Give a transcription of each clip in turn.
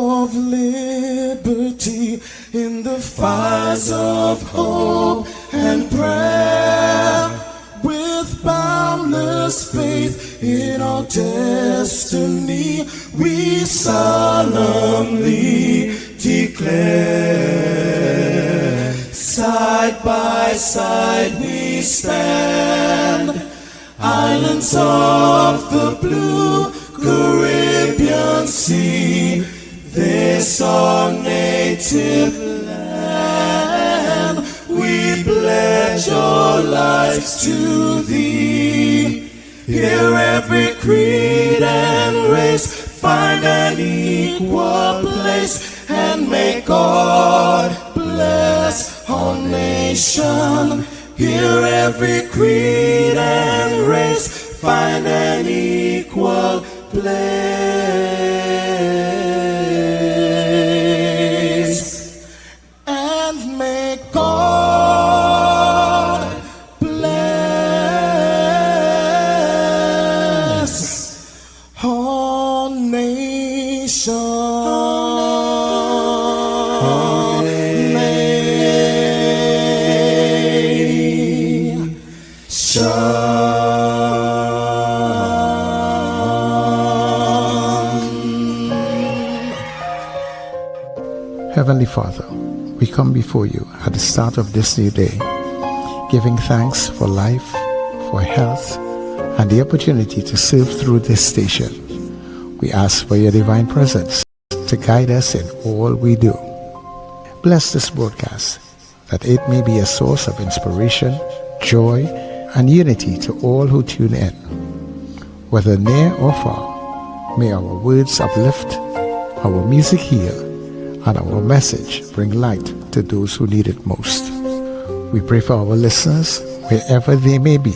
of liberty, in the fires of hope and prayer, with boundless faith in our destiny, we solemnly declare, side by side we stand, islands of the blue Caribbean Sea, this our native land, we pledge our lives to thee. Here every creed and race find an equal place, and may God bless our nation. Here every creed and race find an equal place, and may God bless our nation. Heavenly Father, we come before you at the start of this new day, giving thanks for life, for health, and the opportunity to serve through this station. We ask for your divine presence to guide us in all we do. Bless this broadcast, that it may be a source of inspiration, joy, and unity to all who tune in. Whether near or far, may our words uplift, our music heal, and our message bring light to those who need it most. We pray for our listeners, wherever they may be.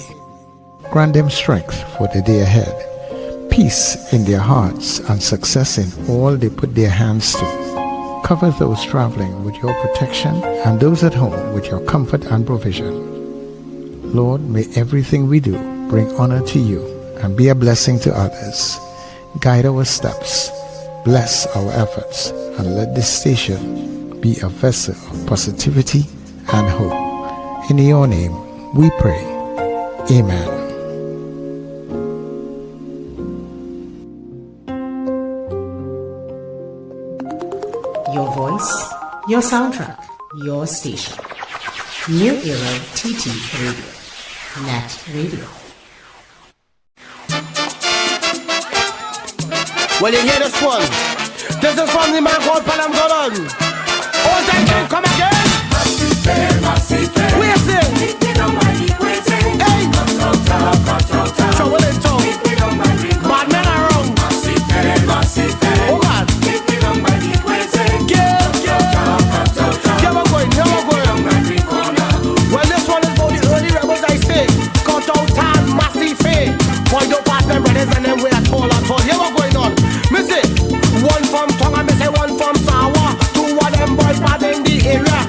Grant them strength for the day ahead, peace in their hearts, and success in all they put their hands to. Cover those traveling with your protection, and those at home with your comfort and provision. Lord, may everything we do bring honor to you and be a blessing to others. Guide our steps, bless our efforts, and let this station be a vessel of positivity and hope. In your name we pray. Amen. Your voice, your soundtrack, your station. New Era TT Radio. NETT Radio. Well, you hear this one? This is from the man called Palam Golan. All time can come again. We sing. Hey. So will it talk? Bad men are wrong. Oh God. Well, this one is for the early rebels, I say. Cut out time, massive fame. Point out past them brothers and them way at all. Hear what going on? Me say, one from Tonga, me say one from Sawa. Two of them boys bad in the area.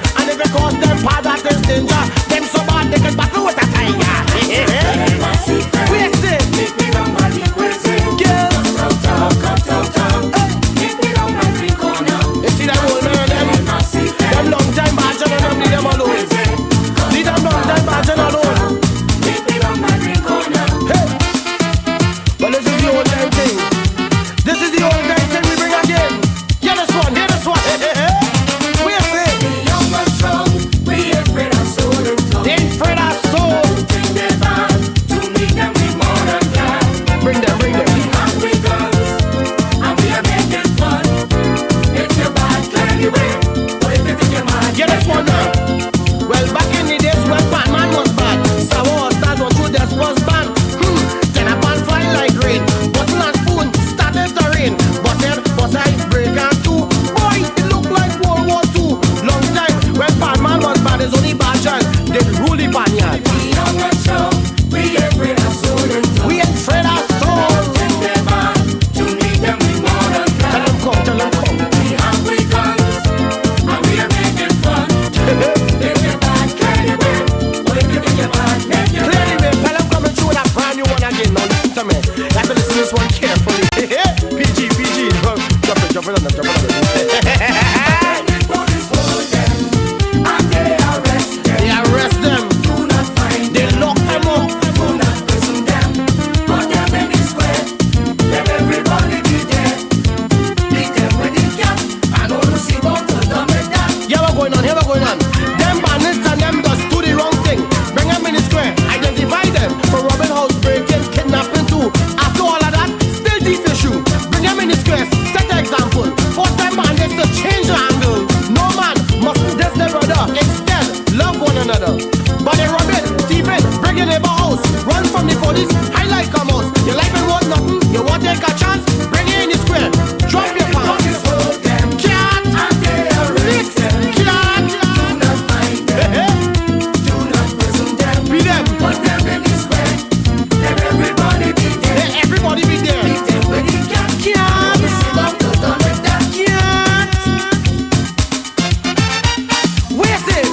together. But they rob it, thief it, break your neighbor house, run from the police, hide like a mouse. Your life ain't worth nothing, you want take a chance, bring it in the square, drop your pants. Cat, Rix, cat, do not find them, do not prison them, be them, put them in the square, let everybody be there, let everybody be there, beat them with the cat, cat, stop to done with that cat. Where's it?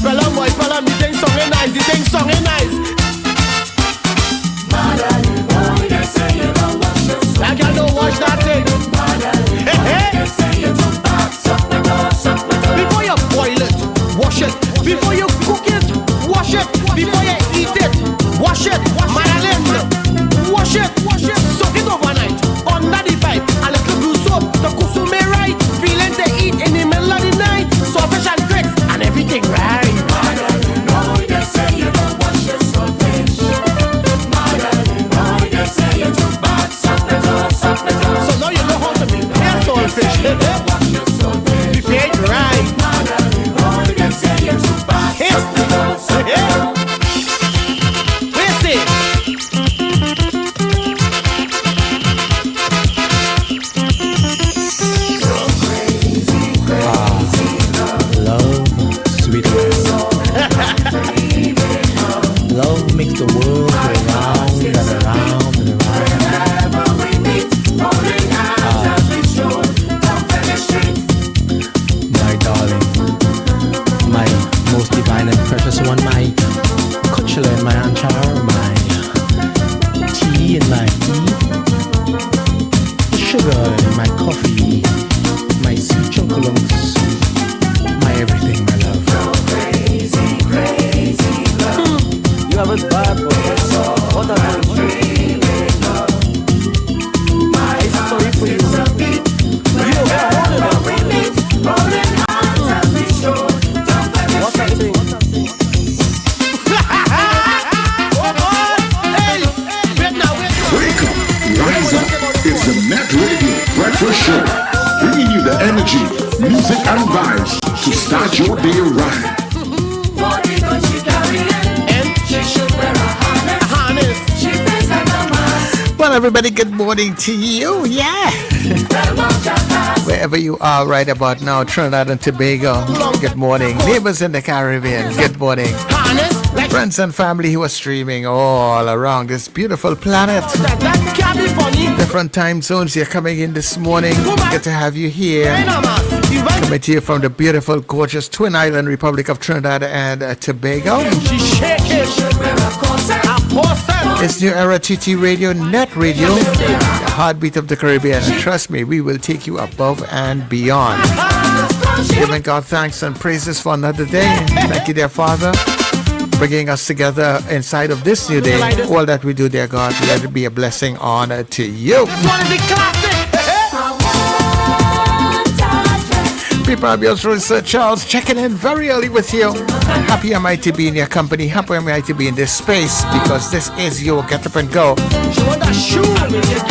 Pelham boy, Pelham, the thing song ain't nice, the thing song ain't nice. Like I don't watch that thing. Before you boil it, wash it. Before you cook it, wash it. Before you eat it, wash it. Madeline, wash it. Soak it overnight under the pipe. A little blue soap to consume it right. Feeling to eat in the middle of the night. Saltfish and grits and everything right. So now you know how to prepare saltfish. Prepare it right. Where's it? Love, sweetness. Love makes the world go round and around and around. My darling, my most divine and precious one, my cutula in my anchor, my tea in my tea, sugar in my coffee, my sweet chocolates, my everything, my love. You have a bad boy. What a dream. I'm sorry for you. You have what a thing. Wake up, rise up. It's the NETT Radio Breakfast Show, bringing you the energy, music, and vibes to start your day right. Well, everybody, good morning to you. Yeah. Wherever you are right about now, Trinidad and Tobago, good morning. Neighbors in the Caribbean, good morning. Friends and family who are streaming all around this beautiful planet. Different time zones, you're coming in this morning. Good to have you here. Coming to you from the beautiful, gorgeous Twin Island Republic of Trinidad and Tobago. It's New Era TT Radio, NETT Radio, the heartbeat of the Caribbean. And trust me, we will take you above and beyond. Giving God thanks and praises for another day. Thank you, dear Father, bringing us together inside of this new day. All that we do, dear God, let it be a blessing, honor to you. People, I'm your Sir Charles, checking in very early with you. Happy am I to be in your company. Happy am I to be in this space, because this is your Get Up and Go.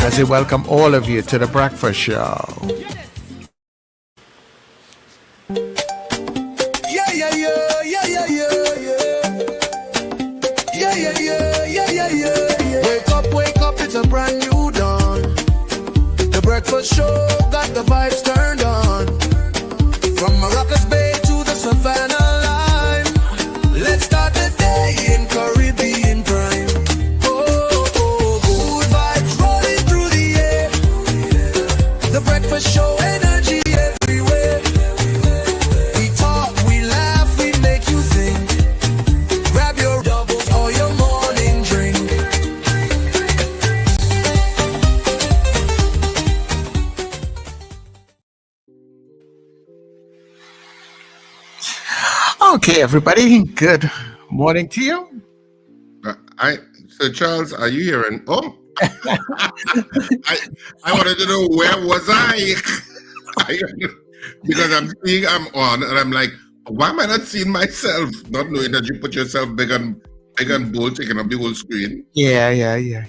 As we welcome all of you to the Breakfast Show. Wake up, it's a brand new dawn. The Breakfast Show got the vibes turned on. From Maracas Bay to the Savannah line, let's start the day in Caribbean prime. Good vibes rolling through the air. The Breakfast Show, energy everywhere. We talk, we laugh, we make you think. Grab your doubles or your morning drink. Okay, everybody, good morning to you. Sir Charles, are you hearing? Oh, I wanted to know, where was I? Because I'm on, and I'm like, why am I not seeing myself? Not knowing that you put yourself big and bold, taking up the whole screen. Yeah.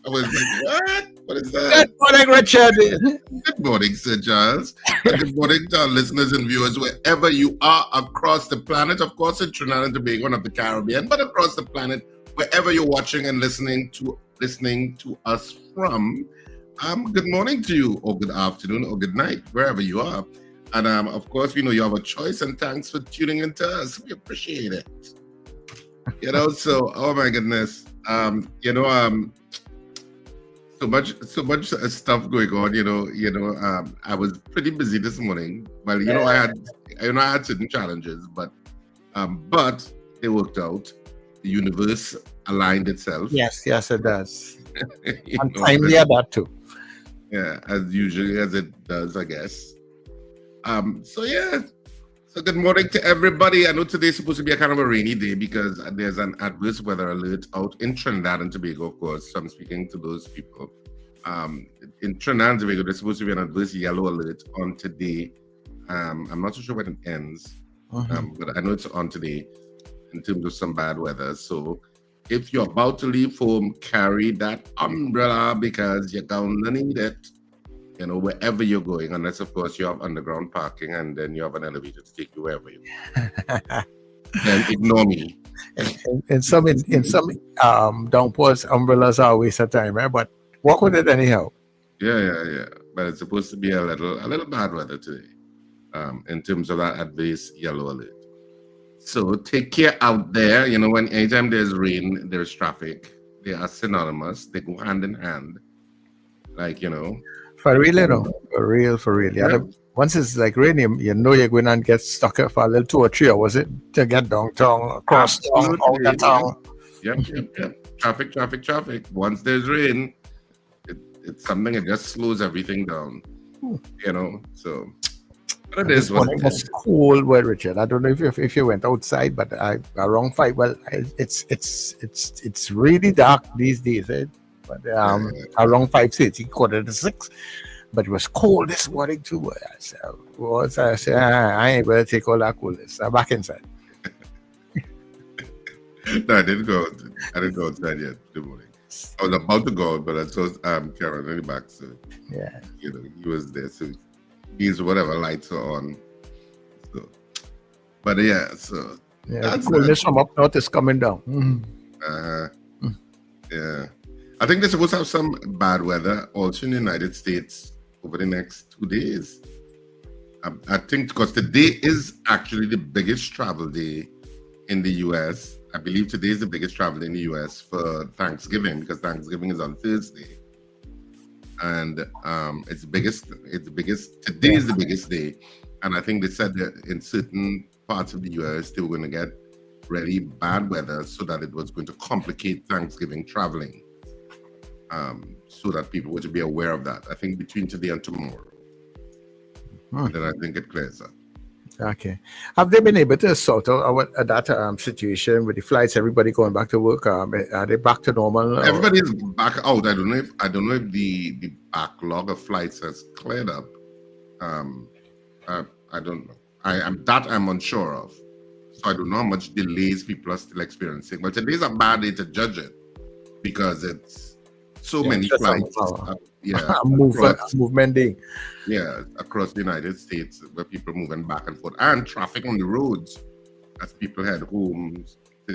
I was like, what? What is that? Good morning, Richard. Good morning, Sir Charles. And good morning to our listeners and viewers wherever you are across the planet. Of course, in Trinidad and Tobago and of the Caribbean, but across the planet, wherever you're watching and listening to us from. Good morning to you, or good afternoon, or good night, wherever you are. And of course, we know you have a choice, and thanks for tuning in to us. We appreciate it. So oh my goodness, so much stuff going on. I was pretty busy this morning. Well, I had certain challenges, but they worked out. The universe aligned itself. Yes, it does. And timely at that too. Yeah, as usually as it does, I guess. So good morning to everybody. I know today's supposed to be a kind of a rainy day because there's an adverse weather alert out in Trinidad and Tobago, of course. So I'm speaking to those people. In Trinidad and Tobago, there's supposed to be an adverse yellow alert on today. I'm not so sure when it ends, but I know it's on today in terms of some bad weather. So if you're about to leave home, carry that umbrella because you're gonna need it. Wherever you're going, unless of course you have underground parking and then you have an elevator to take you wherever you want. Then ignore me. In some downpours, umbrellas are a waste of time, right? But walk with it anyhow. Yeah. But it's supposed to be a little bad weather today, in terms of that adverse yellow alert. So take care out there. When anytime there's rain, there's traffic. They are synonymous. They go hand in hand. For real, For real. Yeah. Once it's like raining, you're going to get stuck for a little 2 or 3 hours to get downtown, across town, out of town. Yep. Traffic. Once there's rain, it's something that just slows everything down. So but it is what it is. It's cold, well, Richard. I don't know if you went outside, but around 5. Well, it's really dark these days, eh? But around 5:30, 5:45, but it was cold this morning too. I said, I ain't gonna take all that coolness. I'm back inside. No, I didn't go outside yet this morning. I was about to go out, but I saw Karen in the back, so yeah, he was there. So he's whatever lights are on. So, but yeah, so the coolness from up north is coming down. Yeah. I think they're supposed to have some bad weather also in the United States over the next 2 days. I think because today is actually the biggest travel day in the U.S. I believe today is the biggest travel day in the U.S. for Thanksgiving because Thanksgiving is on Thursday. And it's the biggest. Today is the biggest day. And I think they said that in certain parts of the U.S. they were going to get really bad weather so that it was going to complicate Thanksgiving traveling. So that people were to be aware of that. I think between today and tomorrow. Then I think it clears up. Okay. Have they been able to sort out that situation with the flights, everybody going back to work? Are they back to normal? Everybody's back out. I don't know if the backlog of flights has cleared up. I don't know. I'm unsure of. So I don't know how much delays people are still experiencing. But today's a bad day to judge it because it's so many flights. Movement day. Yeah, across the United States where people are moving back and forth and traffic on the roads as people head home to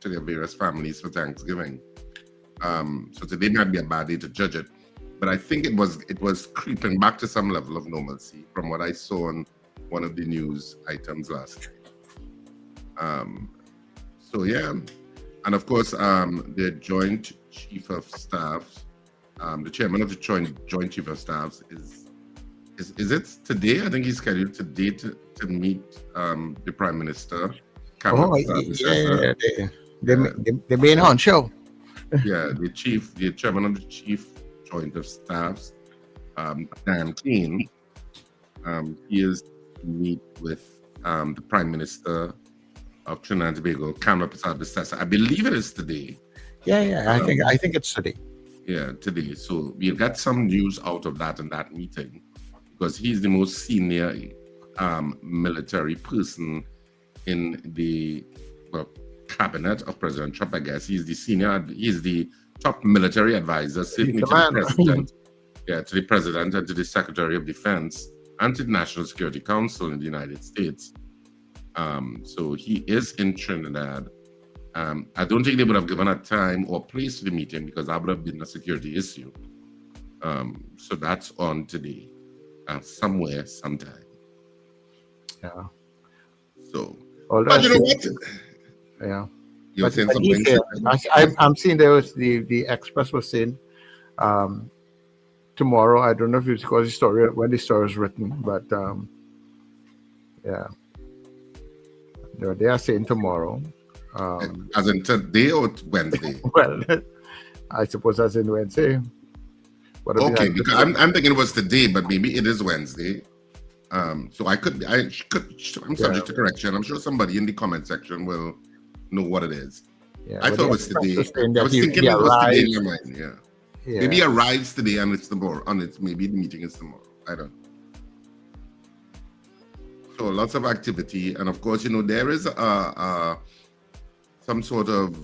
their various families for Thanksgiving. So today might be a bad day to judge it, but I think it was creeping back to some level of normalcy from what I saw on one of the news items last night. So yeah, and of course the Joint Chief of Staff, the chairman of the Joint Chief of Staff is it today? I think he's scheduled today to meet the Prime Minister. The main honcho. Yeah, the chairman of the Chief Joint of Staffs, Dan Keane. He is to meet with the Prime Minister of Trinidad and Tobago, Cameron Bissessa. I believe it is today. Yeah. I think it's today. Yeah, today. So we'll get some news out of that in that meeting because he's the most senior military person in the cabinet of President Trump, I guess. He's the top military advisors, certainly to the man. president, to the president and to the Secretary of Defense and to the National Security Council in the United States. So he is in Trinidad. I don't think they would have given a time or place to the meeting because that would have been a security issue. So that's on today, somewhere, sometime. Yeah. So, Although but you know what? Yeah. You're saying something? I'm seeing there was the Express was saying tomorrow. I don't know if it's because the story when the story was written, but yeah, they are saying tomorrow. As in today or Wednesday? Well, I suppose as in Wednesday. Okay, because I'm thinking it was today, but maybe it is Wednesday. So I'm subject to correction. I'm sure somebody in the comment section will know what it is. Yeah, I thought it was today. I was thinking it was today in your mind. Yeah. Maybe it arrives today and it's tomorrow. Maybe the meeting is tomorrow. I don't know. So lots of activity, and of course, there is some sort of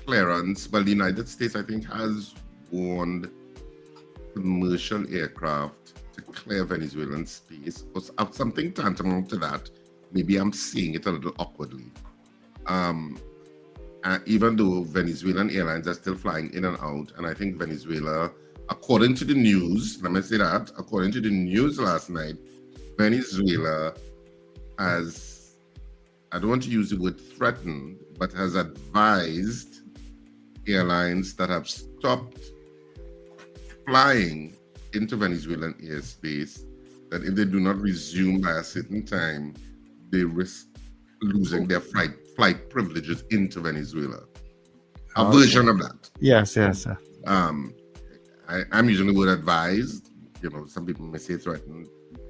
clearance. Well, the United States, I think, has warned commercial aircraft to clear Venezuelan space, or something tantamount to that. Maybe I'm saying it a little awkwardly. Even though Venezuelan airlines are still flying in and out, and I think Venezuela, according to the news, let me say that, according to the news last night, Venezuela has, I don't want to use the word threatened, but has advised airlines that have stopped flying into Venezuelan airspace that if they do not resume by a certain time, they risk losing their flight privileges into Venezuela. A version of that. Yes. I'm using the word advised. Some people may say threatened,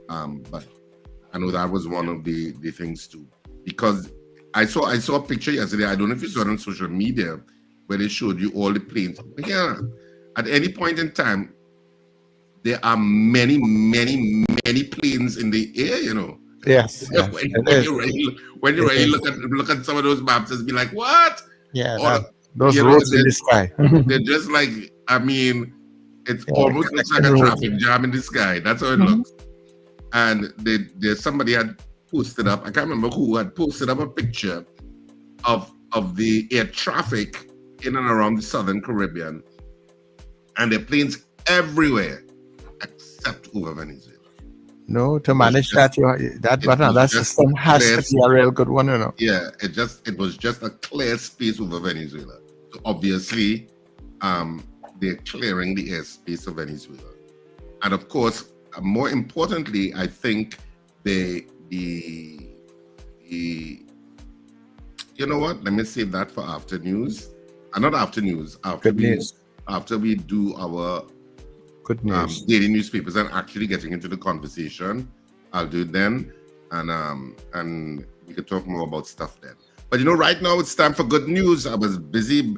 but I know that was one of the things too. Because I saw a picture yesterday. I don't know if you saw it on social media, where they showed you all the planes. Yeah, at any point in time, there are many planes in the air. Yes. When you really look at some of those maps, it's be like, what? Yeah. Those roads in the sky. They're just like, it's almost looks like a traffic jam in the sky. That's how it looks. And there's somebody had posted up, I can't remember who had posted up a picture of the air traffic in and around the Southern Caribbean. And there are planes everywhere except over Venezuela. No, to manage that system has to be a real good one, Yeah, it was just a clear space over Venezuela. So obviously, they're clearing the airspace of Venezuela. And of course, more importantly, I think you know what? Let me save that for after news. Not after news. After we do our good news daily newspapers and actually getting into the conversation, I'll do it then, and we can talk more about stuff then. But right now it's time for good news. I was busy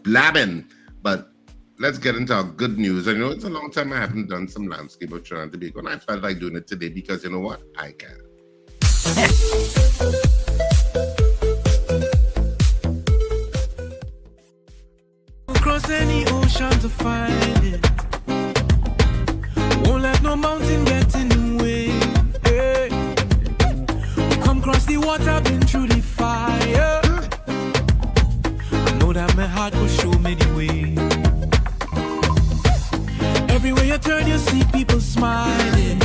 blabbing, but let's get into our good news. And it's a long time I haven't done some landscape of Trinidad and Tobago, and I felt like doing it today because you know what? I can. Across any ocean to find it. Won't let no mountain get in the way. Hey. Come cross the water, been through the fire. I know that my heart will show me the way. Everywhere you turn, you see people smiling.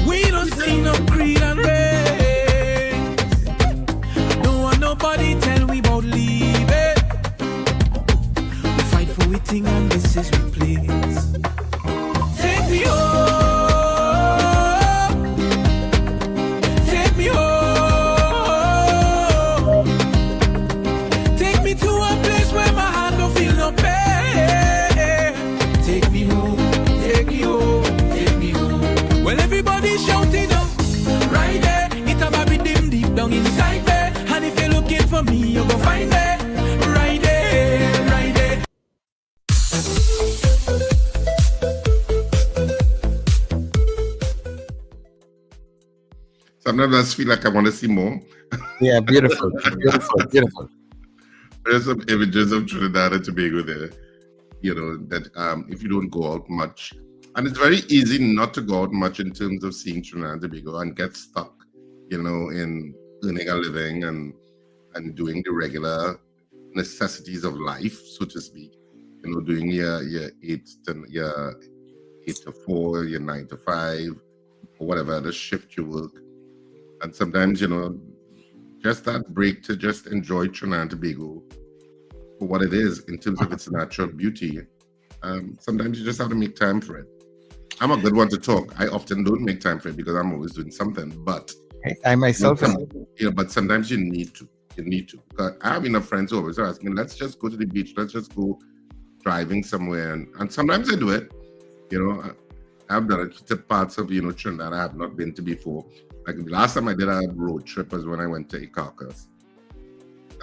We don't see no creed and race. Don't want nobody tell we about leaving. We fight for we thing and this is we place. Take me home. Take me home. Take me to a place where my heart don't feel no pain. Take me home. Take me home. Take me home. Well, everybody's shouting out right there. It's about rhythm deep down inside there. And if you're looking for me, you'll go find me right there, right there. Sometimes I feel like I want to see more. Yeah, beautiful. There's some images of Trinidad and Tobago there, that if you don't go out much, and it's very easy not to go out much in terms of seeing Trinidad and Tobago and get stuck, in earning a living and doing the regular necessities of life, so to speak. Doing your 8 to 4, your 9 to 5, or whatever the shift you work. And sometimes, just that break to just enjoy Trinidad and Tobago for what it is in terms of its natural beauty. Sometimes you just have to make time for it. I'm a good one to talk. I often don't make time for it because I'm always doing something. But I myself, but sometimes you need to. Because I have enough friends who always ask me, let's just go to the beach. Let's just go driving somewhere. And sometimes I do it. I've done it to parts of, Trinidad I have not been to before. Like the last time I did a road trip was when I went to Icacos.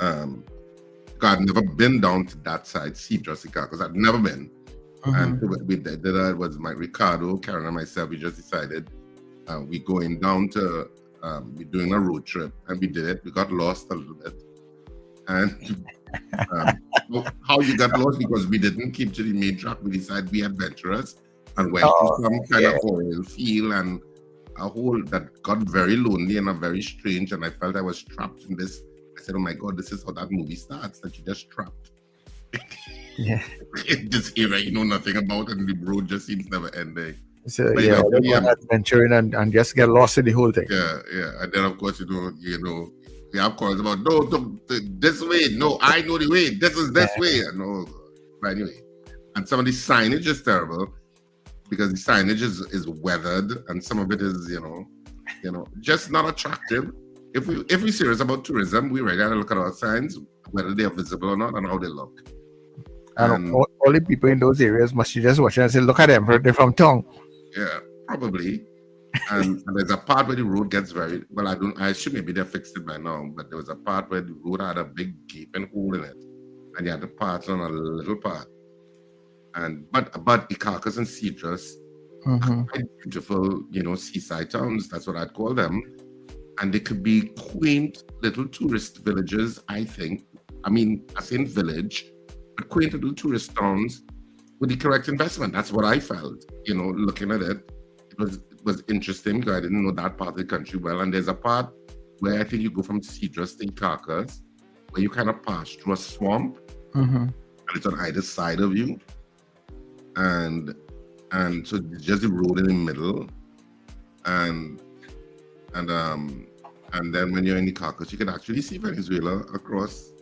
I'd never been down to that side, Cedros, Icacos. I'd never been. And we did it was my Ricardo, Karen, and myself. We just decided we're going down to, we're doing a road trip, and we did it. We got lost a little bit. And how you got lost? Because we didn't keep to the main track. We decided to be adventurous and went to some kind of oil field and a hole that got very lonely and very strange. And I felt I was trapped in this. I said, oh my God, this is how that movie starts, that you're just trapped. Yeah. In this area you know nothing about, and the road just seems never ending. So adventuring and just get lost in the whole thing. Yeah. And then of course we have calls about no, this way. No, I know the way. This is this way. No, but anyway. And some of the signage is terrible because the signage is weathered and some of it is, just not attractive. If we're serious about tourism, we really gotta look at our signs, whether they are visible or not, and how they look. And all the people in those areas must just watch and say, look at them, they're from town. Yeah, probably. And there's a part where the road gets very, I assume maybe they fixed it by now, but there was a part where the road had a big gaping hole in it. And you had to pass on a little part. But Icacos and Cedros are quite beautiful, seaside towns. That's what I'd call them. And they could be quaint little tourist villages, I think. I mean, I say village, but quaint little tourist towns with the correct investment. That's what I felt, looking at it. It was interesting because I didn't know that part of the country well. And there's a part where I think you go from Cedros to Icacos, where you kind of pass through a swamp, and it's on either side of you. And so just the road in the middle. And then when you're in Icacos, you can actually see Venezuela across.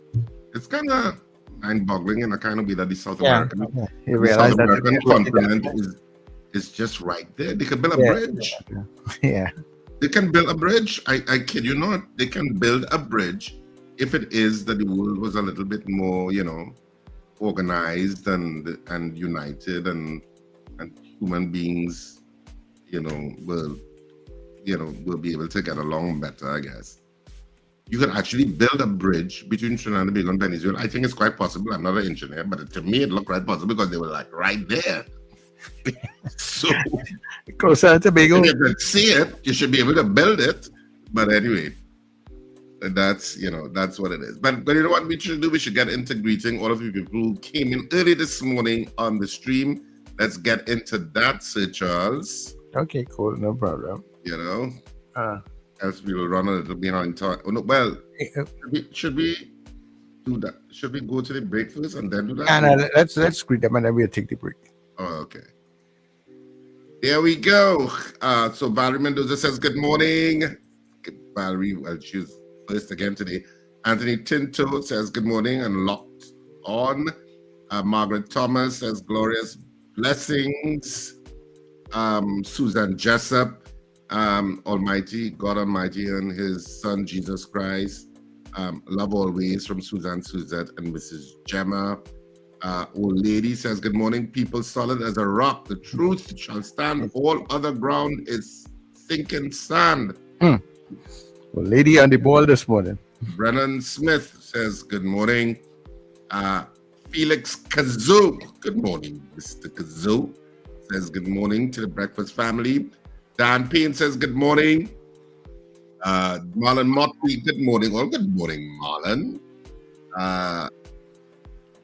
It's kind of mind-boggling in a kind of way that the South American continent is just right there. They can build a bridge. Yeah. They can build a bridge. I kid you not. They can build a bridge if it is that the world was a little bit more, organized and united and human beings, will be able to get along better, I guess. You could actually build a bridge between Trinidad and Tobago and Venezuela. I think it's quite possible. I'm not an engineer, but to me it looked quite possible because they were like right there. So closer to Tobago. If you could see it, you should be able to build it. But anyway, that's what it is. But you know what we should do? We should get into greeting all of you people who came in early this morning on the stream. Let's get into that, Sir Charles. Okay, cool, no problem. Else we will run a little behind time. Oh, no, well, should we do that? Should we go to the break first and then do that? And let's greet them and then we'll take the break. Oh, okay. There we go. So Valerie Mendoza says good morning. Valerie, well, she's first again today. Anthony Tinto says good morning and locked on. Margaret Thomas says glorious blessings. Susan Jessup, Almighty, God Almighty and his son Jesus Christ. Love always from Susan Suzette and Mrs. Gemma. Old lady says good morning, people solid as a rock. The truth shall stand. All other ground is sinking sand. Well, lady on the ball this morning. Brennan Smith says good morning. Felix Kazoo, good morning, Mr. Kazoo, says good morning to the breakfast family. Dan Payne says good morning. Marlon Motley, good morning. Well, good morning, Marlon.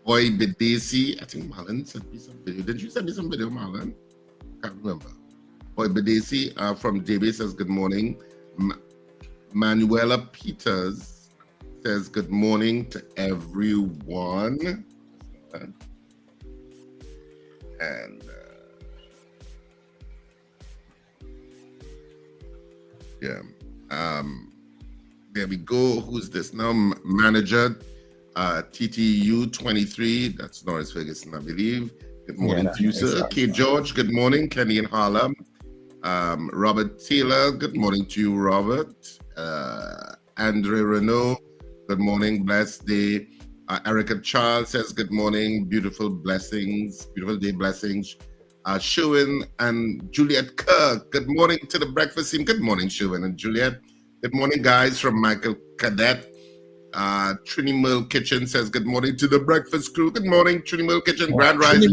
Boy Bedesi. I think Marlon sent me some video. Did you send me some video, Marlon? Can't remember. Boy Bedesi from JB says good morning. Manuela Peters says good morning to everyone. And yeah. There we go. Who's this now? Manager TTU 23. That's Norris Ferguson, I believe. Good morning to you, sir. K. George, good morning. Kenny in Harlem. Robert Taylor, good morning to you, Robert. Andre Renault, good morning. Blessed day. Erica Charles says good morning. Beautiful blessings. Beautiful day blessings. Sherwin and Juliet Kerr, good morning to the breakfast team. Good morning, Sherwin and Juliet. Good morning, guys, from Michael Cadet. Trini Mill Kitchen says good morning to the breakfast crew. Good morning, Trini Mill Kitchen. Grand Rising.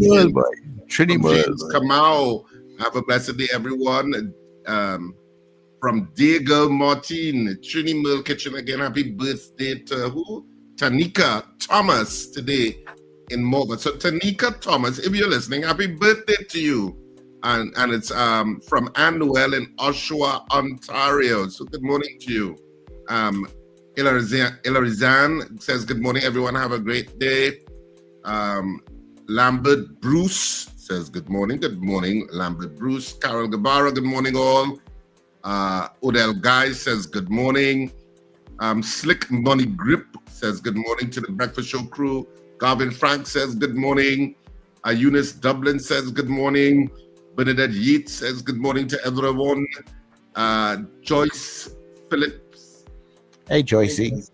Trini Mill. Kamau. Have a blessed day, everyone. From Diego Martin, Trini Mill Kitchen again. Happy birthday to who? Tanika Thomas today in Morgan. So Tanika Thomas, if you're listening, happy birthday to you. And it's from Annuel in Oshawa, Ontario. So good morning to you. Ilarizan says good morning, everyone. Have a great day. Lambert Bruce says good morning. Good morning, Lambert Bruce. Carol Guevara, good morning all. Odell Guy says good morning. Slick Money Grip says good morning to the Breakfast Show crew. Garvin Frank says good morning. Eunice Dublin says good morning. Bernadette Yeats says good morning to everyone. Joyce Phillips. Hey, Joycey.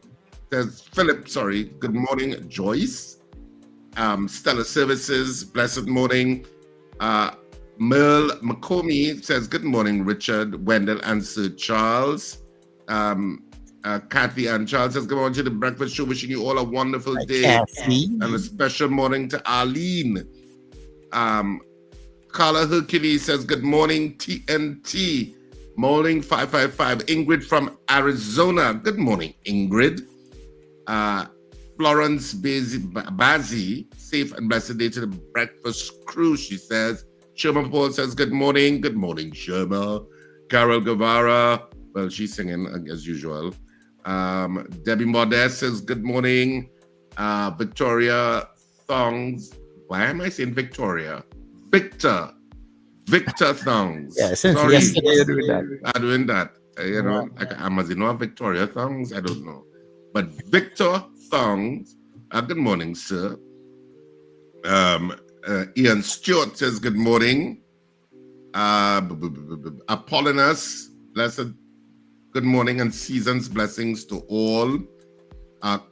Says Philip, sorry. Good morning, Joyce. Stellar Services, blessed morning. Merle McComey says good morning, Richard, Wendell, and Sir Charles. Kathy and Charles says good morning to the breakfast show, wishing you all a wonderful day. Kathy. And a special morning to Arlene. Carla Hercules says good morning, TNT. Morning 555. Ingrid from Arizona. Good morning, Ingrid. Florence Bazzi, safe and blessed day to the breakfast crew, she says. Sherma Paul says good morning. Good morning, Sherma. Carol Guevara, well, she's singing as usual. Debbie Modest says good morning. Victoria Thongs. Why am I saying Victoria? Victor Thongs. Yeah, since Sorry. yesterday you're doing that. I'm doing that. You know, I must know Victoria Thongs. I don't know. But Victor Thongs, good morning, sir. Ian Stewart says good morning. Apollinus, blessed good morning and season's blessings to all.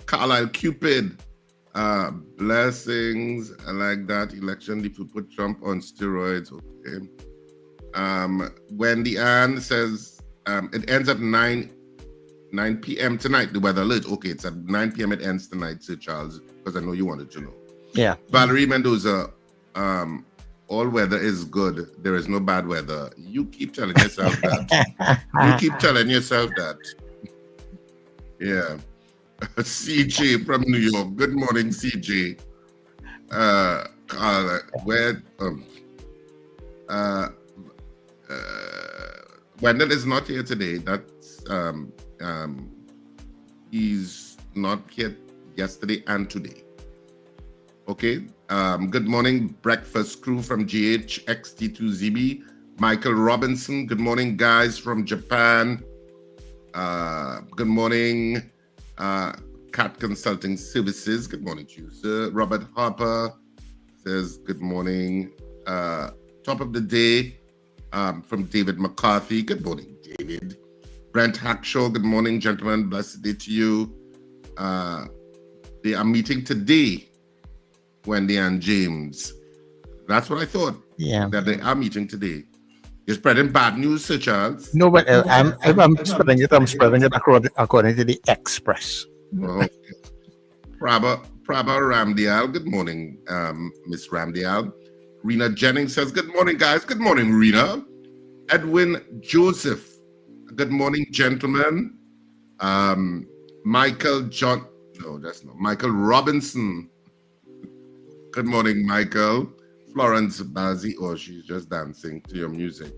Carlisle Cupid, blessings. I like that. Election, if you put Trump on steroids, okay. Wendy Ann says it ends at 9 p.m. tonight, the weather alert. Okay, it's at 9 p.m. it ends tonight, Sir Charles, because I know you wanted to know. Yeah. Valerie Mendoza, all weather is good. There is no bad weather. You keep telling yourself that. You keep telling yourself that. Yeah. CJ from New York. Good morning, CJ. Wendell is not here today. That's he's not here yesterday and today. Okay. Good morning, breakfast crew from GHXT2ZB. Michael Robinson. Good morning, guys from Japan. Good morning, Cat Consulting Services. Good morning to you, sir. Robert Harper says good morning. Top of the day from David McCarthy. Good morning, David. Brent Hackshaw. Good morning, gentlemen. Blessed day to you. They are meeting today. Wendy and James. That's what I thought. Yeah. That they are meeting today. You're spreading bad news, Sir Charles. No, but if I'm spreading it according to the Express. Okay. Prabha Ramdial. Good morning, Miss Ramdial. Rena Jennings says, good morning, guys. Good morning, Rena. Edwin Joseph. Good morning, gentlemen. Michael Robinson. Good morning, Michael. Florence Bazzi, she's just dancing to your music.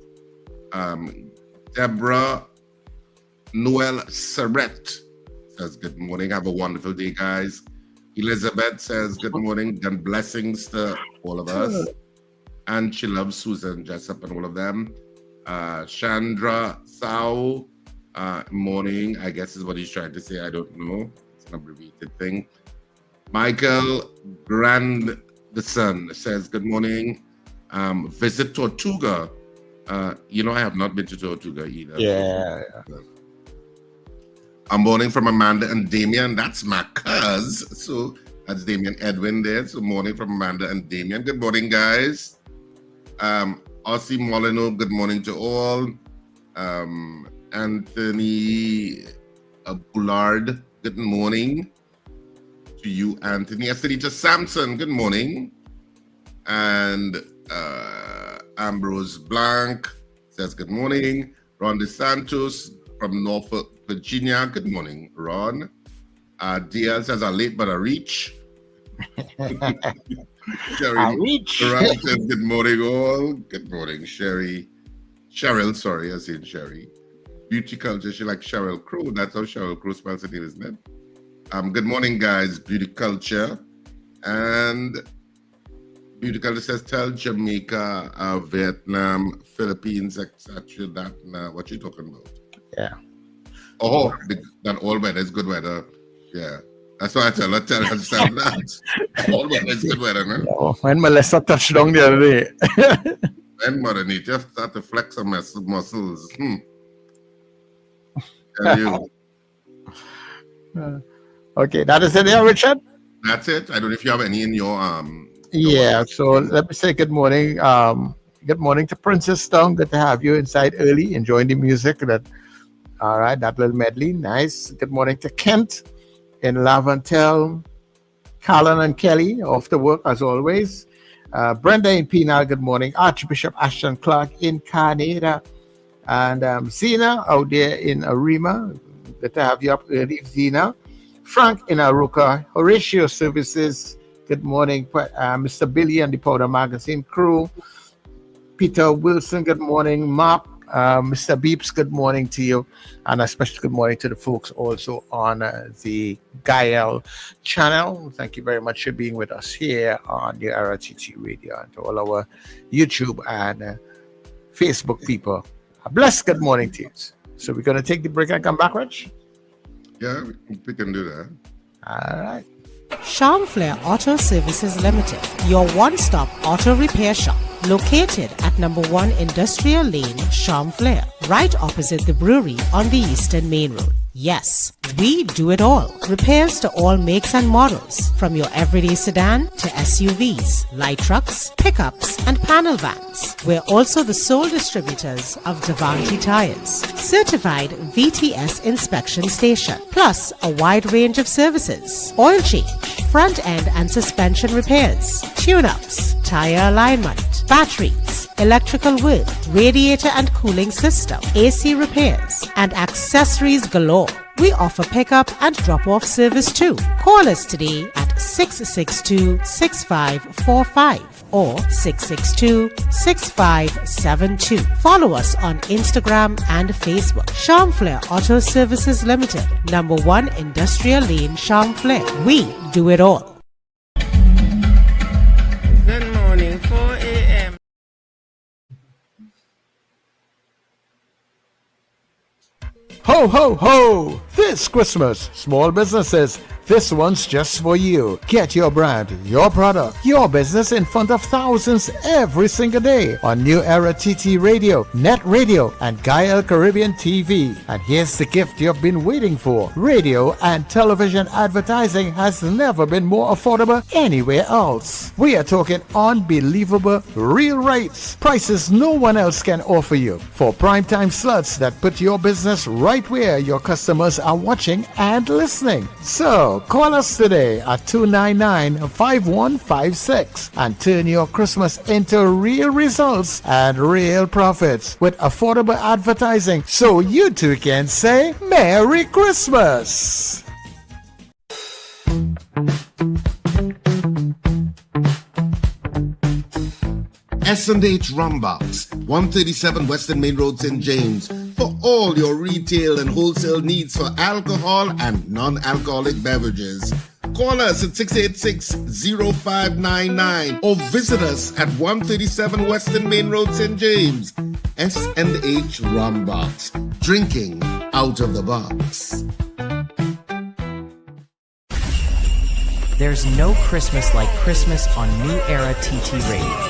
Deborah Noel Surrett says, good morning. Have a wonderful day, guys. Elizabeth says, good morning and blessings to all of us. And she loves Susan Jessup and all of them. Chandra Sao, morning, I guess is what he's trying to say. I don't know. It's an abbreviated thing. Michael Grandson says, good morning. Visit Tortuga. I have not been to Tortuga either. Yeah. I'm morning from Amanda and Damien. That's my cuz. So that's Damien Edwin there. So morning from Amanda and Damien. Good morning, guys. Ossie Molyneux, good morning to all. Anthony Bullard, good morning to you, Anthony. Estelita Sampson, good morning. And Ambrose Blanc says good morning. Ron DeSantos from Norfolk, Virginia, good morning, Ron. DL says a late but a reach. Sherry says good morning all. Good morning, Sherry. Cheryl, sorry, I said Sherry. Beauty Culture, she like Cheryl Crow. That's how Cheryl Crow spells it, isn't it? Good morning, guys. Beauty Culture. And Beauty Culture says, tell Jamaica, Vietnam, Philippines, etc. that what you talking about? Yeah. Oh, that all weather is good weather. Yeah. That's why I tell her that. All weather is good weather, man. No, when Melissa touched down the other day. When Mother need just start to flex some muscles. Tell you. Okay, that is it there, Richard? That's it. I don't know if you have any in your Yeah, so let me say good morning. Good morning to Princess Town. Good to have you inside early, enjoying the music. All right, that little medley, nice. Good morning to Kent in Lavantel, Callan and Kelly, off to work as always. Brenda in Penal, good morning. Archbishop Ashton Clark in Canada. And Zena out there in Arima. Good to have you up early, Zena. Frank in Aruka. Horatio Services, good morning. Mr. Billy and the Powder Magazine crew. Peter Wilson, good morning. Mop. Mr. Beeps, good morning to you, and a special good morning to the folks also on the Gael channel. Thank you very much for being with us here on New Era TT Radio, and to all our YouTube and Facebook people. A blessed good morning to you. So we're going to take the break and come back, Rich? Yeah, we can do that. All right. Charmflair Auto Services Limited, your one-stop auto repair shop, located at number 1 Industrial Lane, Charmflair, right opposite the brewery on the Eastern Main Road. Yes, we do it all. Repairs to all makes and models, from your everyday sedan to SUVs, light trucks, pickups, and panel vans. We're also the sole distributors of Davanti tires, certified VTS inspection station, plus a wide range of services: oil change, front end and suspension repairs, tune-ups, tire alignment, batteries, electrical work, radiator and cooling system, AC repairs, and accessories galore. We offer pickup and drop-off service too. Call us today at 662-6545 or 662-6572. Follow us on Instagram and Facebook. Charmflair Auto Services Limited, number 1 Industrial Lane, Charmflair. We do it all. Good morning, 4 a.m. Ho, ho, ho! This Christmas, small businesses, this one's just for you. Get your brand, your product, your business in front of thousands every single day on New Era TT Radio, NETT Radio, and Gael Caribbean TV. And here's the gift you've been waiting for. Radio and television advertising has never been more affordable anywhere else. We are talking unbelievable real rates. Prices no one else can offer you for primetime slots that put your business right where your customers are watching and listening. So call us today at 299-5156 and turn your Christmas into real results and real profits with affordable advertising, so you too can say Merry Christmas. S&H Rumbox, 137 Western Main Road, St. James, for all your retail and wholesale needs for alcohol and non-alcoholic beverages. Call us at 686-0599 or visit us at 137 Western Main Road, St. James. S&H Rumbox, drinking out of the box. There's no Christmas like Christmas on New Era TT Radio.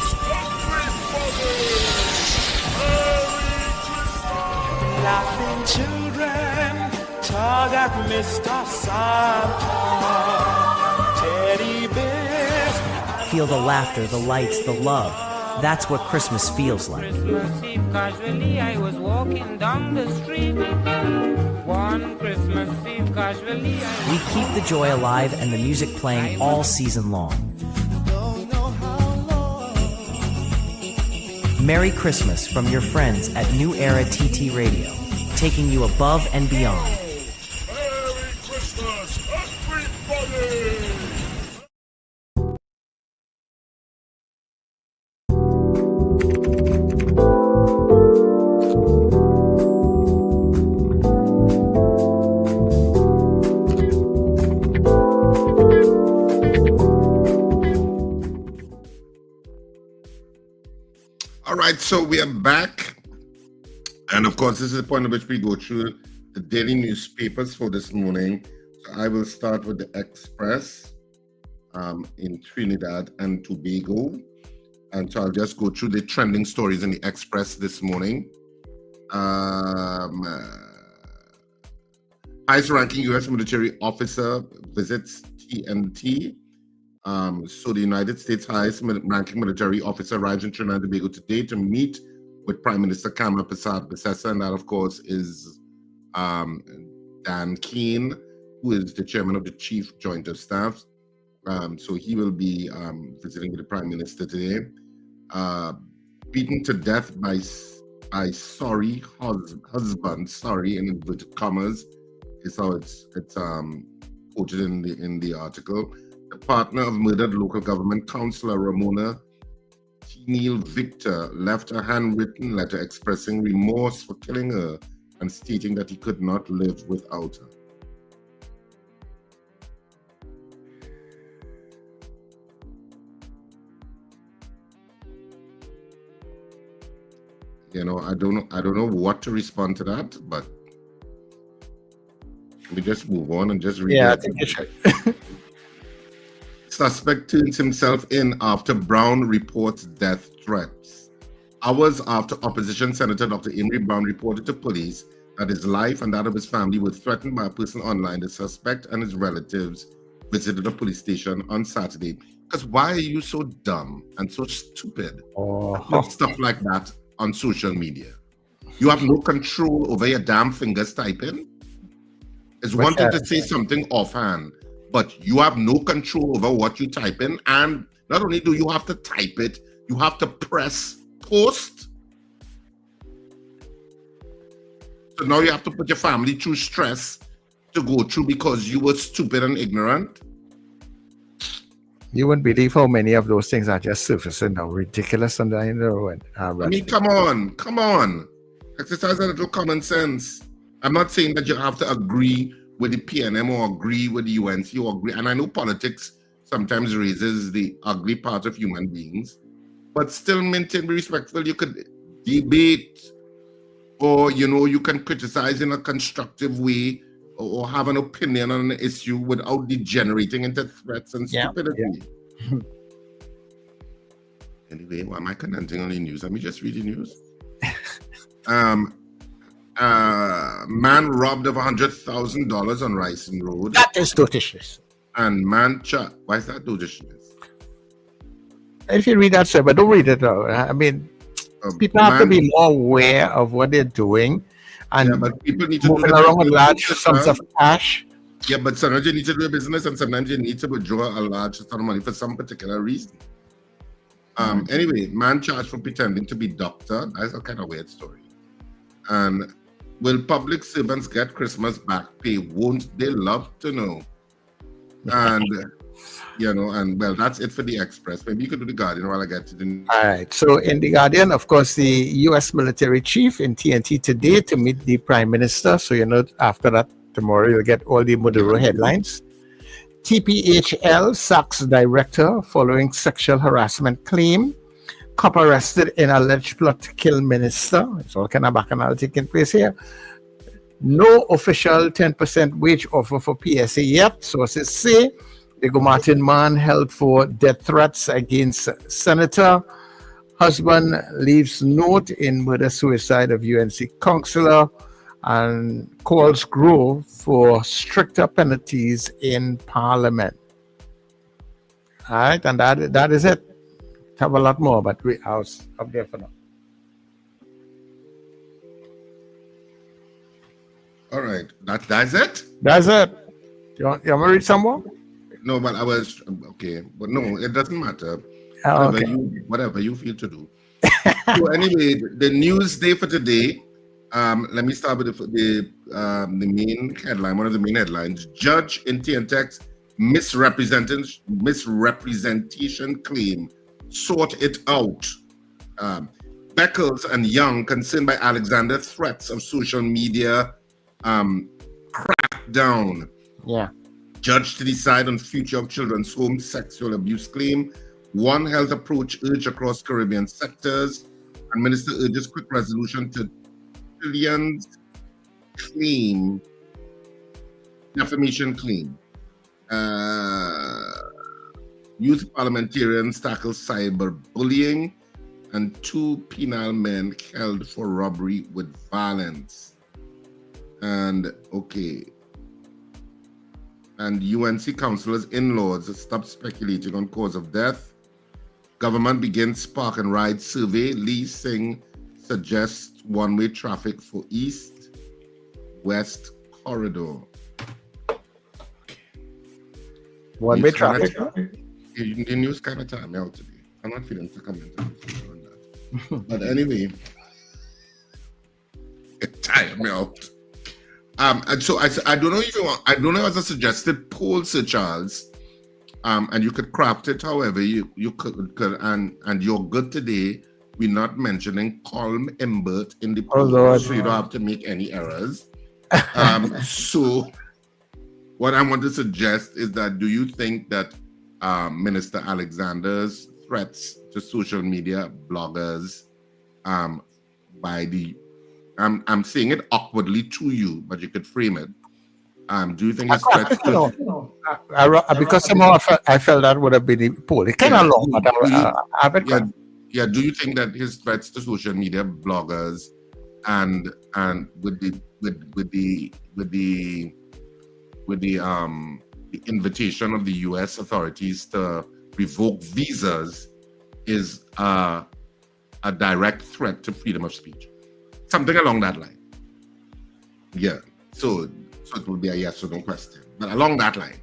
Laughing children tug at Mr. Santa. Teddy bears. Feel the laughter, the lights, the love. That's what Christmas feels like. Christmas Eve, casually, I was walking down the street. One Christmas Eve, casually, We keep the joy alive and the music playing all season long. Merry Christmas from your friends at New Era TT Radio, taking you above and beyond. Merry Christmas, everybody! All right, so we are back. And of course, this is the point at which we go through the daily newspapers for this morning. So I will start with the Express in Trinidad and Tobago. And so I'll just go through the trending stories in the Express this morning. Highest ranking U.S. military officer visits TNT. So the United States highest ranking military officer arrives in Trinidad and Tobago today to meet with Prime Minister Kamala Persad-Bissessar, and that, of course, is Dan Keane, who is the chairman of the Chief Joint of Staff. So he will be visiting with the Prime Minister today. Beaten to death by sorry husband, sorry in inverted commas, is how it's quoted in the article. The partner of murdered local government councillor Ramona Neil Victor left a handwritten letter expressing remorse for killing her and stating that he could not live without her. You know, I don't know what to respond to that, but we just move on and just read. Yeah, I think you should. Suspect turns himself in after Brown reports death threats. Hours after opposition Senator Dr. Amory Brown reported to police that his life and that of his family were threatened by a person online, the suspect and his relatives visited a police station on Saturday. Because why are you so dumb and so stupid with stuff like that on social media? You have no control over your damn fingers typing. It's one thing to say something offhand, but you have no control over what you type in. And not only do you have to type it, you have to press post. So now you have to put your family through stress to go through because you were stupid and ignorant. You wouldn't believe how many of those things are just surfacing now, ridiculous and I mean, come on. Exercise a little common sense. I'm not saying that you have to agree with the PNM or agree with the UNC or agree. And I know politics sometimes raises the ugly part of human beings, but still maintain, be respectful. You could debate, or, you know, you can criticize in a constructive way or have an opinion on an issue without degenerating into threats and stupidity. Yeah. Anyway, why am I commenting on the news? Let me just read the news. Man robbed of $100,000 on Rising Road. That is dotishness. And man why is that dotishness? If you read that, sir, but don't read it though. I mean, people have to be more aware of what they're doing. And but people need to moving around with large sums of cash. Yeah, but sometimes you need to do a business and sometimes you need to withdraw a large sum of money for some particular reason. Anyway, man charged for pretending to be doctor. That's a kind of weird story. And will public servants get Christmas back pay? Won't they love to know? And You know, and well, that's it for the Express. Maybe you could do the Guardian while I get to the. All right. So in the Guardian, of course, the U.S. military chief in TNT today to meet the Prime Minister. So after that, tomorrow you'll get all the Maduro headlines. TPHL sacks director following sexual harassment claim. Cop arrested in alleged plot to kill minister. It's all kind of bacchanal taking place here. No official 10% wage offer for PSA yet. Sources say Diego Martin man held for death threats against senator. Husband leaves note in murder-suicide of UNC councillor, and calls grow for stricter penalties in Parliament. All right, and that is it. Have a lot more, but I'll up there for now. All right, that's it. That's it. You want to read some more? No, but I was okay. But no, it doesn't matter. Okay. Whatever you feel to do. So anyway, the news day for today. Let me start with the main headline. One of the main headlines: Judge in TNTX misrepresentation claim. Sort it out. Beckles and Young concerned by Alexander threats of social media crackdown. Yeah. Judge to decide on future of children's home sexual abuse claim. One health approach urged across Caribbean sectors. And Minister urges quick resolution to Trillions claim, defamation claim. Youth parliamentarians tackle cyberbullying, and 2 penal men held for robbery with violence. And okay. And UNC councillors' in-laws stop speculating on cause of death. Government begins park and ride survey. Lee Singh suggests one-way traffic for East-West corridor. One-way traffic? The news kind of time out today. I'm not feeling to comment on that. But anyway, it tired me out. And so I don't know if you want. I don't know as a suggested poll, Sir Charles. And you could craft it however you could and you're good today. We're not mentioning Colm Imbert in the poll, so you don't have to make any errors. So what I want to suggest is that do you think that Minister Alexander's threats to social media bloggers by the I'm saying it awkwardly to you, but you could frame it. Do you think it's threats to because somehow I felt that would have been the poll. It's kind of long, but do you think that his threats to social media bloggers and with the invitation of the U.S. authorities to revoke visas is a direct threat to freedom of speech? Something along that line. Yeah. So it will be a yes or no question. But along that line.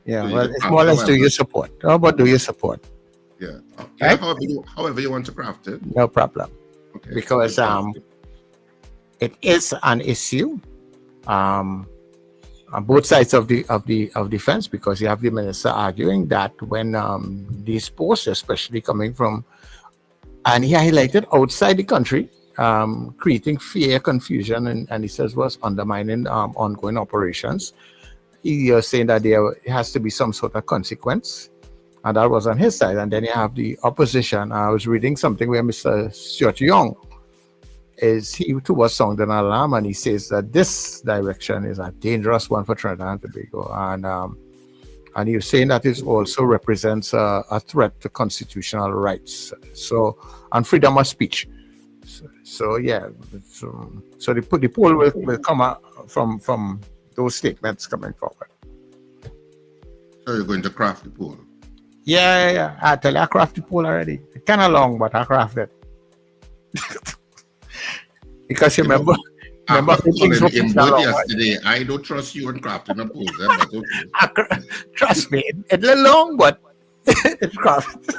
Yeah, well, it's more or less do you support? How about do you support? Yeah. Right? However you want to craft it. No problem. Okay. Because it is an issue on both sides of the fence, because you have the minister arguing that when these posts, especially coming from, and he highlighted outside the country, creating fear, confusion, and he says was undermining ongoing operations. He was saying that there has to be some sort of consequence, and that was on his side. And then you have the opposition. I was reading something where Mr. Stuart Young he too was sounding an alarm, and he says that this direction is a dangerous one for Trinidad and Tobago, and he was saying that it also represents a threat to constitutional rights, and freedom of speech. So the poll will come out from those statements coming forward. So you're going to craft the poll? Yeah. I tell you, I craft the poll already. It's kind of long, but I craft it. Because you remember things yesterday. I don't trust you in crafting a poll, but okay. Trust me, it's a little long, but it's crafted.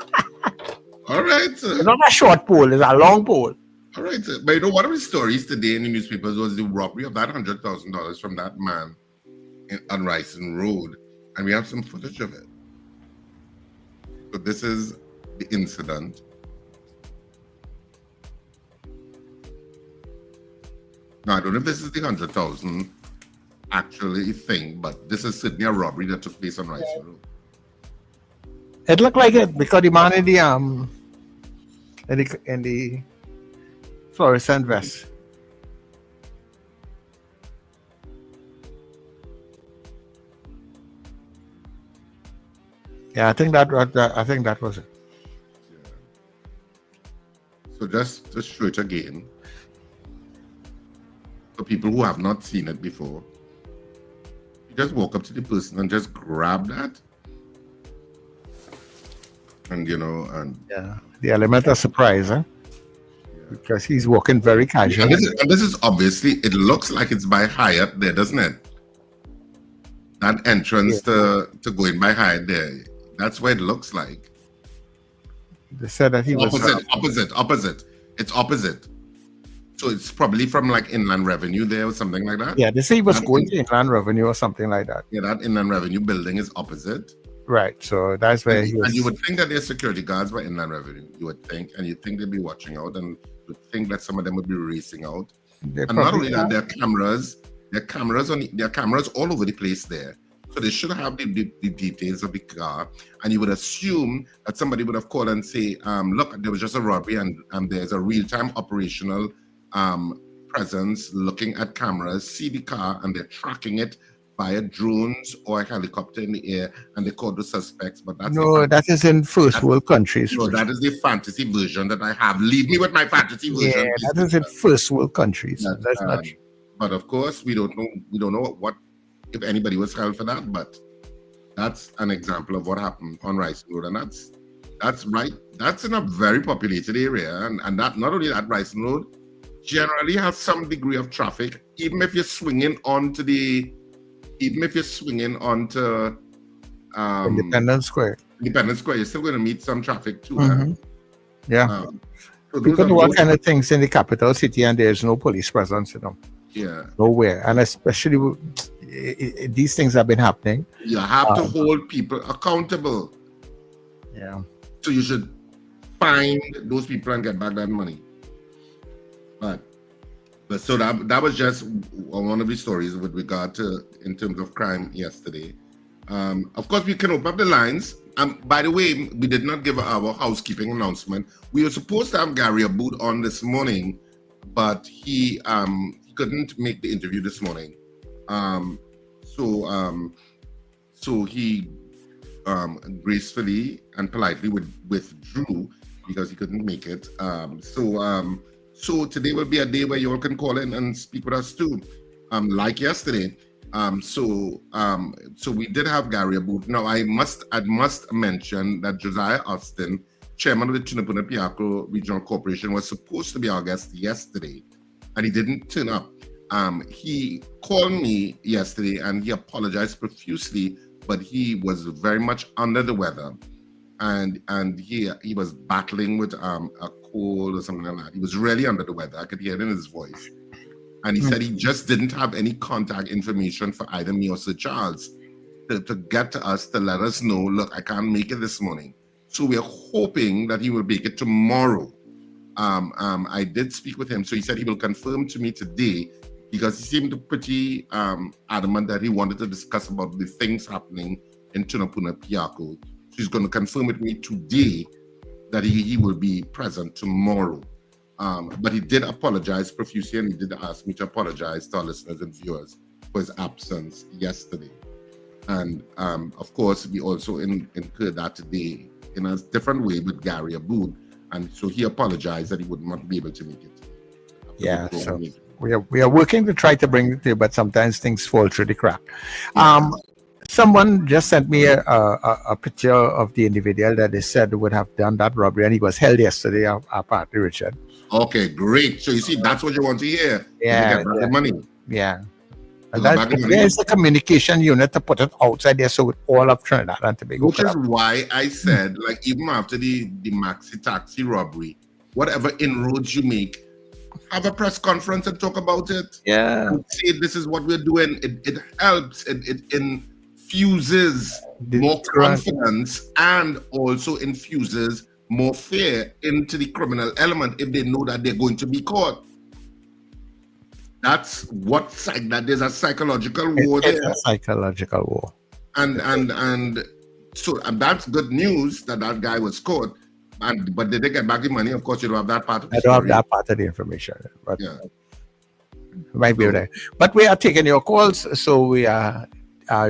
All right. It's not a short poll, it's a long poll. All right, but you know, one of the stories today in the newspapers was the robbery of that $100,000 from that man on Ryson Road, and we have some footage of it. So this is the incident. Now, I don't know if this is the 100,000 actually thing, but this is certainly a robbery that took place on Rice Road. It looked like it because the man in the fluorescent vest. Yeah, I think that was it. So just to show it again, for people who have not seen it before, you just walk up to the person and just grab that. And yeah, the element of surprise, huh? Yeah. Because he's walking very casually. And this is obviously, it looks like it's by Hyatt there, doesn't it? That entrance to go in by Hyatt there, that's where it looks like. They said that he was opposite. It's opposite. So it's probably from like Inland Revenue there or something like that. Yeah, they say he was going to Inland Revenue or something like that. Yeah, that Inland Revenue building is opposite. Right, so that's where he was. And you would think that there's security guards by Inland Revenue. You would think, and you think they'd be watching out, and you would think that some of them would be racing out. And not only that, there are cameras all over the place there. So they should have the details of the car, and you would assume that somebody would have called and say, look, there was just a robbery, and there's a real-time operational presence looking at cameras, see the car, and they're tracking it via drones or a helicopter in the air, and they call the suspects. But that's that is in first world countries. No, that is the fantasy version that I have. Leave me with my fantasy version. Yeah, that is in first world countries. That's not. But of course, we don't know. We don't know what if anybody was held for that. But that's an example of what happened on Rice Road, and that's right. That's in a very populated area, and that not only that, Rice Road generally has some degree of traffic, even if you're swinging onto Independence Square, you're still going to meet some traffic too. Mm-hmm. Yeah. So because of what kind of things in the capital city, and there's no police presence, Yeah. Nowhere. And especially these things have been happening. You have to hold people accountable. Yeah. So you should find those people and get back that money. But so that was just one of the stories with regard to in terms of crime yesterday. Of course, we can open up the lines. By the way, we did not give our housekeeping announcement. We were supposed to have Gary Aboud on this morning, but he couldn't make the interview this morning. So he gracefully and politely withdrew because he couldn't make it. So today will be a day where you all can call in and speak with us too, like yesterday. So we did have Gary Aboud. Now I must mention that Josiah Austin, chairman of the Trinidad Regional Corporation, was supposed to be our guest yesterday, and he didn't turn up. He called me yesterday and he apologized profusely, but he was very much under the weather, and he was battling with a cold or something like that. He was really under the weather. I could hear it in his voice. And he said he just didn't have any contact information for either me or Sir Charles to get to us to let us know, look, I can't make it this morning. So we're hoping that he will make it tomorrow. I did speak with him, so he said he will confirm to me today, because he seemed pretty adamant that he wanted to discuss about the things happening in Tunapuna Piako. So he's going to confirm with me today that he will be present tomorrow. But he did apologize profusely, and he did ask me to apologize to our listeners and viewers for his absence yesterday. And of course, we also incurred that today in a different way with Gary Aboud. And so he apologized that he would not be able to make it. Yeah, so we are working to try to bring it to you, but sometimes things fall through the crack. Yeah. Someone just sent me a picture of the individual that they said would have done that robbery, and he was held yesterday, our partner Richard. Okay, great. So you see, that's what you want to hear. Yeah. Get back the money. Yeah. And there's the communication unit to put it outside there, so with all of Trinidad and Tobago. Which is why I said, like, even after the Maxi Taxi robbery, whatever inroads you make, have a press conference and talk about it. Yeah. Say this is what we're doing. It helps. It infuses more confidence and also infuses more fear into the criminal element if they know that they're going to be caught. That's what that there's a psychological war there. It's a psychological war. And so that's good news that guy was caught. But did they get back the money? Of course, you don't have that part of the story. I don't have that part of the information. But yeah. Might be there. But we are taking your calls, so we are.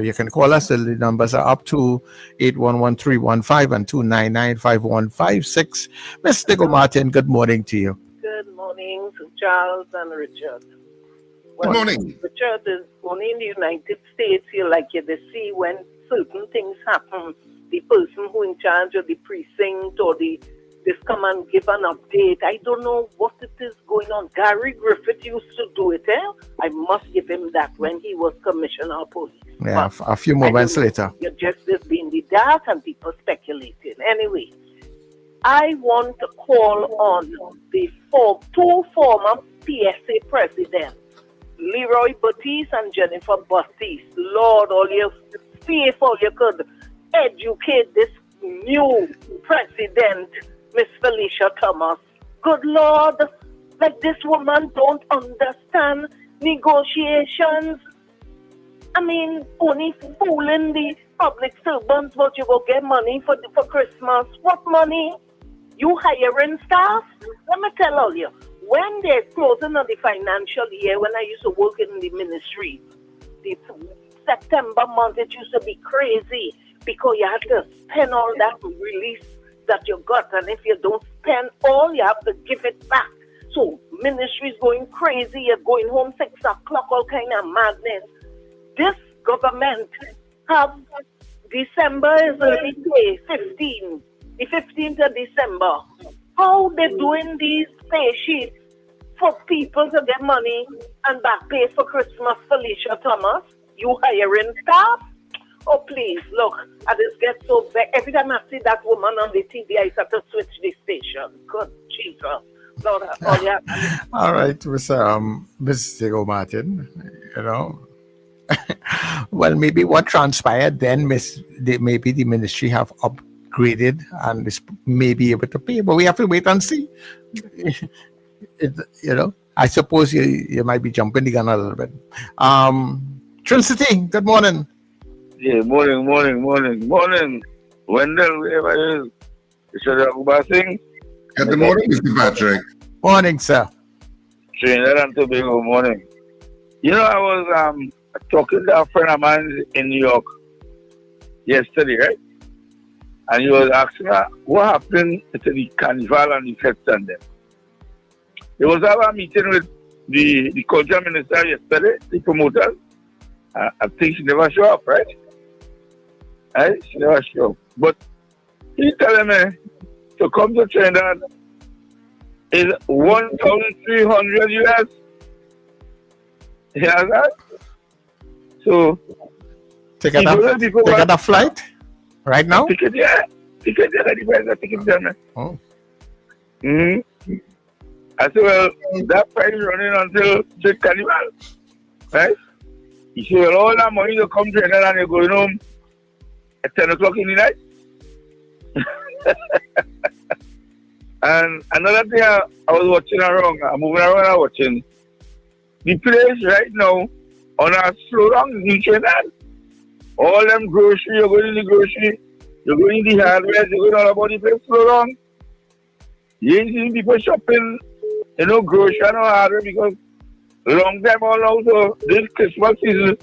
You can call us. The numbers are up to 811-315 and 299-5156. Mr. Go Martin, good morning to you. Good morning to Charles and Richard. Good morning. Richard is only in the United States. You see when certain things happen, the person who in charge of the precinct or this come and give an update. I don't know what it is going on. Gary Griffith used to do it. I must give him that when he was commissioner of police. Yeah, a few moments later. You're just being the dark and people speculating. Anyway, I want to call on the two former PSA presidents, Leroy Batiste and Jennifer Batiste. Lord, all you see if all you could educate this new president, Miss Felicia Thomas. Good Lord, like this woman don't understand negotiations. I mean, only fooling the public servants, but you go get money for Christmas. What money? You hiring staff? Let me tell all you, when they're closing on the financial year, when I used to work in the ministry, the September month, it used to be crazy because you had to spend all that release that you got, and if you don't spend all, you have to give it back. So ministry is going crazy. You're going home 6 o'clock, all kind of madness. This government have December is early day, 15, the 15th of December. How they doing these pay sheets for people to get money and back pay for Christmas, Felicia Thomas? You hiring staff? Oh, please, look, I just get so bad. Every time I see that woman on the TV, I start to switch the station. Good Jesus. Lord, all right, Mr. Martin, you know. Well, maybe what transpired then, maybe the ministry have upgraded and is maybe able to pay, but we have to wait and see. You know, I suppose you might be jumping the gun a little bit. Trinity, good morning. Yeah, morning. Wendell, wherever it is. Good morning, Mr. Patrick. Morning, sir. Trinidad and Tobago, morning. You know, I was talking to a friend of mine in New York yesterday, right? And he was asking her what happened to the carnival and the fest and them. There was a meeting with the culture minister yesterday, the promoters. I think she never showed up, right? She never showed up. But he telling me to come to Trinidad is $1,300 US. Yeah, that. So take a flight right now. Ticket, yeah. Ticket, man. Oh. Mm-hmm. I said, well, that price is running until the carnival, right? He said, well, all that money to come to Trinidad and you're going home at 10 o'clock in the night. And another thing I was watching around, I'm moving around and watching. The place right now on a slowdown is in Trinidad. All them grocery, you're going in the grocery, you're going in the hardware, you're going all about the place slow down. You ain't seeing people shopping, grocery and hardware because long time all now, so this Christmas season,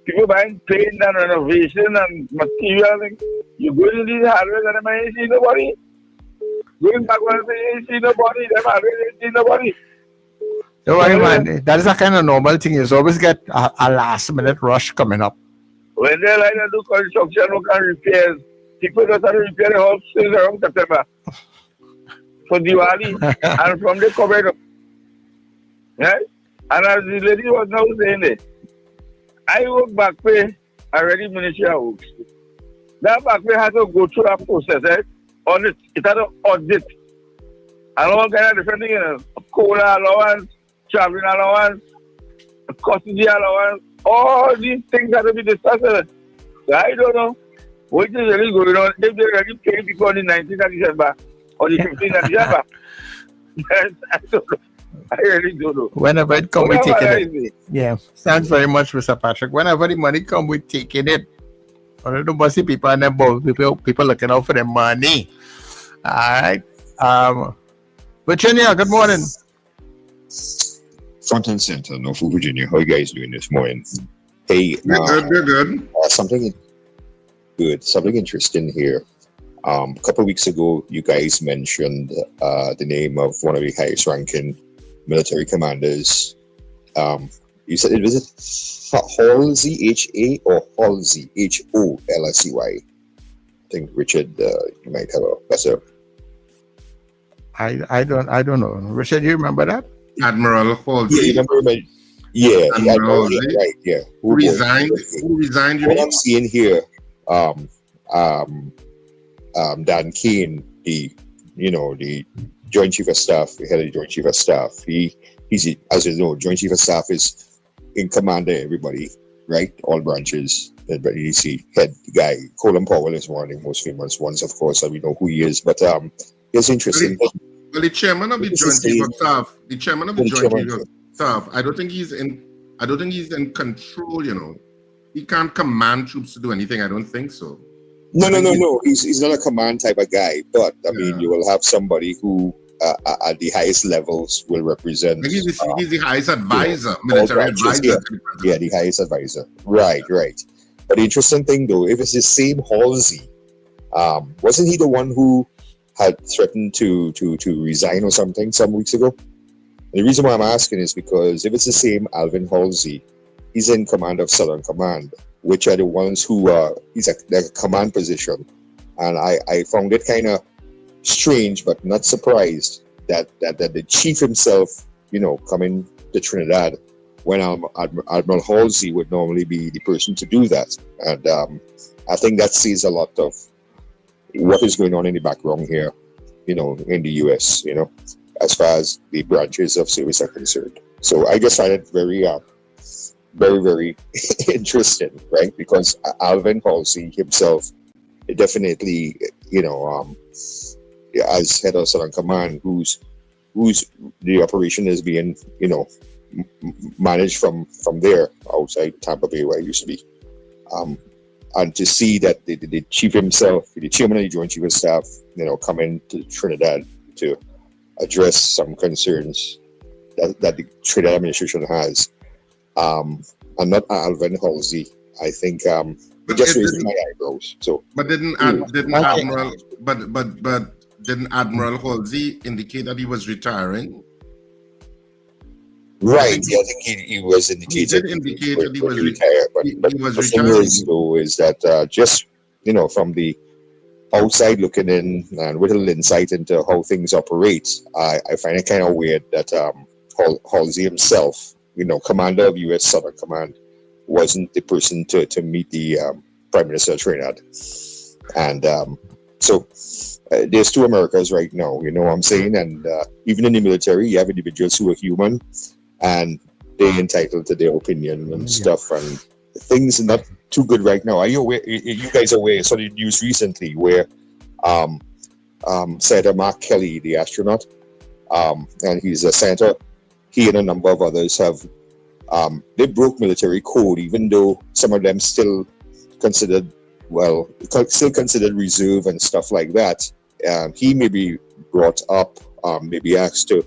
people buying paint and renovation and materials. You go in these hardware and you ain't see nobody. Going back when you ain't see nobody, them hardware ain't see nobody. Don't worry, man. That is a kind of normal thing. You always get a last-minute rush coming up. When they like to do construction work and repairs, people just have to repair the house since around September for Diwali, and from the cover it up. Right? And as the lady was now saying it, I work back pay already Ministry of Works. That back pay has to go through that process, right? Audit. It has to audit. And all kind of different things, COLA allowance, traveling allowance, custody allowance, all these things have to be discussed. So I don't know. What is really going on? If they're already paying people on the 19th of December or the 15th of December. Yes, I don't know. I really don't know. Whenever it comes, we Whatever taking that it. Yeah. Thanks very much, Mr. Patrick. Whenever the money comes, we taking it. I don't know, see people and people looking out for their money. All right. Virginia, good morning. Front and center, Norfolk, Virginia. How you guys doing this morning? Hey, we're good. Something interesting here. A couple of weeks ago, you guys mentioned the name of one of the highest ranking military commanders. You said it was Halsey, H-A, or Halsey, H-O-L-S-E-Y. I think Richard, you might have a better. I don't know. Richard, you remember that? Admiral Halsey. Yeah, you remember? Yeah, Admiral Halsey, right? Yeah. Who resigned? Who resigned? What I'm seeing here, Dan Kane, the Joint Chief of Staff, the head of the Joint Chief of Staff. He's as you know, Joint Chief of Staff is in command of everybody, right? All branches. But you see, head guy Colin Powell is one of the most famous ones, of course, and we know who he is. But it's interesting. Well, the chairman of the Joint Chief of Staff, I don't think he's in control. He can't command troops to do anything. I don't think so. No. He's not a command type of guy, but I mean, you will have somebody who at the highest levels will represent. He's the highest advisor, military advisor. Yeah, the highest advisor. Right. But the interesting thing, though, if it's the same Halsey, wasn't he the one who had threatened to resign or something some weeks ago? And the reason why I'm asking is because if it's the same Alvin Halsey, he's in command of Southern Command, which are the ones who he's a command position. And I found it kind of strange, but not surprised that the chief himself, coming to Trinidad when Admiral Halsey would normally be the person to do that. And I think that says a lot of what is going on in the background here, in the US, as far as the branches of service are concerned. So I just find it very, very interesting, right? Because Alvin Halsey himself definitely, as head of Southern Command, whose the operation is being, managed from there outside Tampa Bay, where I used to be, and to see that the chief himself, the chairman of the Joint Chief of Staff, coming to Trinidad to address some concerns that the Trinidad administration has, and not Alvin Halsey, I think it just raised my eyebrows. So, but didn't Admiral Halsey indicate that he was retiring? Right, I think he was indicated. He did indicate that he was retired, but he was the thing retiring. is, though, is that just from the outside looking in and with a little insight into how things operate, I find it kind of weird that Halsey himself, commander of U.S. Southern Command, wasn't the person to meet the Prime Minister of Trinidad. And so there's two Americas right now, what I'm saying? And even in the military, you have individuals who are human and they're entitled to their opinion and stuff. And things are not too good right now. Are you aware? You guys are aware? I saw the news recently where Senator Mark Kelly, the astronaut, and he's a senator, he and a number of others have they broke military code, even though some of them still considered reserve and stuff like that. He may be brought up, maybe asked to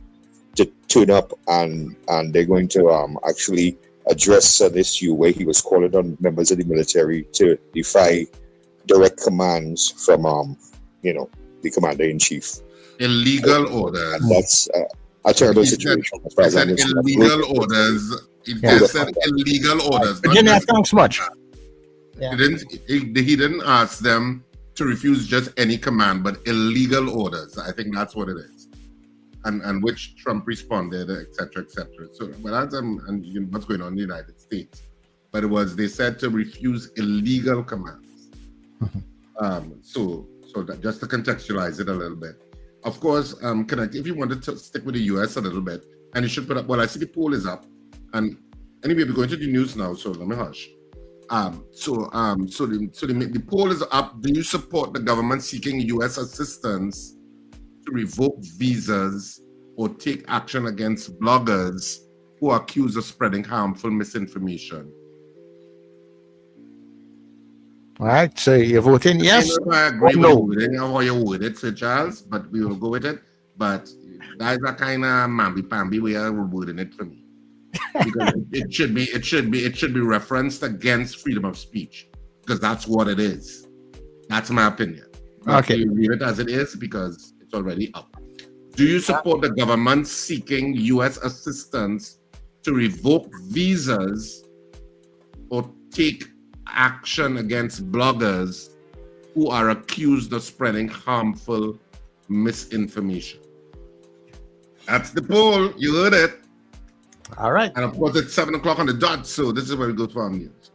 turn up, and they're going to actually address an issue where he was calling on members of the military to defy direct commands from the commander-in-chief. Illegal orders. And that's a terrible situation. As far as I'm concerned. Illegal orders. It said illegal orders. Virginia, thanks much. Yeah. He didn't ask them to refuse just any command, but illegal orders. I think that's what it is, and which Trump responded, etc., etc. So, but that's what's going on in the United States. But they said to refuse illegal commands. So that just to contextualize it a little bit. Of course, if you wanted to stick with the US a little bit, and you should put up. Well, I see the poll is up, and anyway, we're going to the news now. So let me hush. The poll is up. Do you support the government seeking U.S. assistance to revoke visas or take action against bloggers who are accused of spreading harmful misinformation? All right, so you're voting yes? I agree no? with you. I know how you would it, Sir Charles, but we will go with it. But that's a kind of mamby-pamby way of wording it for me. Because it should be referenced against freedom of speech, because that's what it is. That's my opinion. Okay, you leave it as it is because it's already up. Do you support the government seeking U.S. assistance to revoke visas or take action against bloggers who are accused of spreading harmful misinformation? That's the poll. You heard it. All right. And of course, it's 7 o'clock on the dot, so this is where we go to our news.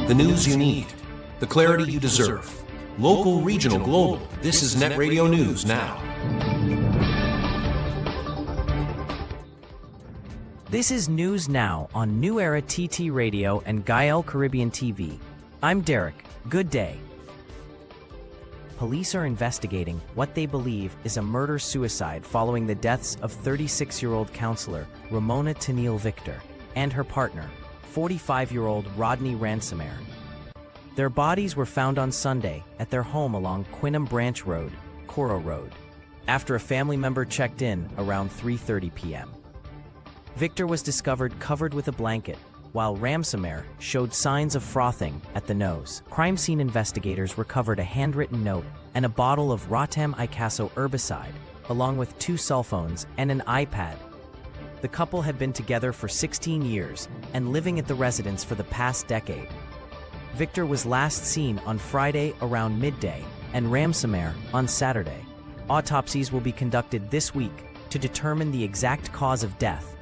The news you need, the clarity you deserve. Local, regional, global. This is NETT Radio News Now. This is News Now on New Era TT Radio and Gael Caribbean TV. I'm Derek. Good day. Police are investigating what they believe is a murder-suicide following the deaths of 36-year-old counselor Ramona Tennille Victor and her partner, 45-year-old Rodney Ransomere. Their bodies were found on Sunday at their home along Quinham Branch Road, Coro Road, after a family member checked in around 3:30 p.m. Victor was discovered covered with a blanket, while Ransomere showed signs of frothing at the nose. Crime scene investigators recovered a handwritten note and a bottle of Rotam Icaso herbicide, along with 2 cell phones and an iPad. The couple had been together for 16 years and living at the residence for the past decade. Victor was last seen on Friday around midday and Ransomere on Saturday. Autopsies will be conducted this week to determine the exact cause of death.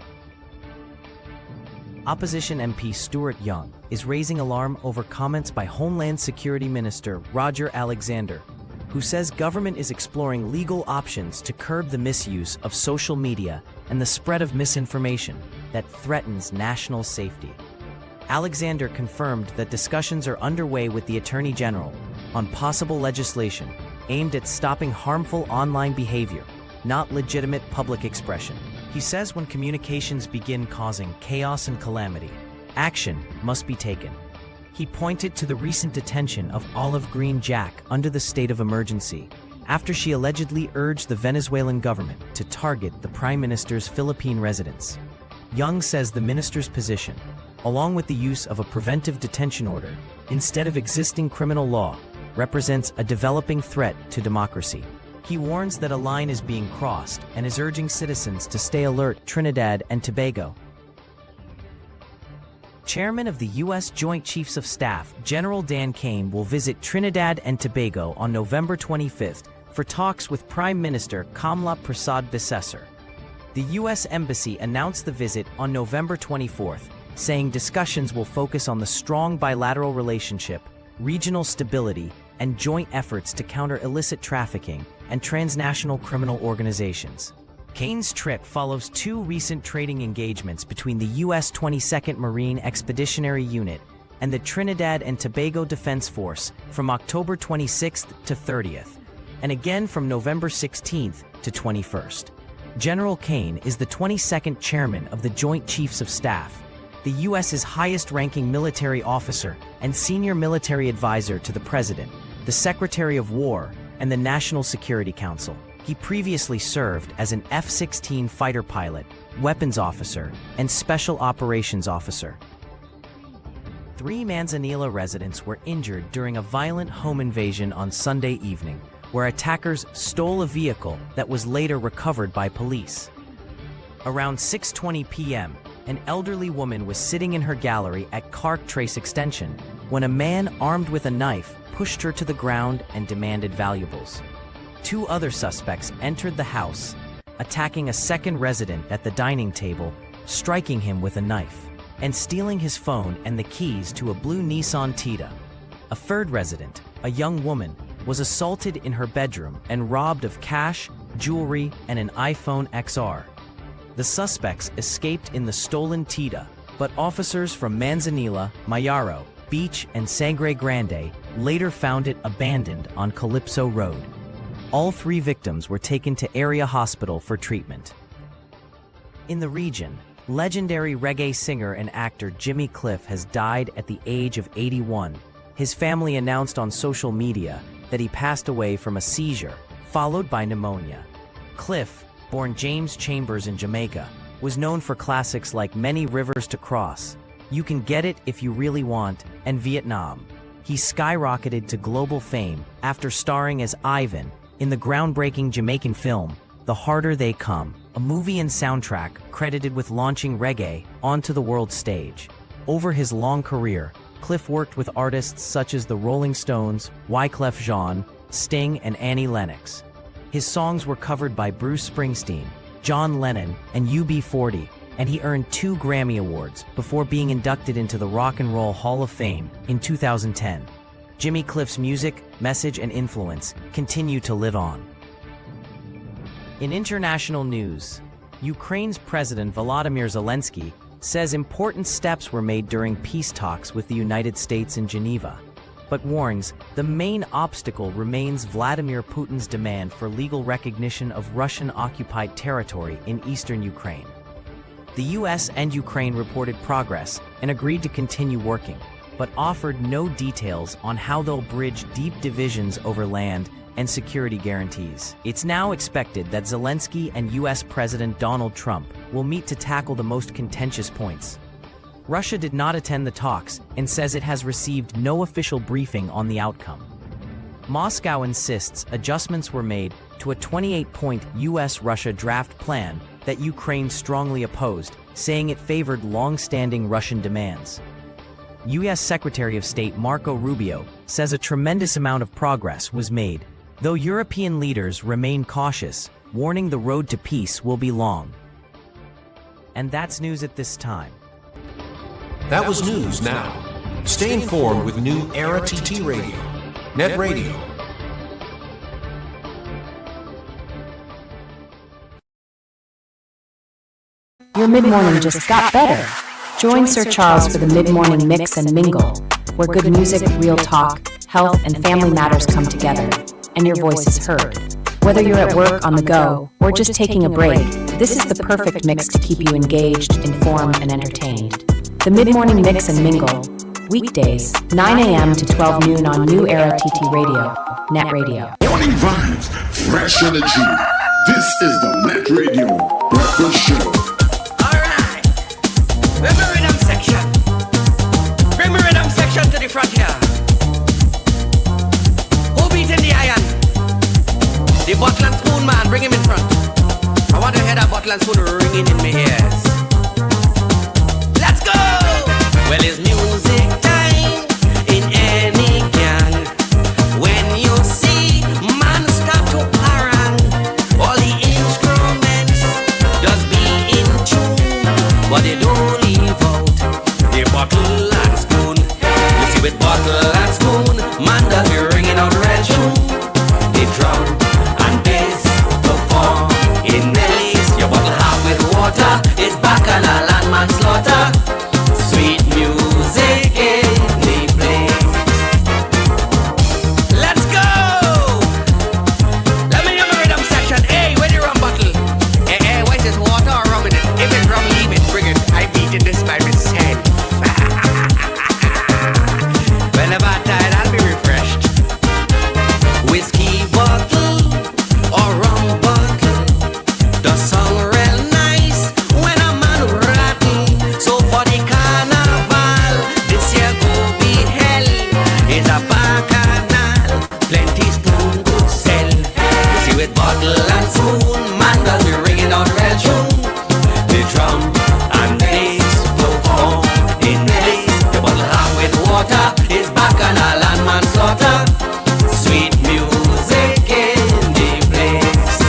Opposition MP Stuart Young is raising alarm over comments by Homeland Security Minister Roger Alexander, who says government is exploring legal options to curb the misuse of social media and the spread of misinformation that threatens national safety. Alexander confirmed that discussions are underway with the Attorney General on possible legislation aimed at stopping harmful online behavior, not legitimate public expression. He says when communications begin causing chaos and calamity, action must be taken. He pointed to the recent detention of Olive Green Jack under the state of emergency, after she allegedly urged the Venezuelan government to target the Prime Minister's Philippine residence. Young says the minister's position, along with the use of a preventive detention order instead of existing criminal law, represents a developing threat to democracy. He warns that a line is being crossed and is urging citizens to stay alert. Trinidad and Tobago. Chairman of the U.S. Joint Chiefs of Staff, General Dan Kane, will visit Trinidad and Tobago on November 25th for talks with Prime Minister Kamla Prasad Bisesar. The U.S. Embassy announced the visit on November 24th, saying discussions will focus on the strong bilateral relationship, regional stability, and joint efforts to counter illicit trafficking and transnational criminal organizations. Kane's trip follows 2 recent trading engagements between the U.S. 22nd Marine Expeditionary Unit and the Trinidad and Tobago Defense Force from October 26th to 30th, and again from November 16th to 21st. General Kane is the 22nd Chairman of the Joint Chiefs of Staff, the U.S.'s highest-ranking military officer and senior military advisor to the President, the Secretary of War, and the National Security Council. He previously served as an F-16 fighter pilot, weapons officer, and special operations officer. 3 Manzanilla residents were injured during a violent home invasion on Sunday evening, where attackers stole a vehicle that was later recovered by police. Around 6:20 p.m., an elderly woman was sitting in her gallery at Clark Trace Extension when a man armed with a knife pushed her to the ground and demanded valuables. 2 other suspects entered the house, attacking a second resident at the dining table, striking him with a knife, and stealing his phone and the keys to a blue Nissan Tita. A third resident, a young woman, was assaulted in her bedroom and robbed of cash, jewelry, and an iPhone XR. The suspects escaped in the stolen Tita, but officers from Manzanilla, Mayaro, Beach, and Sangre Grande later found it abandoned on Calypso Road. All 3 victims were taken to area hospital for treatment. In the region, legendary reggae singer and actor Jimmy Cliff has died at the age of 81. His family announced on social media that he passed away from a seizure, followed by pneumonia. Cliff, born James Chambers in Jamaica, was known for classics like Many Rivers to Cross, You Can Get It If You Really Want, and Vietnam. He skyrocketed to global fame after starring as Ivan in the groundbreaking Jamaican film, The Harder They Come, a movie and soundtrack credited with launching reggae onto the world stage. Over his long career, Cliff worked with artists such as the Rolling Stones, Wyclef Jean, Sting, and Annie Lennox. His songs were covered by Bruce Springsteen, John Lennon, and UB40, and he earned 2 Grammy Awards before being inducted into the Rock and Roll Hall of Fame in 2010. Jimmy Cliff's music, message, and influence continue to live on. In international news, Ukraine's President Volodymyr Zelensky says important steps were made during peace talks with the United States in Geneva, but warns the main obstacle remains Vladimir Putin's demand for legal recognition of Russian-occupied territory in eastern Ukraine. The US and Ukraine reported progress and agreed to continue working, but offered no details on how they'll bridge deep divisions over land and security guarantees. It's now expected that Zelensky and US President Donald Trump will meet to tackle the most contentious points. Russia did not attend the talks and says it has received no official briefing on the outcome. Moscow insists adjustments were made to a 28-point US-Russia draft plan that Ukraine strongly opposed, saying it favored long-standing Russian demands. U.S. Secretary of State Marco Rubio says a tremendous amount of progress was made, though European leaders remain cautious, warning the road to peace will be long. And that's news at this time. That was news now. Stay informed with New Era TT Radio, NETT Radio. Your mid-morning just got better. Join Sir Charles for the mid-morning mix and mingle, where good music, real talk, health, and family matters come together, and your voice is heard. Whether you're at work, on the go, or just taking a break, this is the perfect mix to keep you engaged, informed, and entertained. The mid-morning mix and mingle, weekdays, 9 a.m. to 12 noon on New Era TT Radio, NETT Radio. Morning vibes, fresh energy. This is the NETT Radio Breakfast Show. Bring me rhythm section. Bring me rhythm section to the front here. Who beating the iron? The bottle and spoon man, bring him in front. I want to hear that bottle and spoon ringing in my ears. Let's go! Well, it's music time in any gang. When you see man start to harangue, all the instruments just be in tune, but they don't bottle and spoon. You see with bottle and spoon, man does be ringing out red shoe. The drum and bass perform in melodies. Your bottle half with water is back and a landman slaughter. Sweet music in the place. Let's go! Let me hear my rhythm section. Hey, where the rum bottle? Hey, what is water or rum in it? If it's rum, leave it, bring it. I beat in this by myself. Whenever I'm tired, I'll be refreshed. Whiskey bottle or rum bottle, the song real nice when a man rattle. So for the carnival, this year go be hell. It's a bacchanal, plenty spoon good sell. You see with bottle and spoon, man does be ringing out red tune. The drum and bass perform in melodies. The bottle half with water is back and a landman slaughter. Sweet music in the place.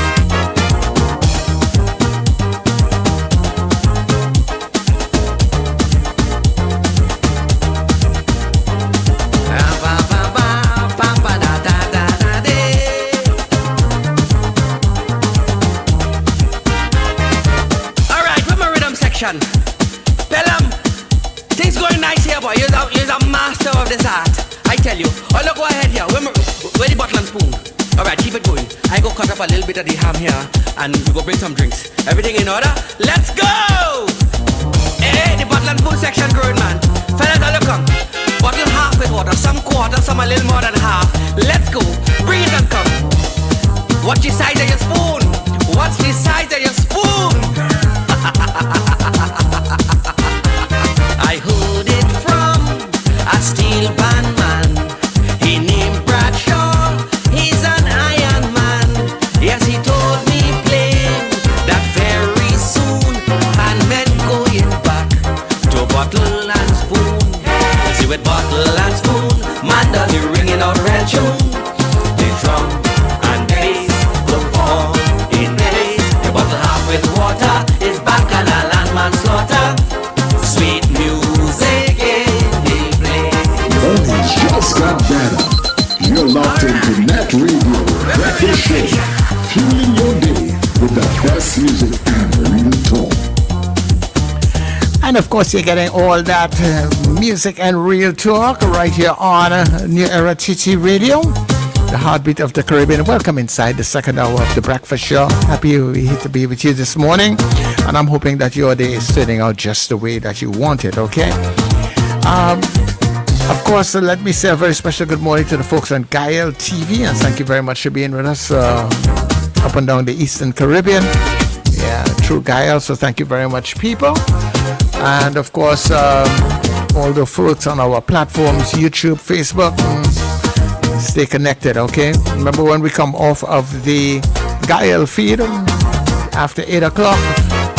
master of this art. I tell you, oh look, go ahead here. Where the bottle and spoon? Alright, keep it going. I go cut up a little bit of the ham here, and we go bring some drinks. Everything in order? Let's go! Hey, the bottle and spoon section growing, man. Fellas, all you come. Bottle half with water, some quarter, some a little more than half. Let's go. Bring it and come. What's the size of your spoon? What's the size of your spoon? I heard it from a steel band man. He named Bradshaw. He's an iron man. Yes, he told me plain that very soon handmen going back to bottle and spoon. See, with bottle and spoon, man does the ringing out red tune. The drum and bass perform in place. The bottle half with water is back and a landman slaughter. Sweet music in the place. Mornings just got better. You're locked into NETT Radio Breakfast Show, fueling your day with the best music and real talk. And of course, you're getting all that music and real talk right here on New Era TT Radio, the heartbeat of the Caribbean. Welcome inside the second hour of the breakfast show. Happy to be with you this morning, and I'm hoping that your day is turning out just the way that you want it, okay? Of course, let me say a very special good morning to the folks on Gael TV, and thank you very much for being with us up and down the Eastern Caribbean. Yeah, through Gael, so thank you very much, people. And of course, all the folks on our platforms, YouTube, Facebook, stay connected, okay? Remember, when we come off of the Gael feed after 8 o'clock,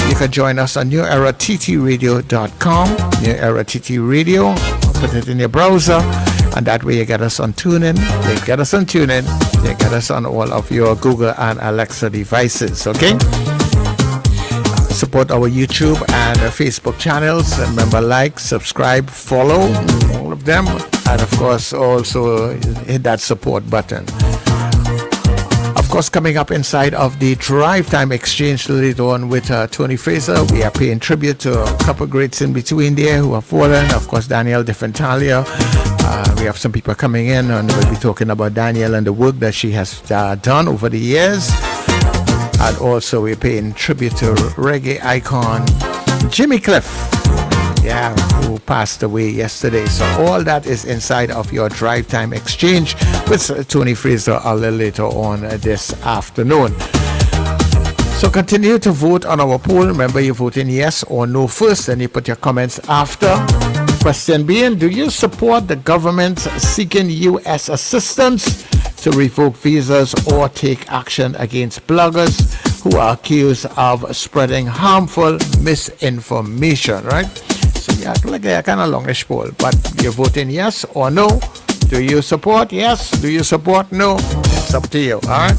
you can join us on newerattradio.com, New Era TT Radio. Put it in your browser, and that way you get us on TuneIn, you get us on TuneIn, you get us on all of your Google and Alexa devices, okay? Support our YouTube and Facebook channels. Remember, like, subscribe, follow, all of them. And of course, also hit that support button. Of course, coming up inside of the Drive Time Exchange later on with Tony Fraser, we are paying tribute to a couple greats in between there who have fallen. Of course, Danielle DeFentalia. We have some people coming in, and we'll be talking about Danielle and the work that she has done over the years. And also we're paying tribute to reggae icon Jimmy Cliff, who passed away yesterday. So all that is inside of your Drive Time Exchange with Tony Fraser a little later on this afternoon. So continue to vote on our poll. Remember, you're voting yes or no first, and you put your comments after. Question being, do you support the government seeking U.S. assistance to revoke visas or take action against bloggers who are accused of spreading harmful misinformation, right? So you act like a kind of longish poll, but you're voting yes or no. Do you support yes? Do you support no? It's up to you, all right?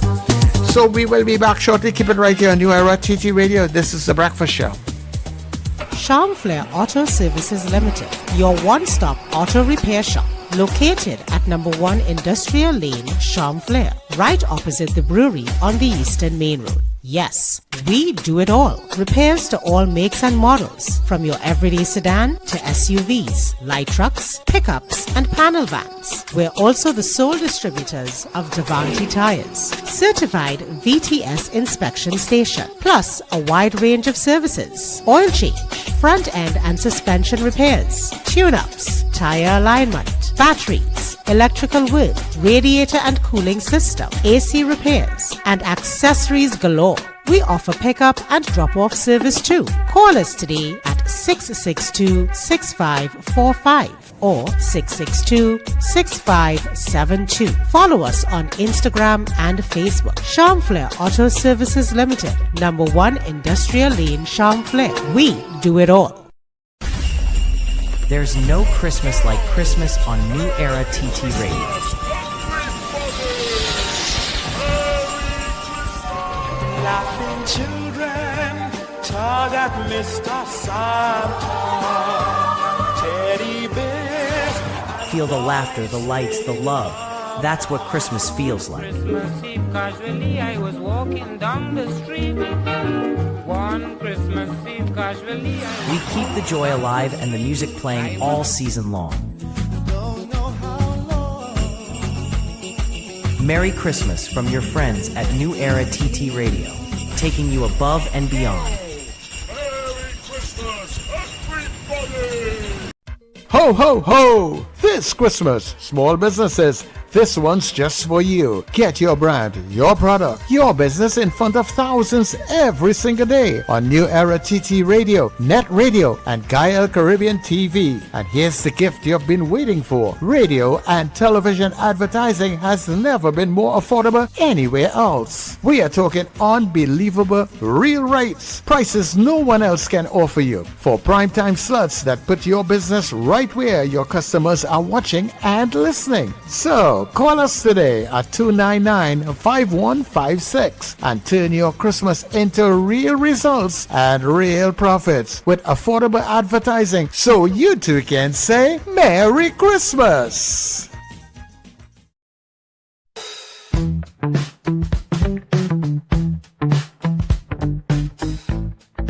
So we will be back shortly. Keep it right here on New Era TT Radio. This is The Breakfast Show. Charmflair Auto Services Limited, your one-stop auto repair shop. Located at number 1 Industrial Lane, Charmflair, right opposite the brewery on the Eastern Main Road. Yes, we do it all. Repairs to all makes and models, from your everyday sedan to SUVs, light trucks, pickups, and panel vans. We're also the sole distributors of Davanti tires, certified VTS inspection station, plus a wide range of services: oil change, front end and suspension repairs, tune-ups, tire alignment, batteries, electrical work, radiator and cooling system, AC repairs, and accessories galore. We offer pickup and drop-off service too. Call us today at 662-6545 or 662-6572. Follow us on Instagram and Facebook. Charmflair Auto Services Limited, number 1 Industrial Lane, Charmflair. We do it all. There's no Christmas like Christmas on New Era TT Radio. Laughing children, tug at Mr. Santa, teddy bears. Feel the laughter, the lights, the love. That's what Christmas feels like. Christmas Eve, casually I was walking down the street. One Christmas Eve, casually we keep the joy alive and the music playing all season long. Merry Christmas from your friends at New Era TT Radio, taking you above and beyond. Ho, ho, ho! This Christmas, small businesses, this one's just for you. Get your brand, your product, your business in front of thousands every single day on New Era TT Radio, NETT Radio, and Gaia Caribbean TV. And here's the gift you've been waiting for. Radio and television advertising has never been more affordable anywhere else. We are talking unbelievable real rates. Prices no one else can offer you for primetime slots that put your business right where your customers are watching and listening. So, call us today at 299-5156 and turn your Christmas into real results and real profits with affordable advertising so you too can say Merry Christmas.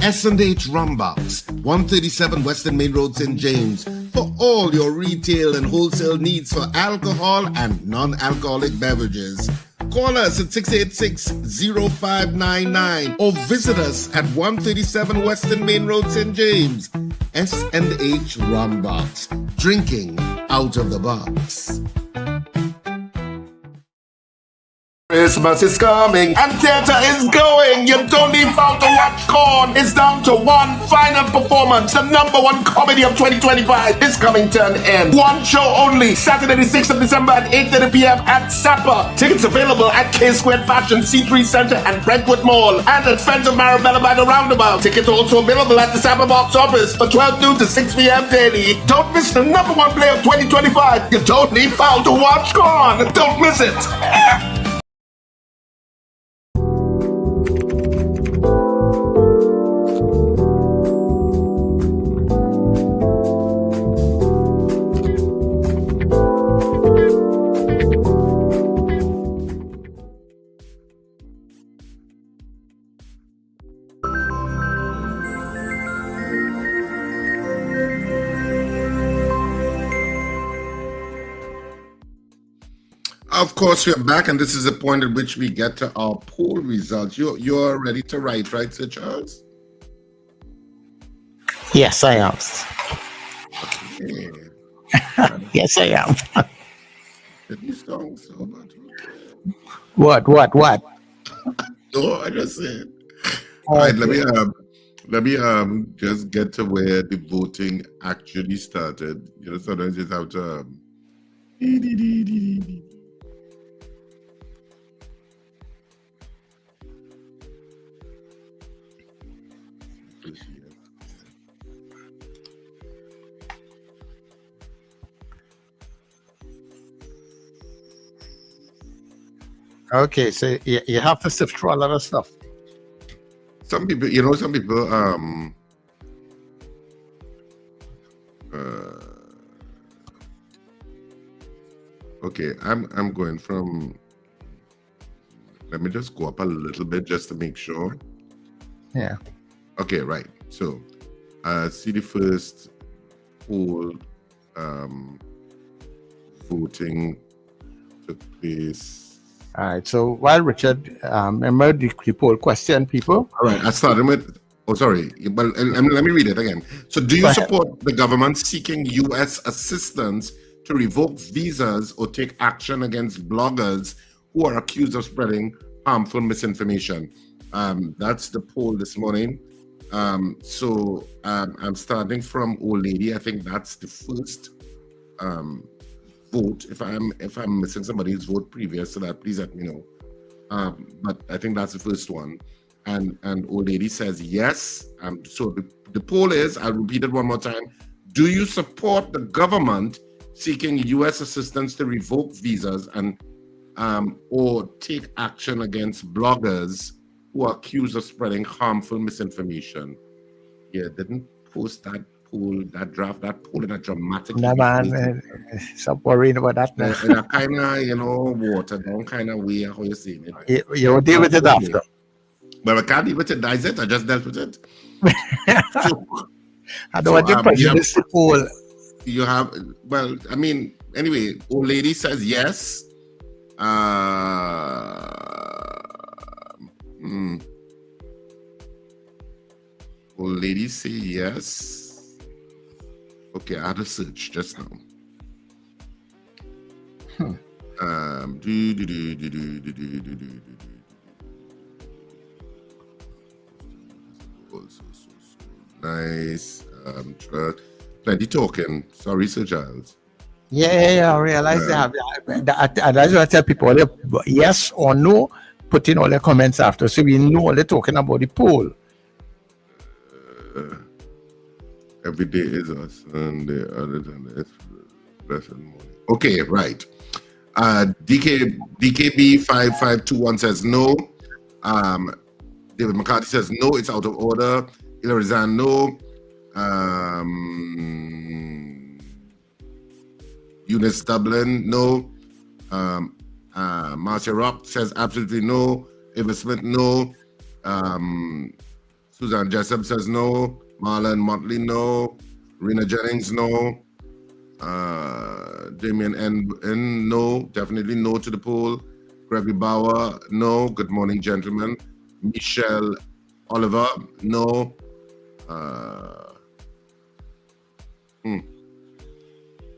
S&H Rumbox, 137 Western Main Road, St. James, for all your retail and wholesale needs for alcohol and non-alcoholic beverages. Call us at 686-0599 or visit us at 137 Western Main Road, St. James. S&H Rumbox, drinking out of the box. Christmas is coming and theater is going. You don't need far to watch Corn. It's down to one final performance. The #1 comedy of 2025 is coming to an end. One show only, Saturday the 6th of December at 8:30 p.m. at Sapper. Tickets available at K-Squared Fashion, C3 Center and Brentwood Mall, and at Friends of Marabella by the Roundabout. Tickets are also available at the Sapper box office for 12 noon to 6 p.m. daily. Don't miss the #1 play of 2025. You don't need foul to watch Corn. Don't miss it. Of course, we are back, and this is the point at which we get to our poll results. You're ready to write, right, Sir Charles? Yes, I am. Okay. Yes, I am. These songs so much. What? No, I just said. All right, let me just get to where the voting actually started. You know, sometimes you just have to. Okay, so you have to sift through a lot of stuff. Some people, okay, I'm going from, let me just go up a little bit just to make sure. Yeah. Okay, right. So, see the first poll voting took place. All right, so while Richard, remember the poll question, people? All right, I started with, but let me read it again. So do you support the government seeking U.S. assistance to revoke visas or take action against bloggers who are accused of spreading harmful misinformation? That's the poll this morning. So I'm starting from Old Lady. I think that's the first vote. If I'm missing somebody's vote previous to that, please let me know. But I think that's the first one. And Old Lady says yes. So the poll is, I'll repeat it one more time. Do you support the government seeking U.S. assistance to revoke visas and or take action against bloggers who are accused of spreading harmful misinformation? Yeah, didn't post that poll, that poll in a dramatic. No, man, stop worrying about that now. In a kind of, watered down kind of way, how you saying it. You'll deal with it after. But I can't deal with it, that's it. I just dealt with it. I don't want to prejudice the poll. You have, anyway, Old Lady says yes. Old lady say yes. Okay, I had to search just now. Nice. Plenty talking. Sorry, Sir Giles. Yeah, I realize they have. That's what I tell people. Yes or no, put in all their comments after, so we know they're talking about the poll. Every day is a Sunday, other than this blessed morning. Okay, right. DKB5521 says no. David McCarthy says no, it's out of order. Hilary Zan, no. Eunice Dublin, no. Marcia Rock says absolutely no. Ava Smith, no. Suzanne Jessup says no. Marlon Motley, no. Rena Jennings, no. Damien N, no. Definitely no to the poll. Gregory Bauer, no. Good morning, gentlemen. Michelle Oliver, no.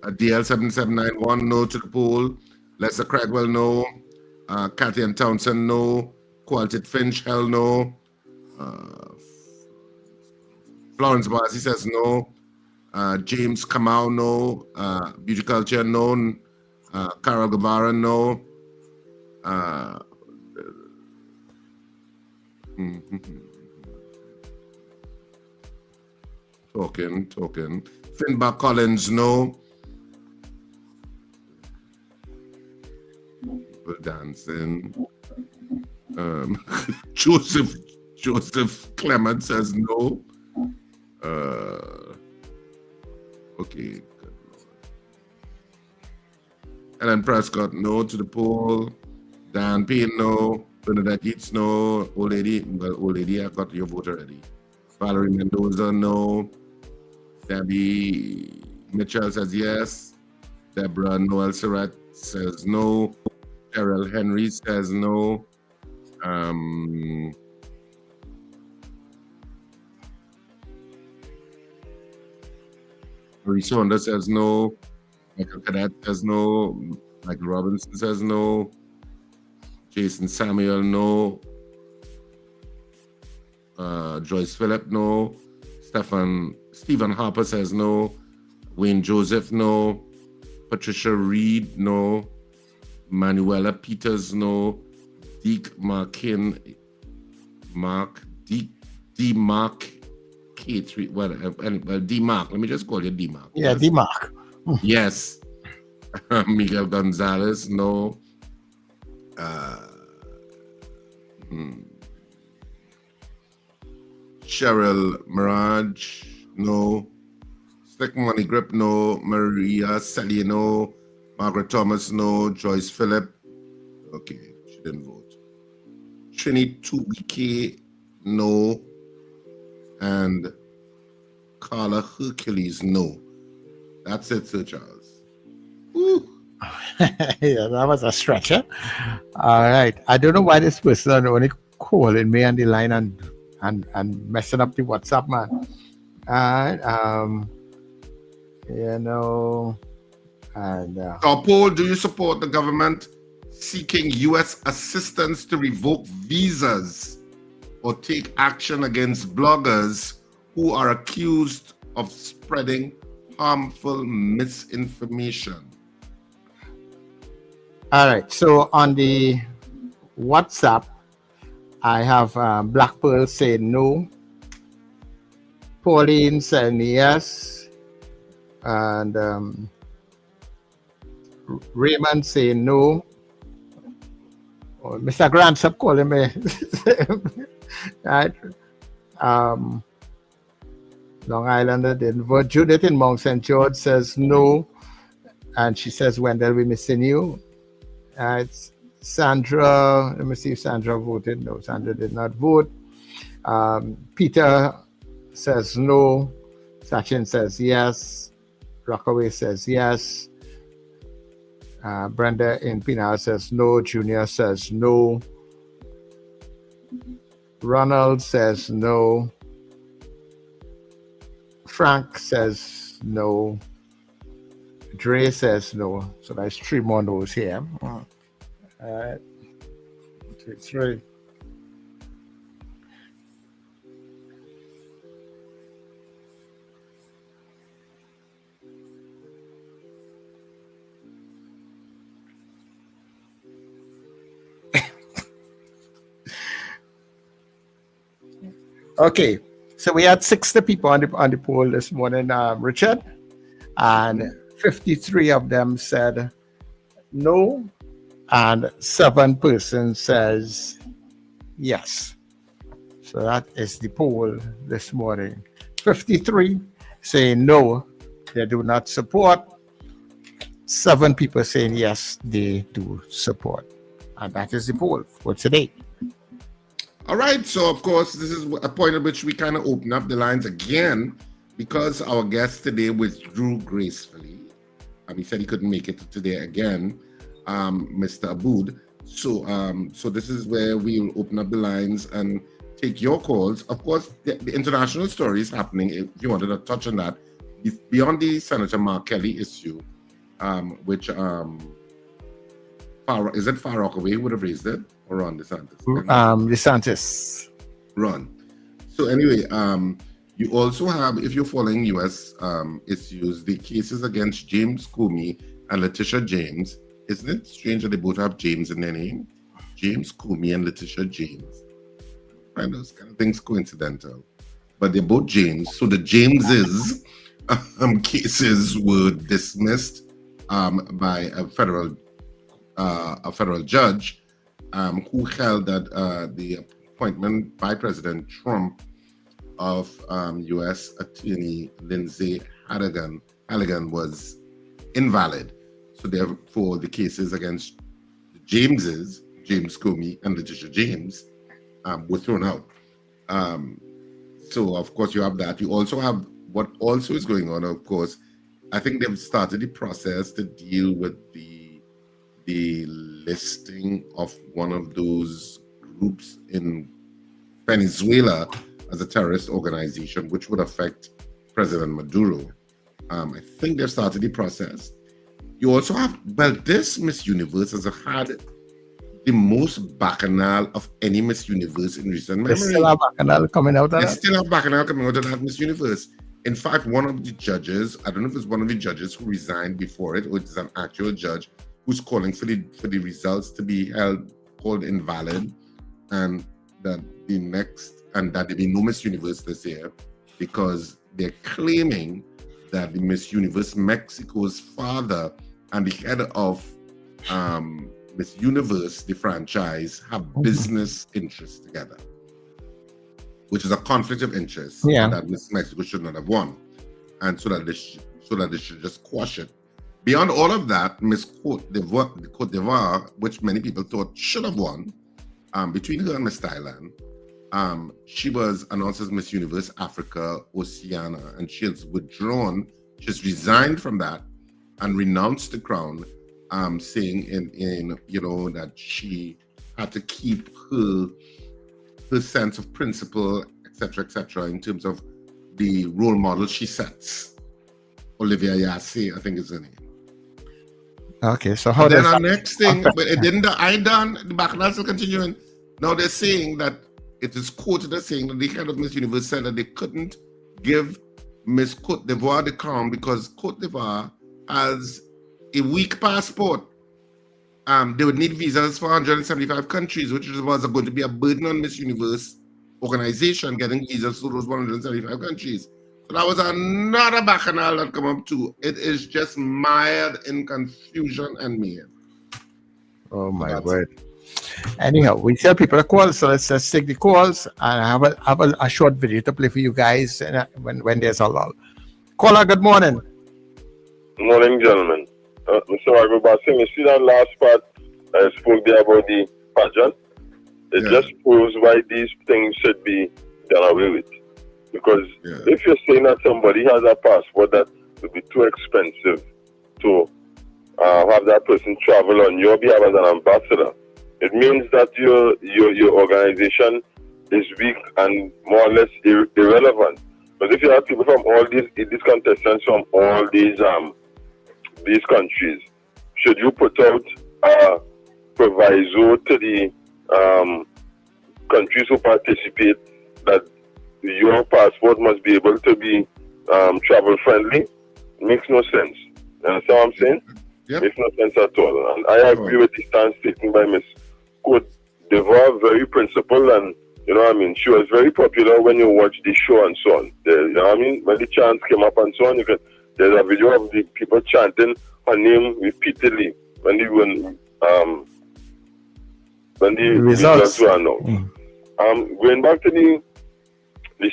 DL7791, no to the poll. Lester Cragwell, no. Cathy and Townsend, no. Quality Finch, hell no. Florence Barsi says no. James Kamau, no. Beauty Culture, no. Carol Guevara, no. Talking. Finbar Collins, no. People dancing. Joseph Clement says no. Okay. Ellen Prescott, no to the poll. Dan Payne, no. Bernadette Yates, no. Old lady, I got your vote already. Valerie Mendoza, no. Debbie Mitchell says yes. Deborah Noel Surratt says no. Cheryl Henry says no. Marie Saunders says no. Michael Cadet says no. Michael Robinson says no. Jason Samuel, no. Joyce Phillip, no. Stephen Harper says no. Wayne Joseph, no. Patricia Reed, no. Manuela Peters, no. Deke Markin, D-Mark K3, well, D-Mark. Let me just call you D-Mark. Yeah, yes. D-Mark. Yes. Miguel Gonzalez, no. Cheryl Mirage, no. Slick Money Grip, no. Maria Sally, no. Margaret Thomas, no. Joyce Phillip, okay, she didn't vote. Trini 2BK, no. And Carla Hercules, no. That's it, Sir Charles. Woo. Yeah, that was a stretcher. All right. I don't know why this person only calling me on the line and messing up the WhatsApp, man. Paul, do you support the government seeking U.S. assistance to revoke visas or take action against bloggers who are accused of spreading harmful misinformation? All right. So on the WhatsApp, I have Black Pearl saying no. Pauline saying yes. And Raymond saying no. Oh, Mr. Grant, stop calling me. Right. Long Islander didn't vote. Judith in Mount St. George says no. And she says, Wendell, we're missing you. It's Sandra, let me see if Sandra voted. No, Sandra did not vote. Peter says no. Sachin says yes. Rockaway says yes. Brenda in Pinal says no. Junior says no. Ronald says no. Frank says no. Dre says no. So that's 3 more no's here. All right. 2, 3. Okay, so we had 60 people on the poll this morning, Richard, and 53 of them said no, and 7 persons says yes. So that is the poll this morning. 53 say no, they do not support. 7 people saying yes, they do support. And that is the poll for today. All right, so of course, this is a point at which we kind of open up the lines again because our guest today withdrew gracefully. He said he couldn't make it today again, Mr. Aboud. So this is where we will open up the lines and take your calls. Of course, the international story is happening. If you wanted to touch on that, beyond the Senator Mark Kelly issue, which is it Far Rockaway who would have raised it? Or Ron DeSantis? DeSantis. Ron. So anyway, you also have, if you're following U.S. Issues, the cases against James Comey and Letitia James. Isn't it strange that they both have James in their name? James Comey and Letitia James. Right, those kind of things coincidental. But they're both James. So the Jameses cases were dismissed by a federal judge who held that the appointment by President Trump of U.S. Attorney Lindsay Halligan was invalid. So therefore, the cases against the Jameses, James Comey and Letitia James, were thrown out. So of course you have that. You also have what also is going on. Of course, I think they've started the process to deal with the listing of one of those groups in Venezuela as a terrorist organization, which would affect President Maduro. I think they've started the process. You also have, this Miss Universe has had the most bacchanal of any Miss Universe in recent memory. There's still a bacchanal coming out of that? There's still a bacchanal coming out of that Miss Universe. In fact, one of the judges, I don't know if it's one of the judges who resigned before it, or it's an actual judge who's calling for the results to be called invalid, and that there be no Miss Universe this year, because they're claiming that the Miss Universe Mexico's father and the head of Miss Universe, the franchise, have business interests together, which is a conflict of interest that Miss Mexico should not have won, and so that they should just quash it. Beyond all of that, Miss Côte d'Ivoire, which many people thought should have won, between her and Miss Thailand, she was announced as Miss Universe Africa Oceania, and she has withdrawn. She's resigned from that and renounced the crown, saying in that she had to keep her sense of principle, etc., in terms of the role model she sets. Olivia Yassi, I think is her name. Okay, so how then does our next thing, but it didn't. The bacchanal still continuing. Now they're saying that it is quoted as saying that the head of Miss Universe said that they couldn't give Miss Côte d'Ivoire the crown because Côte d'Ivoire has a weak passport. They would need visas for 175 countries, which was going to be a burden on Miss Universe organization getting visas to those 175 countries. So that was another bacchanal that come up too. It is just mired in confusion and mayhem. Oh my word. Anyhow, we tell people to call, so let's take the calls and have a short video to play for you guys when there's a lull. Caller, good morning. Good morning, gentlemen. Mr. Wagobasi, you see that last part I spoke there about the pageant? It just proves why these things should be done away with. Because if you're saying that somebody has a passport that would be too expensive to have that person travel on your behalf as an ambassador, it means that your organization is weak and more or less irrelevant. But if you have people from all these contestants from all these countries, should you put out a proviso to the countries who participate that your passport must be able to be travel friendly? Makes no sense. You understand what I'm saying? Yep. Makes no sense at all. And I agree with the stance taken by Ms. Cote d'Ivoire, very principled, and you know what I mean, she was very popular when you watch the show and so on. You know what I mean? When the chants came up and so on, there's a video of the people chanting her name repeatedly when the results were announced. Going back to the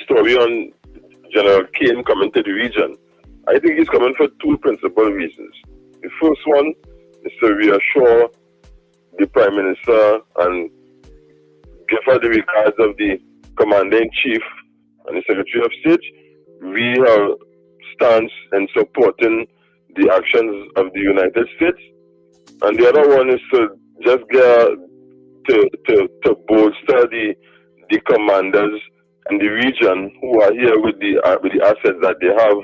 story on General Kane coming to the region, I think he's coming for two principal reasons. The first one is to reassure the Prime Minister and give her the regards of the Commander-in-Chief and the Secretary of State. We have stance in supporting the actions of the United States. And the other one is to just get to bolster the commanders in the region who are here with the assets that they have,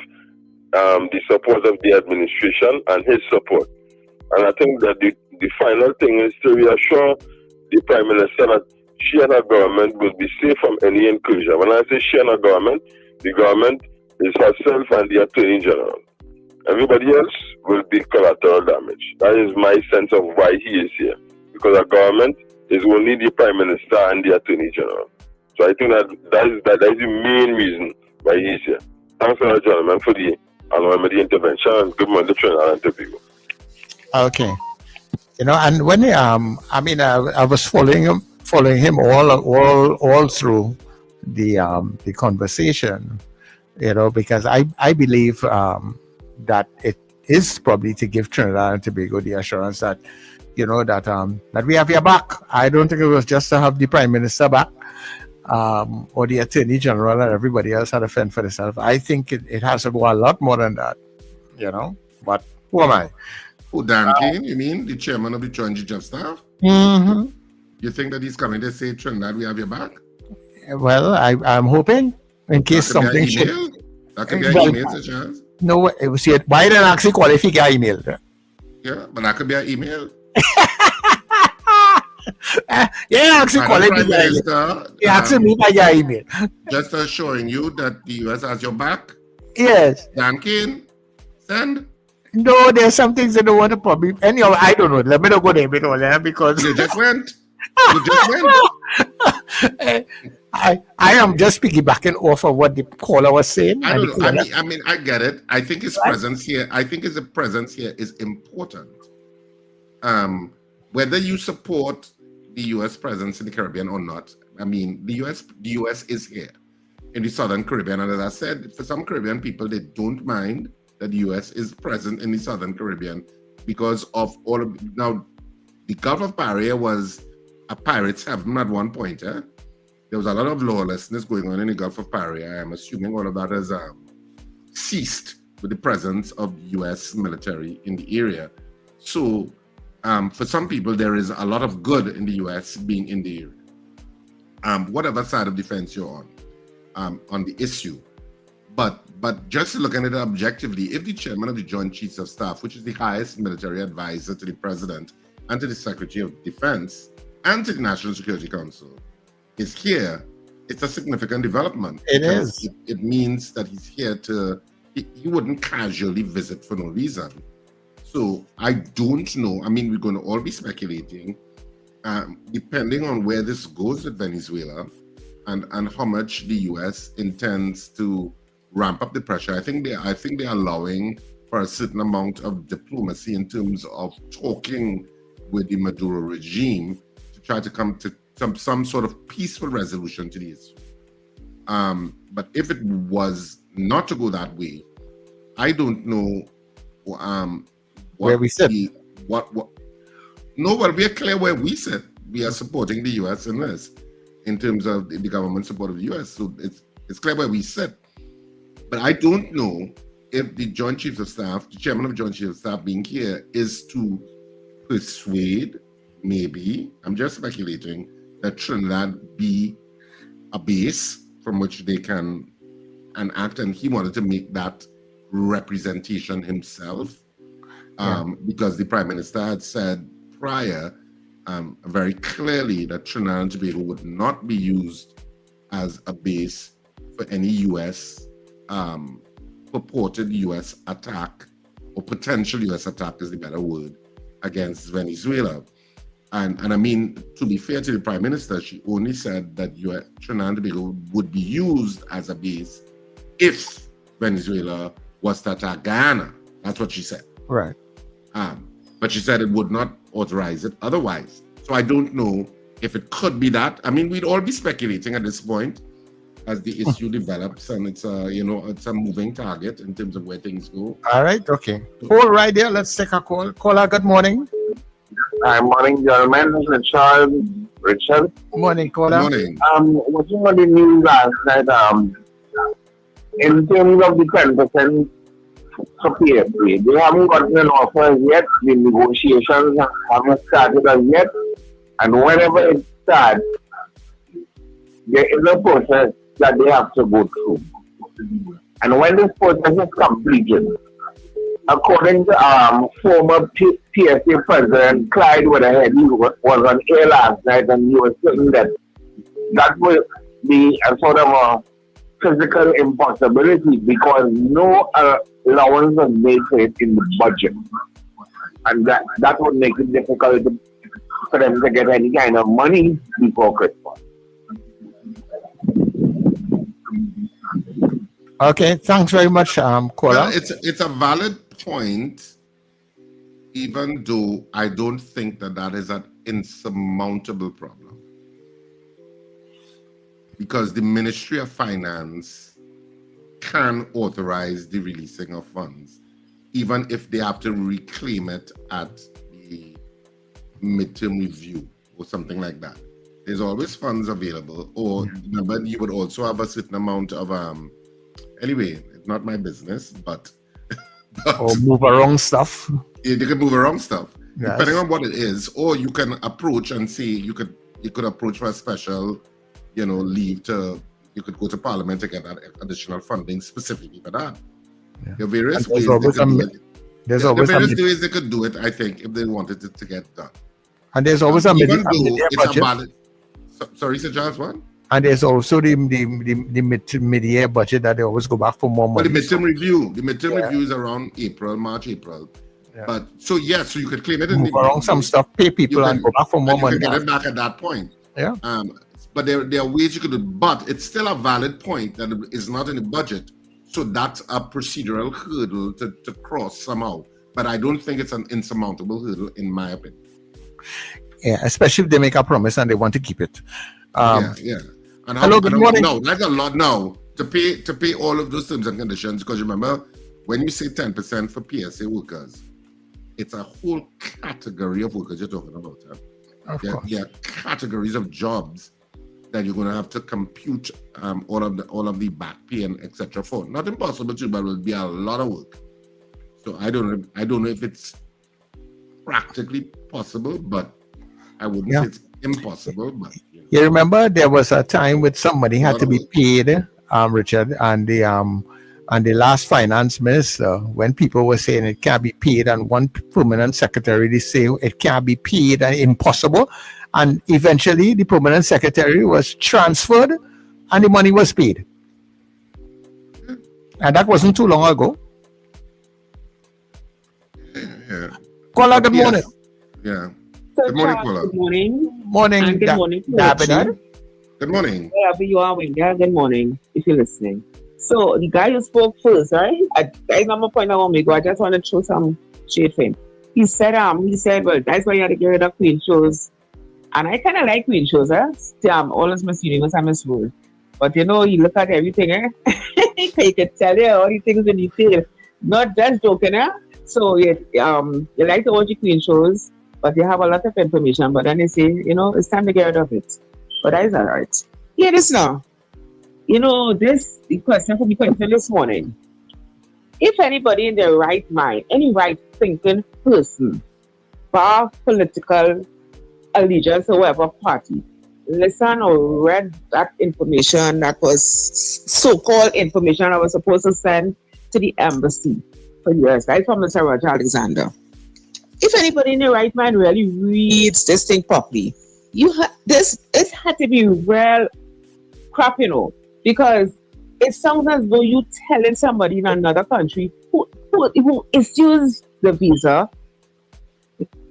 the support of the administration and his support. And I think that the final thing is to reassure the Prime Minister that she and her government will be safe from any incursion. When I say she and her government, the government is herself and the Attorney General. Everybody else will be collateral damage. That is my sense of why he is here. Because our government is only the Prime Minister and the Attorney General. So I think that is the main reason why he is here. Thanks a lot, gentlemen, for the intervention, and good morning to Trinidad and Tobago. Okay. You know, and when I was following him all through the conversation, you know, because I believe that it is probably to give Trinidad and Tobago the assurance that, you know, that we have your back. I don't think it was just to have the Prime Minister back, or the Attorney General and everybody else had to fend for themselves. I think it has to go a lot more than that, you know. But who am I? Who, Dan Kane, you mean? The chairman of the Joint Chiefs of Staff? Mm-hmm. You think that he's coming to say, Trinidad, we have your back? Well, I'm hoping, in case something should... That could be an email, Sir Charles. No, it was yet. Why didn't I actually qualify your email? Yeah, but that could be an email. Yeah, actually qualify your email. You actually me by your email. Just assuring you that the US has your back. Yes. Dan Kane, send. No, there's some things they don't want to probably. Anyhow, I don't know. Let me not go there because you just went. You just went. I am just piggybacking off of what the caller was saying. I don't know. I mean, I get it. I think his presence here. I think his presence here is important. Whether you support the U.S. presence in the Caribbean or not, I mean, the U.S. is here in the Southern Caribbean, and as I said, for some Caribbean people, they don't mind that the U.S. is present in the Southern Caribbean because of all of now. The Gulf of Paria was a pirate's heaven at one point. There was a lot of lawlessness going on in the Gulf of Paria. I am assuming all of that has ceased with the presence of U.S. military in the area. So, for some people, there is a lot of good in the U.S. being in the area. Whatever side of the fence you're on the issue. But just looking at it objectively, if the chairman of the Joint Chiefs of Staff, which is the highest military advisor to the president and to the Secretary of Defense and to the National Security Council, is here, it's a significant development. It is. It means that he's here he wouldn't casually visit for no reason. So I don't know. I mean, we're going to all be speculating, depending on where this goes with Venezuela and how much the U.S. intends to ramp up the pressure. I think they're allowing for a certain amount of diplomacy in terms of talking with the Maduro regime to try to come to some sort of peaceful resolution to the issue. But if it was not to go that way, I don't know where we sit. No, well, we are clear where we sit. We are supporting the U.S. in this, in terms of the government support of the U.S. So it's clear where we sit. But I don't know if the Joint Chiefs of Staff, the Chairman of Joint Chiefs of Staff being here is to persuade, maybe, I'm just speculating, that Trinidad be a base from which they can enact, and he wanted to make that representation himself, because the Prime Minister had said prior very clearly that Trinidad and Tobago would not be used as a base for any U.S. Purported U.S. attack, or potential U.S. attack is the better word, against Venezuela. And I mean, to be fair to the Prime Minister, she only said that Trinidad and Tobago would be used as a base if Venezuela was to attack Guyana. That's what she said. Right. But she said it would not authorize it otherwise. So I don't know if it could be that. I mean, we'd all be speculating at this point as the issue develops, and it's it's a moving target in terms of where things go. All right, okay. Hold right there. Let's take a call. Caller, good morning. Hi, morning, gentlemen. Richard. Morning, caller. Morning. Watching on the news last night, in terms of the 10% for PSA, they haven't gotten an offer yet. The negotiations haven't started as yet. And whenever it starts, there is a process that they have to go through. And when this process is completed, according to former PSA President Clyde Weatherhead, he was on air last night, and he was saying that will be a sort of a physical impossibility because no allowance was made for it in the budget. And that would make it difficult for them to get any kind of money before Christmas. Okay, thanks very much, caller. Well, it's a valid point, even though I don't think that is an insurmountable problem. Because the Ministry of Finance can authorize the releasing of funds, even if they have to reclaim it at the midterm review or something like that. There's always funds available, or remember, you would also have a certain amount of anyway, it's not my business, but or move around stuff. Yeah, they can move around stuff, yes, depending on what it is. Or you can approach and say you could approach for a special, leave to. You could go to Parliament to get that additional funding specifically for that. Yeah. There are various ways they could do it. I think if they wanted it to get done. And there's always a even though mid-year it's budget. a valid. Sorry, Sir Charles, what? And there's also the mid-year budget that they always go back for more money. But the midterm review. The midterm review is around March, April. Yeah. But so you could claim it in move around some stuff, pay people, and go back for more money. You can get it back at that point. Yeah. But there are ways you could do it. But it's still a valid point that it is not in the budget. So that's a procedural hurdle to cross somehow. But I don't think it's an insurmountable hurdle, in my opinion. Yeah, especially if they make a promise and they want to keep it. Yeah. And hello, good morning. No, that's a lot now to pay all of those terms and conditions. Because remember, when you say 10% for PSA workers, it's a whole category of workers you're talking about. Yeah, categories of jobs that you're going to have to compute all of the back pay and etc. for. Not impossible to, but it will be a lot of work. So I don't know if it's practically possible, but I wouldn't say it's impossible. But you remember there was a time when somebody had to be paid, Richard, and the last finance minister, when people were saying it can't be paid, and one permanent secretary, they say it can't be paid and impossible. And eventually the permanent secretary was transferred and the money was paid. And that wasn't too long ago. Yeah. Caller, good morning. Yeah. So Good morning, Charles, caller. good morning. Morning, And good morning, Dabney. Good morning. Wherever you are, good morning, if you're listening. So the guy who spoke first, right? That's not my point I want to go. I just want to throw some shade for him. He said, well, that's why you had to get rid of Queen shows. And I kind of like Queen shows, always Miss Universe and Miss World. But you look at everything, he can tell you all the things in detail. Not just joking, So you like to watch the Queen shows, but you have a lot of information. But then they say, it's time to get rid of it. But that is all right. Hear this now. The question for the question this morning. if anybody in their right mind, any right thinking person, bar political allegiance or whatever party, listen or read that information that was so-called information I was supposed to send to the embassy for US, right, from Mr. Roger Alexander. If anybody in their right mind really reads this thing properly, it had to be real crap, because it sounds as though you telling somebody in another country who issues the visa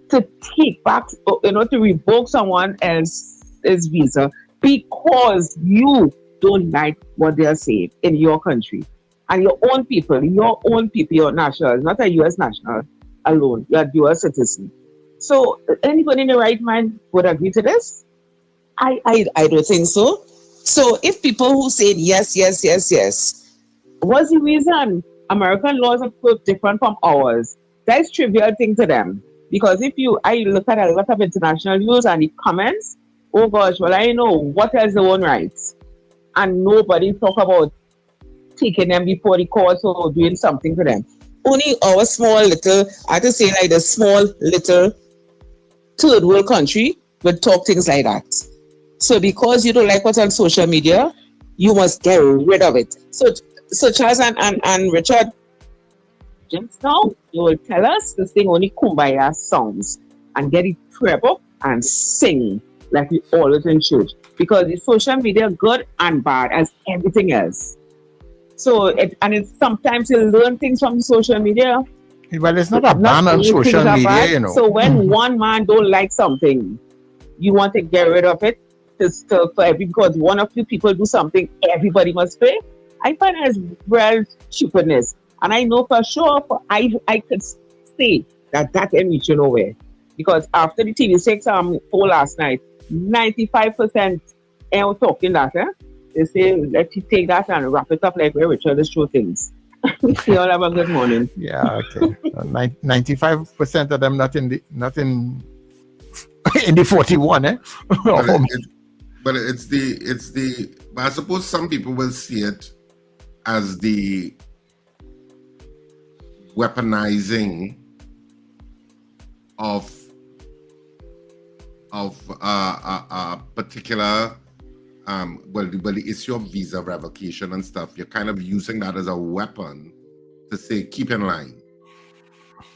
to take back, to revoke someone else's visa because you don't like what they are saying in your country. And your own people, your nationals, not a U.S. national alone, you're a dual citizen. So anybody in the right mind would agree to this? I don't think so. So if people who say yes, what's the reason? American laws are quite different from ours. That's trivial thing to them. Because I look at a lot of international news and the comments, oh gosh, well, I know what else their own rights. And nobody talk about taking them before the courts or doing something to them. Only our small little, I have to say like the small little third world country would talk things like that. So because you don't like what's on social media, you must get rid of it. So Charles and Richard, just now, you will tell us to sing only Kumbaya songs and get it treble and sing like we always in church. Because the social media good and bad as everything else. So it's sometimes you learn things from social media. Well, it's not a ban on social media, So when one man don't like something, you want to get rid of it because one or two people do something, everybody must pay. I find it as real stupidness. And I know for sure, I could say that ain't reaching nowhere. Because after the TV6 poll last night, 95% ain't talking that, They say, let's take that and wrap it up like where Richard is show things. You all have a good morning. Yeah, okay. 95% of them not in the 41, But I suppose some people will see it as the weaponizing of a particular the issue of visa revocation and stuff. You're kind of using that as a weapon to say keep in line,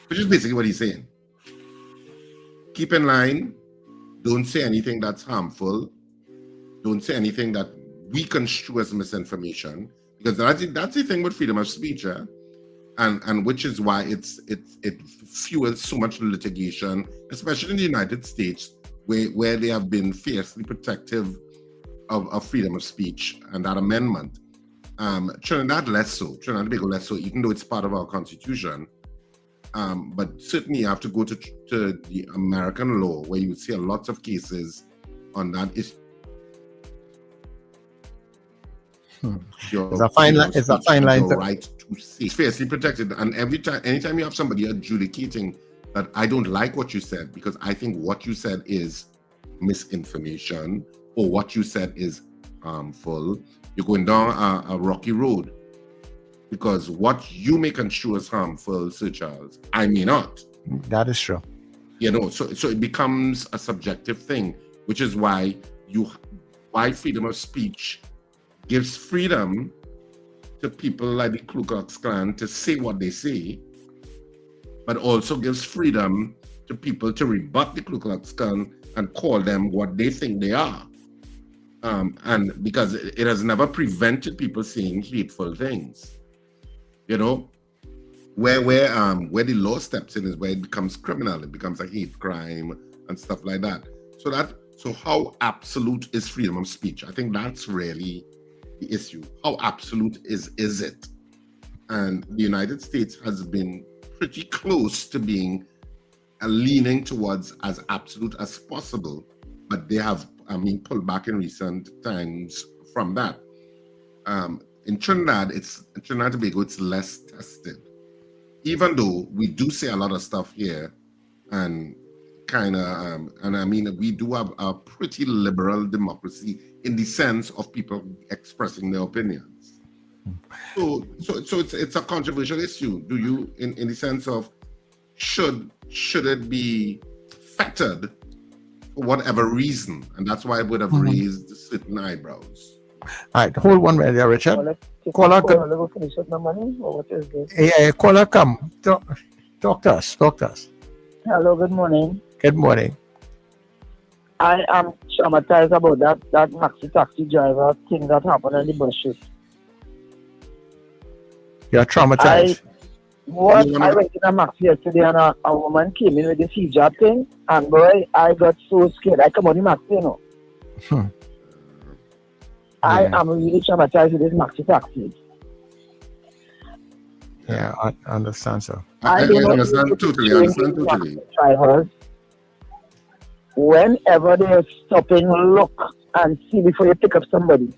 which is basically what he's saying. Keep in line. Don't say anything that's harmful. Don't say anything that we construe as misinformation, because that's the thing with freedom of speech, and which is why it fuels so much litigation, especially in the United States, where they have been fiercely protective of freedom of speech and that amendment. Trinidad less so. Trinidad and Tobago less so, even though it's part of our constitution. But certainly you have to go to the American law, where you would see lots of cases on that issue. It's a fine line. Right to say. It's fiercely protected, and anytime you have somebody adjudicating that I don't like what you said because I think what you said is misinformation or what you said is harmful, you're going down a rocky road, because what you may construe as harmful, Sir Charles, I may not. That is true. So it becomes a subjective thing, which is why freedom of speech gives freedom to people like the Ku Klux Klan to say what they say, but also gives freedom to people to rebut the Ku Klux Klan and call them what they think they are. And because it has never prevented people saying hateful things, where the law steps in is where it becomes criminal. It becomes a hate crime and stuff like that. So how absolute is freedom of speech? I think that's really the issue. How absolute is it? And the United States has been pretty close to being leaning towards as absolute as possible, but they have pulled back in recent times from that. In Trinidad and Tobago, it's less tested. Even though we do say a lot of stuff here, and we do have a pretty liberal democracy in the sense of people expressing their opinions. So it's a controversial issue. Do you, in the sense of should it be fettered for whatever reason, and that's why it would have raised certain eyebrows. All right, hold one minute there, Richard. Caller, caller, come talk to us. Hello, good morning. Good morning. I am traumatized about that maxi taxi driver thing that happened on the bus shoot. You're traumatized. I went in a maxi yesterday and a woman came in with this hijab thing, and boy, I got so scared. I come on the maxi, you know. I am really traumatized with this maxi taxi. Yeah, I understand, sir. I understand totally. Drivers, whenever they're stopping, look and see before you pick up somebody.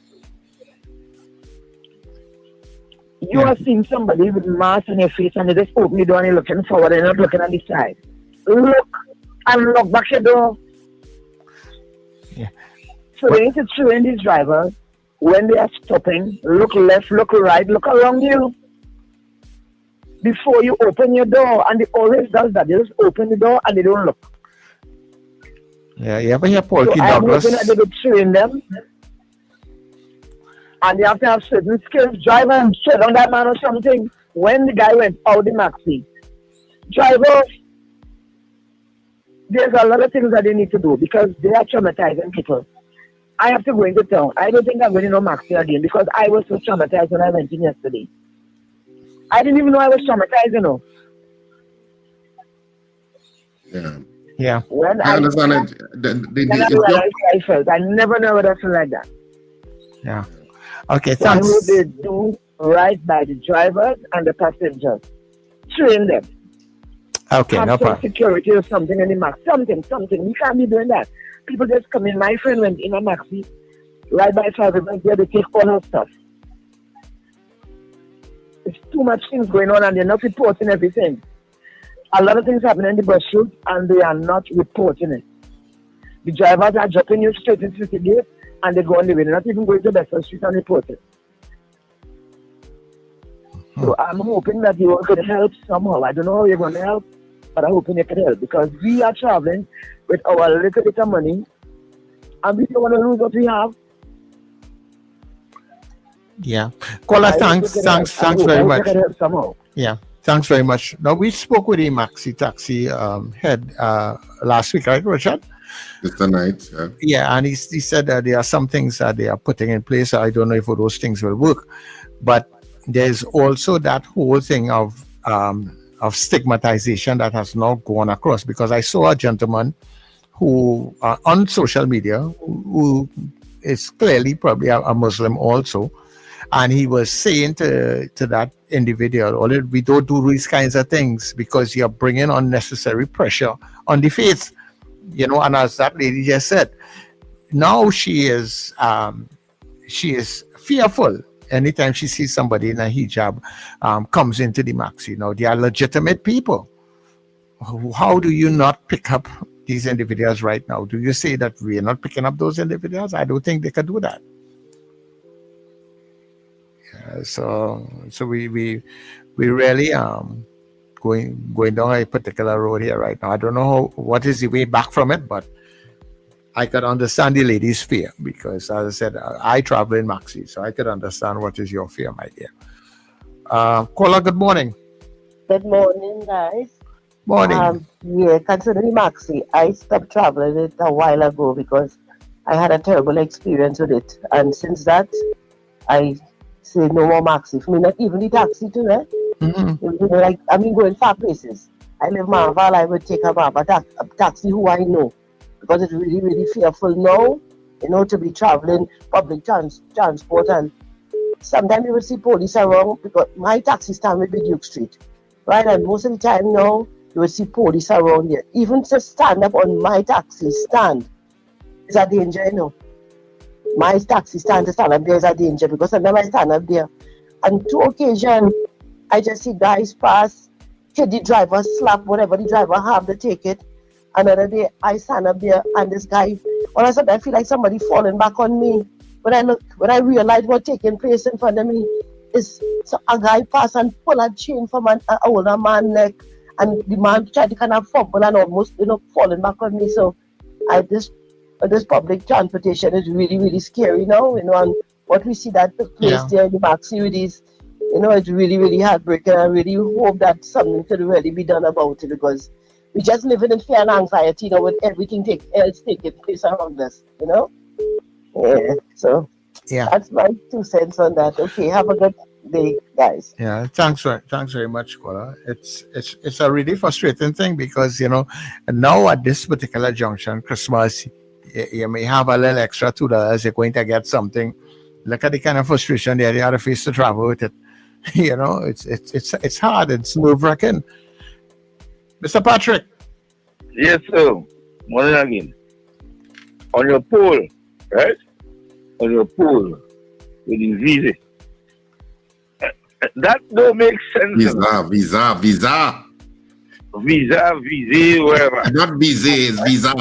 You are seeing somebody with mask on your face and they just open the door and you're looking forward and not looking on the side. Look and look back your door. Yeah. So they need to train these drivers when they are stopping, look left, look right, look around you before you open your door. And they always does that. They just open the door and they don't look. Yeah, you ever hear Paul T. I'm Douglas? hoping that they will train them. And they have to have certain skills. Driver and shit on that man or something. When the guy went out the maxi, drivers, there's a lot of things that they need to do because they are traumatizing people. I have to go into town. I don't think I'm going to know maxi again because I was so traumatized when I went in yesterday. I didn't even know I was traumatized, you know. Yeah. When I understand it. I felt. I never know what I feel like that. Yeah. Okay, So I thanks. hope they do right by the drivers and the passengers. Train them. Okay, Have no some problem. security or something in the max. Something. We can't be doing that. People just come in. My friend went in a maxi right by 5 o'clock there. They take all her stuff. There's too much things going on and they're not reporting everything. A lot of things happen in the bus shoot and they are not reporting it. The drivers are dropping you straight into the gate and they go on the way. They're not even going to Bedford Street and report it. So I'm hoping that you all could help somehow. I don't know how you're going to help, but I'm hoping you could help because we are traveling with our little bit of money and we don't want to lose what we have. Yeah. Caller, thanks very much. Somehow. Yeah, thanks very much. Now, we spoke with the maxi taxi head last week, right, Richard? It's the night, yeah. Yeah, and he said that there are some things that they are putting in place. I don't know if those things will work, but there's also that whole thing of stigmatization that has now gone across. Because I saw a gentleman who on social media who is clearly probably a Muslim also, and he was saying to that individual, we don't do these kinds of things because you're bringing unnecessary pressure on the faith. You know, and as that lady just said, now she is fearful anytime she sees somebody in a hijab comes into the maxi. Now, they are legitimate people. How do you not pick up these individuals right now? Do you say that we are not picking up those individuals? I don't think they can do that. So we really going down a particular road here right now. I don't know what is the way back from it, but I could understand the lady's fear because, as I said, I travel in maxi, so I could understand what is your fear, my dear. Caller, good morning. Good morning, guys. Morning. Yeah, considering maxi, I stopped traveling it a while ago because I had a terrible experience with it, and since that, I say no more maxi. For me, not even the taxi too, eh? Like, I mean, going far places. I live Marval, I would take a taxi who I know because it's really, really fearful now, you know, to be traveling public transport. And sometimes you will see police around because my taxi stand will be Duke Street, right? And most of the time now, you will see police around here. Even to stand up on my taxi stand is a danger, you know. My taxi stand to stand up there is a danger because sometimes I stand up there. On 2 occasions, I just see guys pass, hit the driver, slap whatever the driver have to take it. Another day, I stand up there and this guy, all of a sudden I feel like somebody falling back on me. When I realize what's taking place in front of me, is so a guy pass and pull a chain from an older man neck, and the man tried to kind of fumble and almost falling back on me. So this public transportation is really, really scary now, and what we see that took place there in the Maxi with these, it's really, really heartbreaking. I really hope that something could really be done about it, because we're just living in fear and anxiety now with everything else taking place around us, Yeah, so that's my 2 cents on that. Okay, have a good day, guys. Yeah, thanks very much, Kola. It's a really frustrating thing because now at this particular junction, Christmas, you may have a little extra $2. You're going to get something. Look at the kind of frustration there. You have to face to travel with it. It's hard. It's nerve-wracking. Mr. Patrick. Yes, sir. Morning again. On your pole, right? On your pole with the visa. That don't make sense. Visa. Visa, whatever. Not visa, it's visa.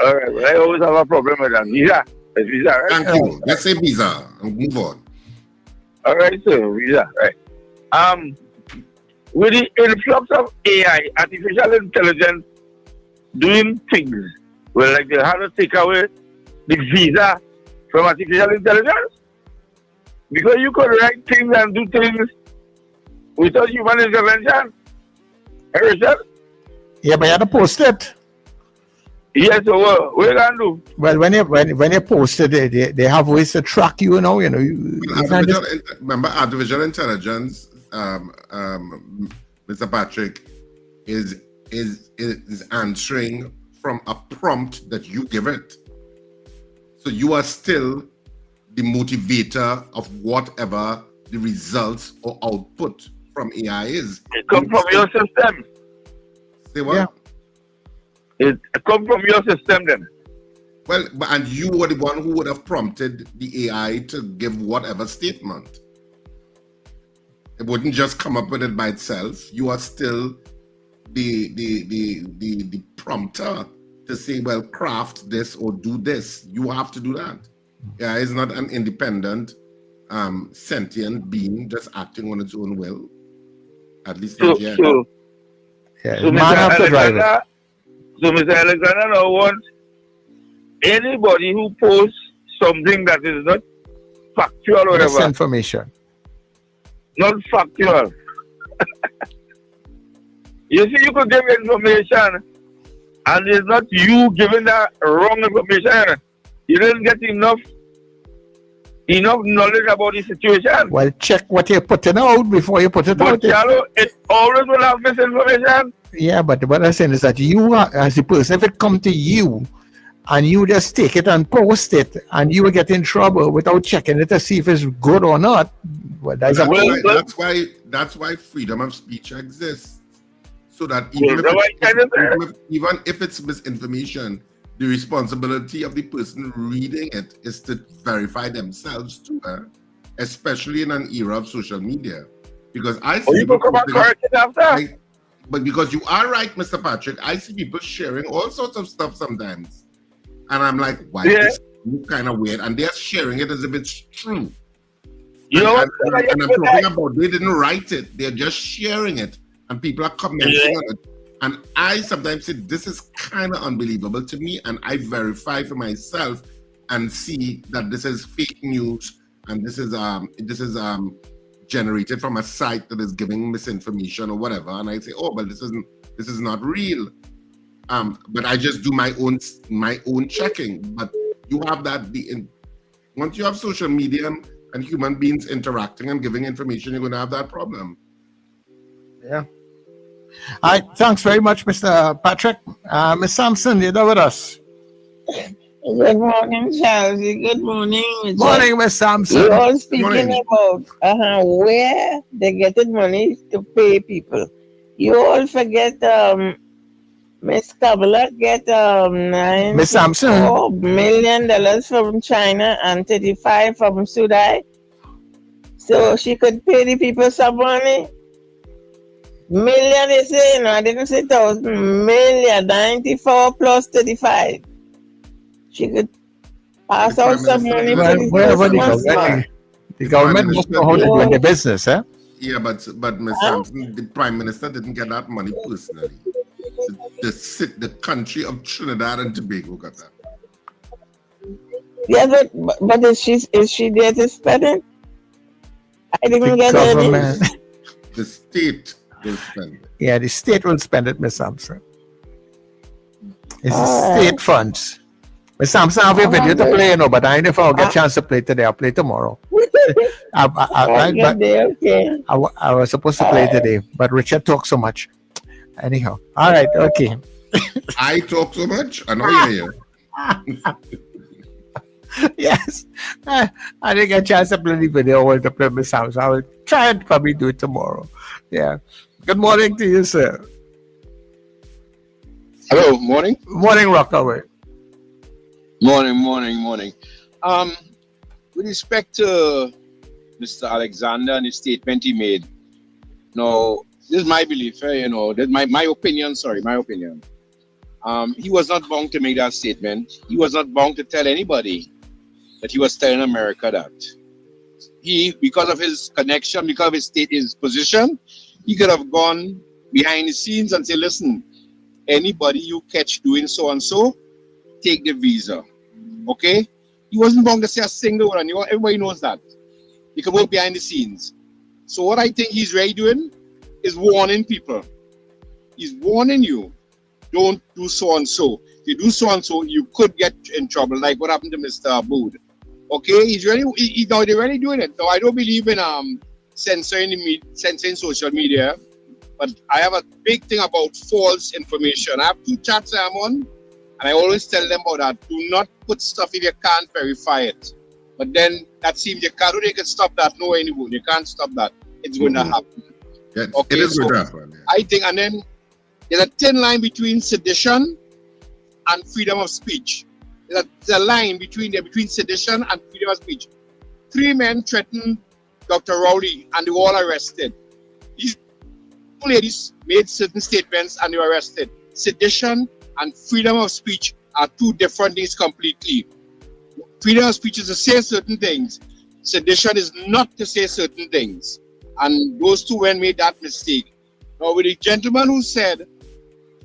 All right, well, I always have a problem with that. Visa. It's visa, right? Thank you. Let's say visa and move on. All right, so visa, right. With the influx of AI, artificial intelligence, doing things, well, like they have to take away the visa from artificial intelligence. Because you could write things and do things without human intervention. Yeah, but you have to post it. Yes, so what you can do? Well, when you post it, they have ways to track you. Remember, artificial intelligence, Mr. Patrick, is answering from a prompt that you give it. So you are still the motivator of whatever the results or output from AI is. It comes from your system. Say what? Yeah. It comes from your system then. Well, and you were the one who would have prompted the AI to give whatever statement. It wouldn't just come up with it by itself. You are still the prompter to say, well, craft this or do this. You have to do that. Yeah, it's not an independent, sentient being just acting on its own will. At least not yet. So Mr. Alexander now wants anybody who posts something that is not factual or whatever. Misinformation. Not factual. You see, you could give information and it's not you giving that wrong information. You didn't get enough knowledge about the situation. Well, check what you're putting out before you put it out. It always will have misinformation. Yeah, but what I'm saying is that you are, as a person, if it come to you and you just take it and post it and you will get in trouble without checking it to see if it's good or not. Well, that's why freedom of speech exists. So that even if it's misinformation, the responsibility of the person reading it is to verify themselves too, especially in an era of social media. Because I see but because you are right, Mr. Patrick, I see people sharing all sorts of stuff sometimes. And I'm like, why is this kind of weird? And they're sharing it as if it's true. And I'm talking about they didn't write it, they're just sharing it. And people are commenting on it. And I sometimes say, this is kind of unbelievable to me. And I verify for myself and see that this is fake news. And this is generated from a site that is giving misinformation or whatever. And I say, oh, but this is not real. But I just do my own checking. But you have that, once you have social media and human beings interacting and giving information, you're going to have that problem. Yeah. All right, thanks very much, Mr. Patrick. Ms. Sampson, you're there with us. Good morning, Chelsea. Good morning. Morning, Ms. Sampson. We're all speaking about where they getting money to pay people. You all forget Miss Kabbalah get Ms. Sampson. $94 million from China and 35 from Sudan. So she could pay the people some money. Million, you say, no, I didn't say 1,000. Million, 94 plus 35. She could pass out some money. The government must know how to do their business, eh? Yeah, but Ms. Sampson, the Prime Minister didn't get that money personally. The country of Trinidad and Tobago got that. Yeah, but is she there to spend it? I didn't get government. The state will spend it. Yeah, the state will spend it, Ms. Sampson. It's the state funds. Ms. Sampson, I have a video to play, but I never get a chance to play today. I'll play tomorrow. I was supposed to play today, but Richard talked so much. Anyhow, all right, okay. I talk so much? I know you're here. Yes, I didn't get a chance to play the video or to play my sounds. I will try and probably do it tomorrow. Yeah. Good morning to you, sir. Hello, morning. Morning, Rockaway. Morning. With respect to Mr. Alexander and the statement he made, no, this is my belief, this is my opinion, my opinion. He was not bound to make that statement. He was not bound to tell anybody that he was telling America that. He, because of his connection, because of his position, he could have gone behind the scenes and say, listen, anybody you catch doing so and so, take the visa. Okay? He wasn't bound to say a single word, and everybody knows that. He could work behind the scenes. So what I think he's really doing is warning people. He's warning you, don't do so and so. If you do so and so, you could get in trouble, like what happened to Mr. Abood. Okay, they're really doing it. So I don't believe in censoring social media, but I have a big thing about false information. I have 2 chats I'm on, and I always tell them about that. Do not put stuff if you can't verify it. But then that seems they can stop that. No, anymore. You can't stop that. It's going to happen. Yes, okay, it is going to happen. Yeah. I think, and then there's a thin line between sedition and freedom of speech. There's a line between sedition and freedom of speech. 3 men threatened Dr. Rowley and they were all arrested. These 2 ladies made certain statements and they were arrested. Sedition and freedom of speech are 2 different things completely. Freedom of speech is to say certain things. Sedition is not to say certain things. And those 2 men made that mistake. Now, with the gentleman who said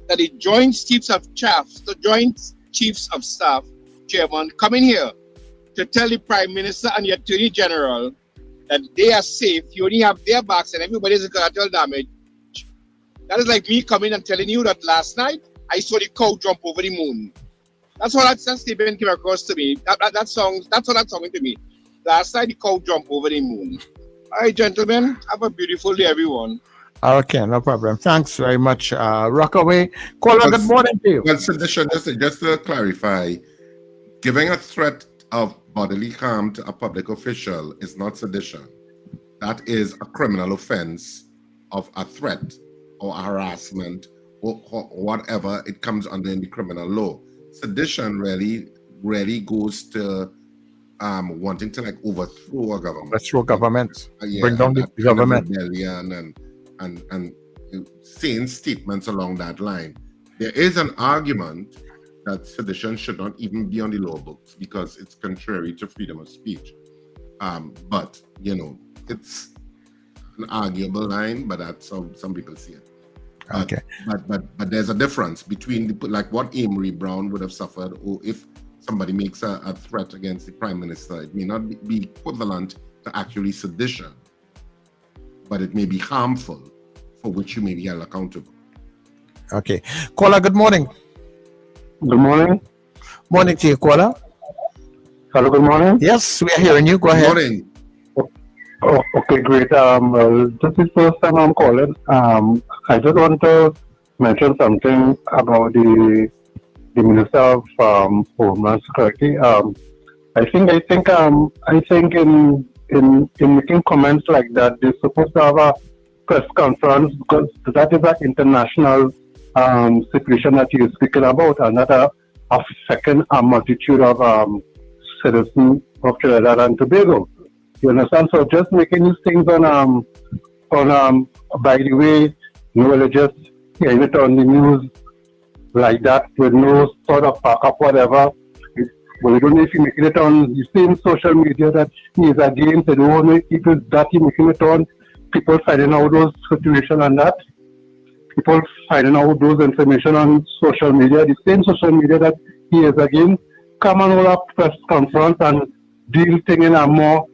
that the Joint Chiefs of Staff chairman coming here to tell the Prime Minister and the Attorney General that they are safe, you only have their backs and everybody is collateral damage. That is like me coming and telling you that last night I saw the cow jump over the moon. That's what that statement came across to me. That's what that song to me. Last night the cow jumped over the moon. All right, gentlemen, have a beautiful day, everyone. Okay, no problem. Thanks very much, Rockaway. Caller, good morning to you. Well, sedition, just to clarify, giving a threat of bodily harm to a public official is not sedition. That is a criminal offense of a threat or harassment or whatever it comes under in the criminal law. Sedition really goes to wanting to like overthrow a government. Overthrow government. Bring down the government. Rebellion and saying statements along that line. There is an argument that sedition should not even be on the law books because it's contrary to freedom of speech. But it's an arguable line, but that's how some people see it. Okay. But there's a difference between like what Amory Brown would have suffered, or if somebody makes a threat against the Prime Minister, it may not be equivalent to actually sedition, but it may be harmful, for which you may be held accountable. Okay. Caller, good morning. Good morning. Morning to you, caller. Hello, good morning. Yes, we are hearing you. Go ahead. Good morning. Oh, okay, great. Well, this is the first time I'm calling. I just want to mention something about the Minister of Homeland Security. I think in making comments like that, they're supposed to have a press conference because that is an international situation that you're speaking about, and that affecting a multitude of citizens of Trinidad and Tobago. You understand? So just making these things on by the way, just hearing it on the news like that with no sort of backup, whatever, But I don't know if he's making it on the same social media that he is against. I don't know if it's that he's making it on. People finding out those situations and that. People finding out those information on social media, the same social media that he is against. Come and hold a press conference and deal things in a more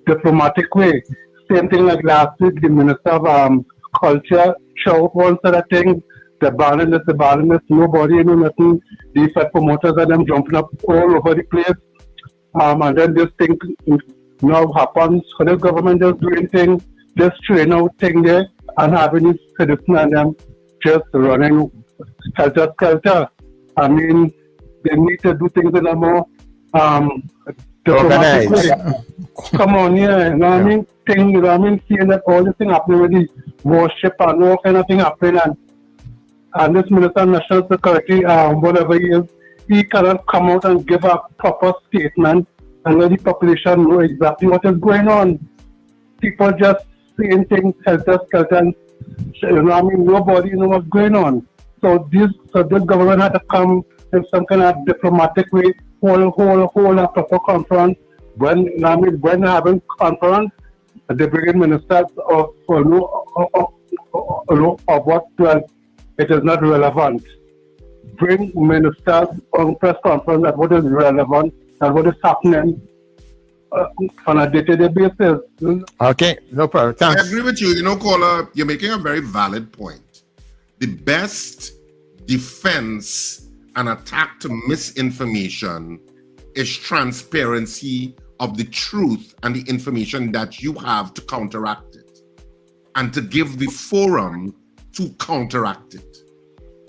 diplomatic way. Same thing like last week, the Minister of Culture showed one sort of thing. The banning this, nobody, nothing. The fed promoters and them jumping up all over the place. And then this thing now happens. So the government just doing things, just throwing out things there and having the citizens and them just running skelter. I mean, they need to do things in a more diplomatic way. Come on, yeah, you know what I mean? Thing, you know what I mean? Seeing that all this thing happening with the worship and all kind of thing happening and this Minister of National Security, whatever he is, he cannot come out and give a proper statement and let the population know exactly what is going on. People just saying things helter-skelter, and you know what I mean? Nobody knows what's going on. So this government had to come in some kind of diplomatic way, hold a proper conference. When having conference, they bring in ministers of what it is not relevant. Bring ministers on press conference at what is relevant and what is happening on a day-to-day basis. Okay, no problem. Thanks. I agree with you. You know, caller, you're making a very valid point. The best defense and attack to misinformation is transparency of the truth and the information that you have to counteract it and to give the forum to counteract it.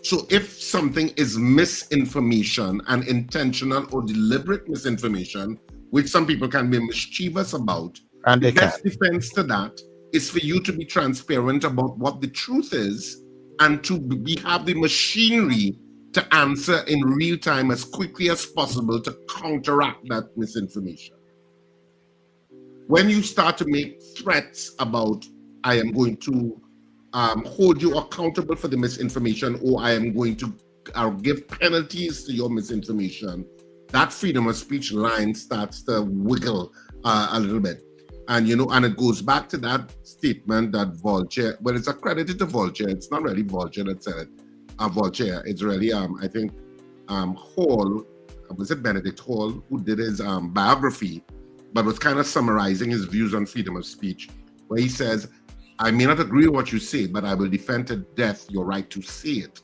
So if something is misinformation and intentional or deliberate misinformation, which some people can be mischievous about, and the best defense to that is for you to be transparent about what the truth is and to have the machinery to answer in real time as quickly as possible to counteract that misinformation. When you start to make threats about, I am going to hold you accountable for the misinformation, or I am going to give penalties to your misinformation, that freedom of speech line starts to wiggle a little bit. And, you know, and it goes back to that statement that Vulture, well, it's accredited to Vulture. It's not really Vulture that said it. Vulture. It's really, I think, Hall, was it Benedict Hall, who did his biography, but was kind of summarizing his views on freedom of speech, where he says, I may not agree with what you say, but I will defend to death your right to say it.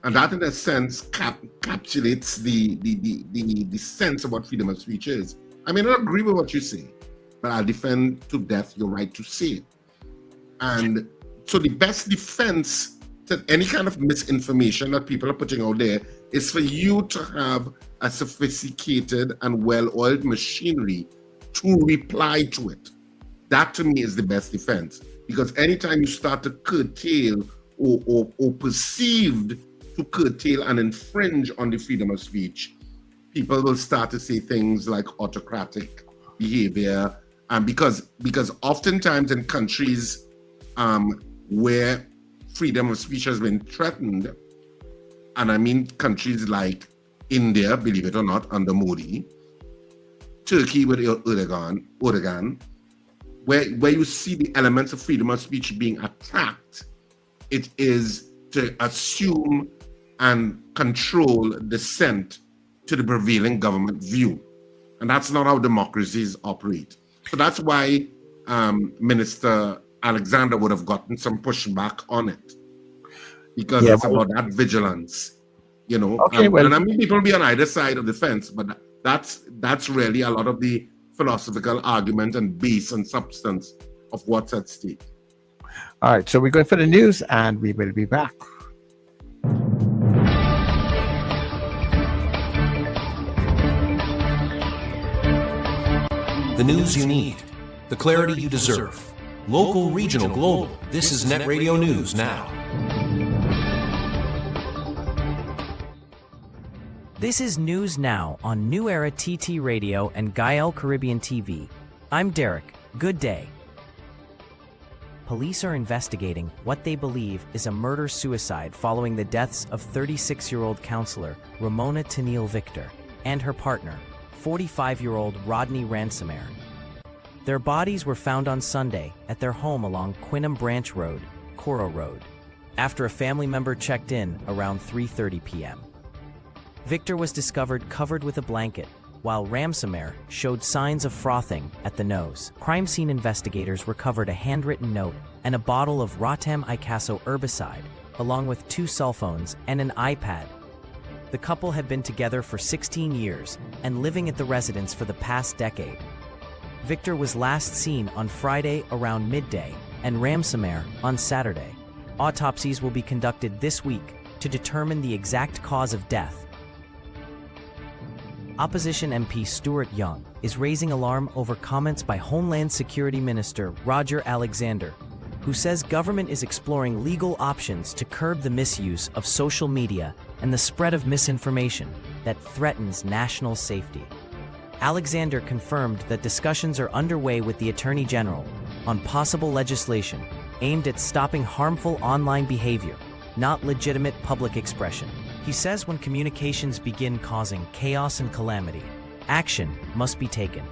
And that, in a sense, encapsulates the sense of what freedom of speech is. I may not agree with what you say, but I'll defend to death your right to say it. And so the best defense to any kind of misinformation that people are putting out there is for you to have a sophisticated and well-oiled machinery to reply to it. That, to me, is the best defense. Because anytime you start to curtail or perceived to curtail and infringe on the freedom of speech, people will start to say things like autocratic behavior. Because oftentimes in countries where freedom of speech has been threatened, and I mean countries like India, believe it or not, under Modi, Turkey with Erdogan, where you see the elements of freedom of speech being attacked, it is to assume and control dissent to the prevailing government view. And that's not how democracies operate. So that's why Minister Alexander would have gotten some pushback on it, because it's about that vigilance, you know. Okay, and I mean, people be on either side of the fence, but that's really a lot of the philosophical argument and base and substance of what's at stake. All right, so we're going for the news, and we will be back. The news you need, the clarity you deserve. Local, regional, global. This is NETT Radio News Now. This is News Now on New Era TT Radio and Gael Caribbean TV. I'm Derek. Good day. Police are investigating what they believe is a murder-suicide following the deaths of 36-year-old counselor Ramona Tennille Victor and her partner, 45-year-old Rodney Ransomer. Their bodies were found on Sunday at their home along Quinham Branch Road, Coro Road, after a family member checked in around 3:30 p.m. Victor was discovered covered with a blanket, while Ransomer showed signs of frothing at the nose. Crime scene investigators recovered a handwritten note and a bottle of Rotem Icaso herbicide, along with 2 cell phones and an iPad. The couple had been together for 16 years and living at the residence for the past decade. Victor was last seen on Friday around midday and Ransomer on Saturday. Autopsies will be conducted this week to determine the exact cause of death. Opposition MP Stuart Young is raising alarm over comments by Homeland Security Minister Roger Alexander, who says government is exploring legal options to curb the misuse of social media and the spread of misinformation that threatens national safety. Alexander confirmed that discussions are underway with the Attorney General on possible legislation aimed at stopping harmful online behavior, not legitimate public expression. He says when communications begin causing chaos and calamity, action must be taken.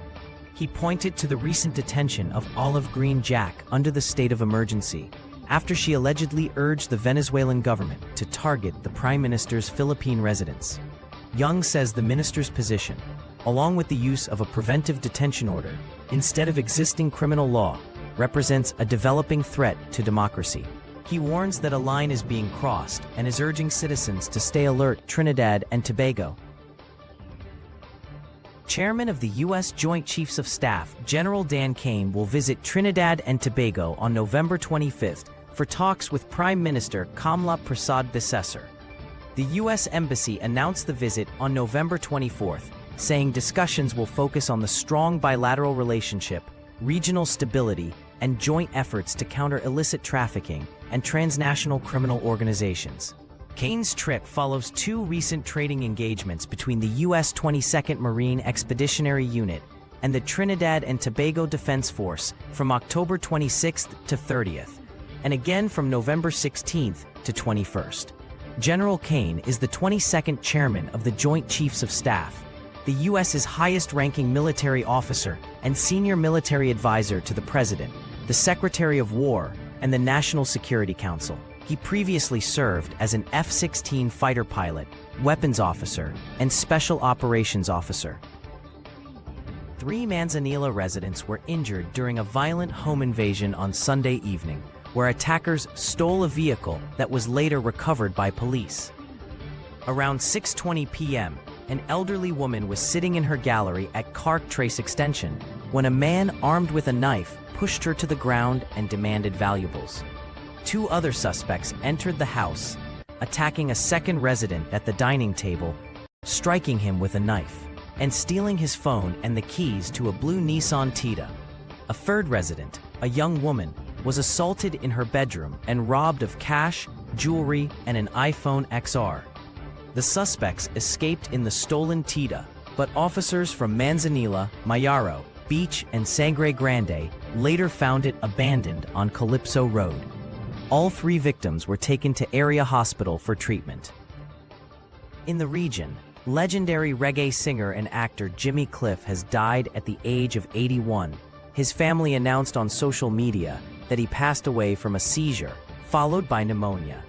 He pointed to the recent detention of Olive Green Jack under the state of emergency, after she allegedly urged the Venezuelan government to target the Prime Minister's Philippine residence. Young says the minister's position, along with the use of a preventive detention order instead of existing criminal law, represents a developing threat to democracy. He warns that a line is being crossed and is urging citizens to stay alert. Trinidad and Tobago. Chairman of the U.S. Joint Chiefs of Staff, General Dan Kane, will visit Trinidad and Tobago on November 25th for talks with Prime Minister Kamla Persad-Bissessar. The U.S. Embassy announced the visit on November 24th, saying discussions will focus on the strong bilateral relationship, regional stability, and joint efforts to counter illicit trafficking and transnational criminal organizations. Kane's trip follows 2 recent trading engagements between the U.S. 22nd Marine Expeditionary Unit and the Trinidad and Tobago Defense Force from October 26th to 30th, and again from November 16th to 21st. General Kane is the 22nd Chairman of the Joint Chiefs of Staff, the U.S.'s highest-ranking military officer and senior military advisor to the President, the Secretary of War, and the National Security Council. He previously served as an F-16 fighter pilot, weapons officer, and special operations officer. 3 Manzanilla residents were injured during a violent home invasion on Sunday evening, where attackers stole a vehicle that was later recovered by police. Around 6:20 p.m., an elderly woman was sitting in her gallery at Clark Trace Extension when a man armed with a knife pushed her to the ground and demanded valuables. 2 other suspects entered the house, attacking a second resident at the dining table, striking him with a knife, and stealing his phone and the keys to a blue Nissan Tita. A third resident, a young woman, was assaulted in her bedroom and robbed of cash, jewelry, and an iPhone XR. The suspects escaped in the stolen Tita, but officers from Manzanilla, Mayaro, Beach, and Sangre Grande later found it abandoned on Calypso Road. All 3 victims were taken to area hospital for treatment. In the region, legendary reggae singer and actor Jimmy Cliff has died at the age of 81. His family announced on social media that he passed away from a seizure, followed by pneumonia.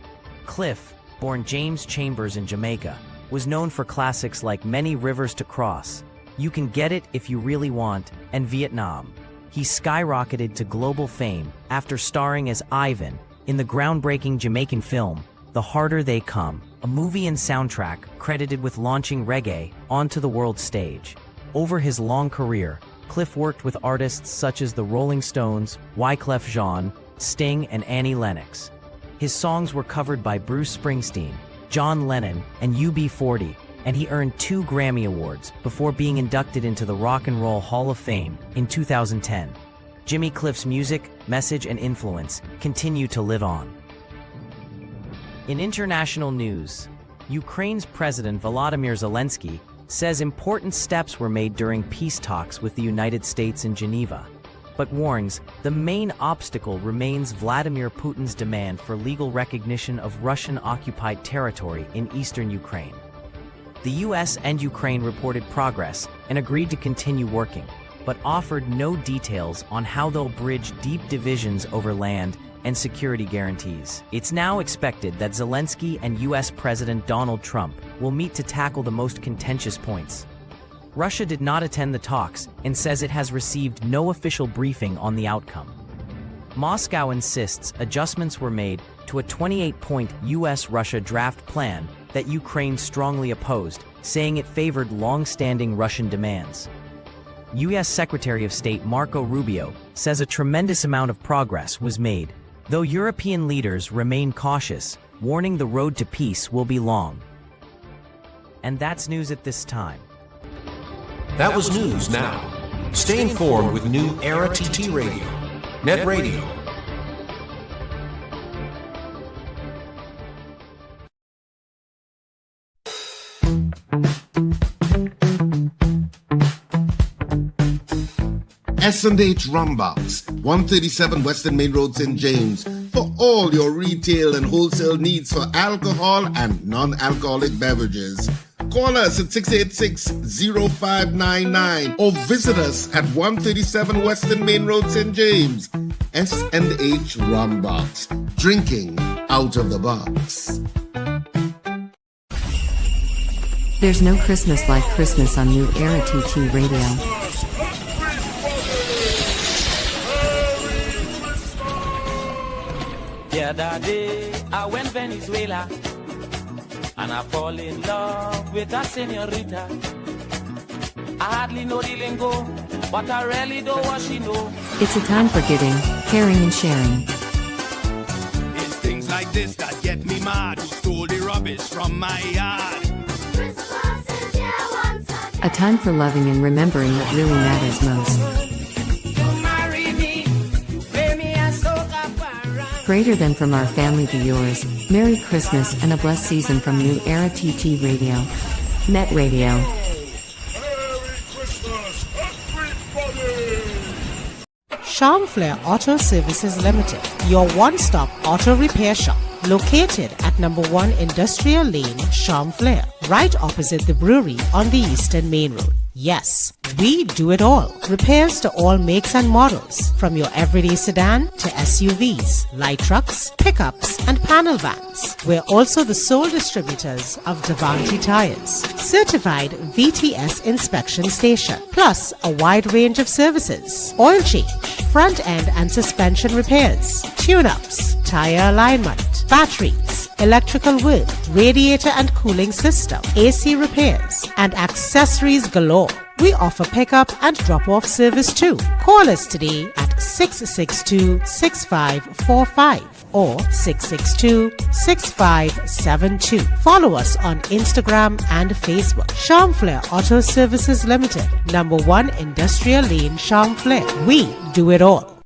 Cliff, born James Chambers in Jamaica, was known for classics like Many Rivers to Cross, You Can Get It If You Really Want, and Vietnam. He skyrocketed to global fame after starring as Ivan in the groundbreaking Jamaican film, The Harder They Come, a movie and soundtrack credited with launching reggae onto the world stage. Over his long career, Cliff worked with artists such as the Rolling Stones, Wyclef Jean, Sting, and Annie Lennox. His songs were covered by Bruce Springsteen, John Lennon, and UB40, and he earned 2 Grammy Awards before being inducted into the Rock and Roll Hall of Fame in 2010. Jimmy Cliff's music, message, and influence continue to live on. In international news, Ukraine's President Volodymyr Zelensky says important steps were made during peace talks with the United States in Geneva, but warns the main obstacle remains Vladimir Putin's demand for legal recognition of Russian-occupied territory in eastern Ukraine. The US and Ukraine reported progress and agreed to continue working, but offered no details on how they'll bridge deep divisions over land and security guarantees. It's now expected that Zelensky and US President Donald Trump will meet to tackle the most contentious points. Russia did not attend the talks and says it has received no official briefing on the outcome. Moscow insists adjustments were made to a 28-point US-Russia draft plan that Ukraine strongly opposed, saying it favored long-standing Russian demands. US Secretary of State Marco Rubio says a tremendous amount of progress was made, though European leaders remain cautious, warning the road to peace will be long. And that's news at this time. That was news now. Stay informed with New Era TT Radio, NETT Radio. S&H Rumbox, 137 Western Main Road, St. James, for all your retail and wholesale needs for alcohol and non-alcoholic beverages. Call us at 686-0599 or visit us at 137 Western Main Road, St. James. S&H Rumbox, drinking out of the box. There's no Christmas like Christmas on New Era TT Radio. The other day, I went Venezuela, and I fall in love with a señorita. I hardly know the lingo, but I really know what she know. It's a time for giving, caring, and sharing. It's things like this that get me mad. Who stole the rubbish from my yard? A time for loving and remembering what really matters most. Greater than from our family to yours, Merry Christmas and a blessed season from New Era TT Radio. NETT Radio. Charmflair Auto Services Limited, your one-stop auto repair shop, located at number 1 Industrial Lane, Charmflair, right opposite the brewery on the Eastern Main Road. Yes, we do it all. Repairs to all makes and models, from your everyday sedan to SUVs, light trucks, pickups, and panel vans. We're also the sole distributors of Davanti tires, certified VTS inspection station, plus a wide range of services: oil change, front end and suspension repairs, tune-ups, tire alignment, batteries, electrical work, radiator and cooling system, AC repairs, and accessories galore. We offer pickup and drop-off service too. Call us today at 662-6545 or 662-6572. Follow us on Instagram and Facebook. Charmflair Auto Services Limited, number 1 Industrial Lane, Charmflair. We do it all.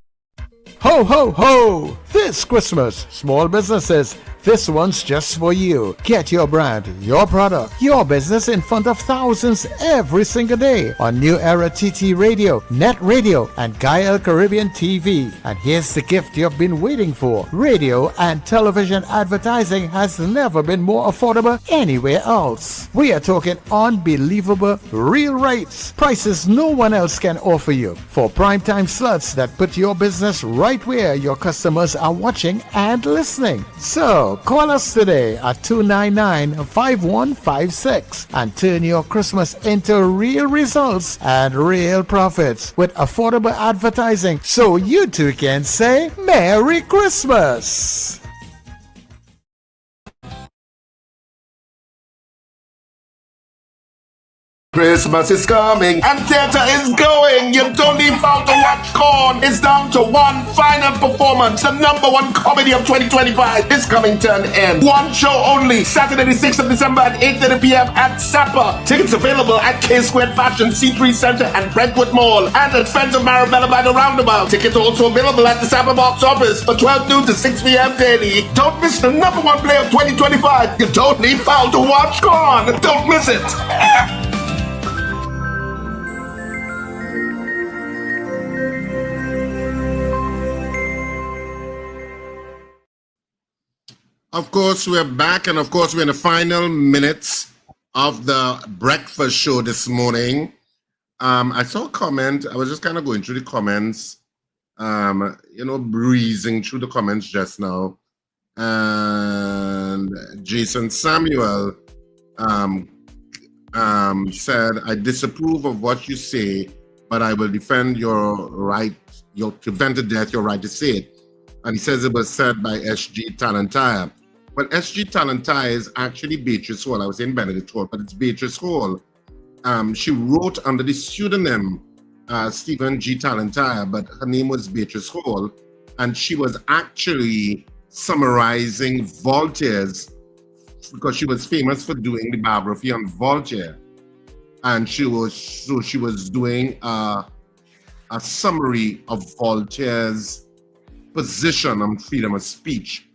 Ho, ho, ho! This Christmas, small businesses, this one's just for you. Get your brand, your product, your business in front of thousands every single day on New Era TT Radio, NETT Radio, and Gael Caribbean TV. And here's the gift you've been waiting for. Radio and television advertising has never been more affordable anywhere else. We are talking unbelievable real rates. Prices no one else can offer you for primetime slots that put your business right where your customers are watching and listening. So call us today at 299-5156 and turn your Christmas into real results and real profits with affordable advertising, so you too can say Merry Christmas. Christmas is coming and theater is going. You don't need out to watch Corn. It's down to one final performance. The #1 comedy of 2025 is coming to an end. One show only. Saturday the 6th of December at 8:30 p.m. at Sapa. Tickets available at K-Squared Fashion, C3 Center and Brentwood Mall. And at Friends of Marabella by the Roundabout. Tickets also available at the Sapa box office for 12 noon to 6 p.m. daily. Don't miss the #1 play of 2025. You don't need foul to watch Corn. Don't miss it. Of course, we're back, and of course, we're in the final minutes of the breakfast show this morning. I saw a comment. I was just kind of going through the comments, breezing through the comments just now. And Jason Samuel said, I disapprove of what you say, but I will defend your right, to defend to death your right to say it. And he says it was said by S.G. Talentire. Well, S.G. Talentire is actually Beatrice Hall. I was saying Benedict Hall, but it's Beatrice Hall. She wrote under the pseudonym Stephen G. Talentire, but her name was Beatrice Hall. And she was actually summarizing Voltaire's, because she was famous for doing the biography on Voltaire. And she was doing a summary of Voltaire's position on freedom of speech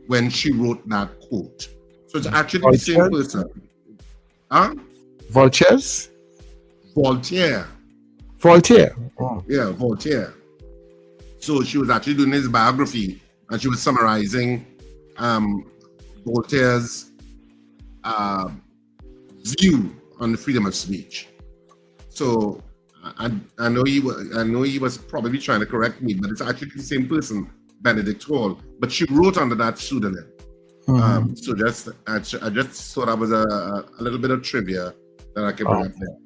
when she wrote that quote. So it's actually the same person. Huh? Voltaire's? Voltaire. Voltaire. Oh. Yeah, Voltaire. So she was actually doing his biography and she was summarizing Voltaire's view on the freedom of speech. So I know he was probably trying to correct me, but it's actually the same person, Benedict Hall. But she wrote under that pseudonym. Mm-hmm. So I just thought that was a little bit of trivia that I can bring up there.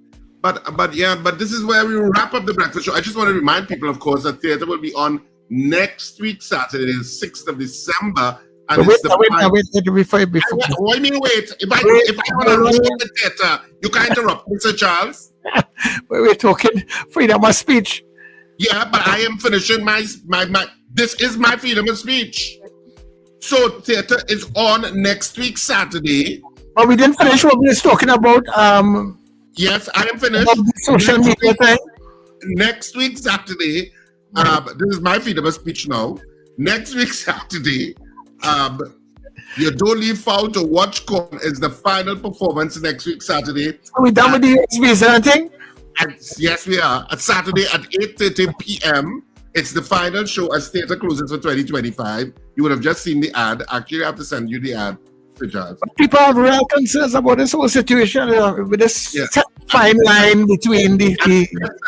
But this is where we wrap up the breakfast show. I just want to remind people, of course, that theater will be on next week, Saturday, the 6th of December. And wait, before. What do you mean wait? If I want to rush the theater, you can't interrupt, Mr. Charles. We're talking freedom of speech. Yeah, but I am finishing my this is my freedom of speech. So theater is on next week, Saturday. But we didn't finish what we were talking about. Yes, I am finished. Social media thing. Next week, Saturday. This is my freedom of speech now. Next week, Saturday. You don't leave foul to watch corn is the final performance next week, Saturday. Are we done with the USBs or anything? Yes, we are. At Saturday at 8:30 p.m. It's the final show as theater closes for 2025. You would have just seen the ad. Actually, I have to send you the ad. People have real concerns about this whole situation with this fine line between the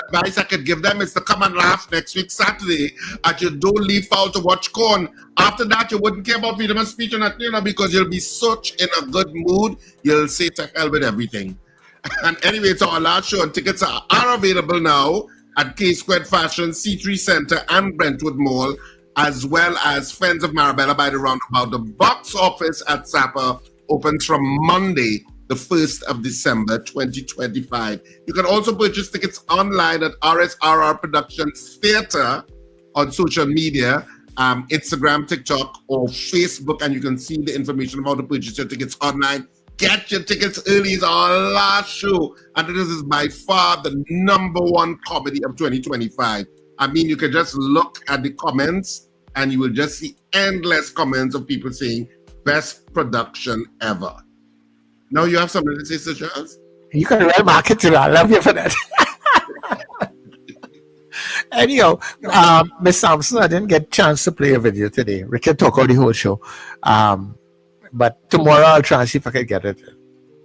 advice I could give them is to come and laugh next week Saturday and you don't leave foul to watch corn. After that, you wouldn't care about freedom of speech or nothing, because you'll be such in a good mood. You'll say to hell with everything. And anyway, it's our last show and tickets are available now at K-Squared Fashion, C3 Center and Brentwood Mall, as well as Friends of Marabella by the Roundabout. The box office at Sapa opens from Monday, the 1st of December, 2025. You can also purchase tickets online at RSRR Productions Theatre on social media, Instagram, TikTok, or Facebook, and you can see the information about how to purchase your tickets online. Get your tickets early. It's our last show, and this is by far the #1 comedy of 2025. I mean, you can just look at the comments and you will just see endless comments of people saying, best production ever. Now you have something to say, Sir Charles? You can well market to that. I love you for that. Anyhow, Miss Sampson, I didn't get a chance to play a video today. Richard talked about the whole show. But tomorrow I'll try and see if I can get it.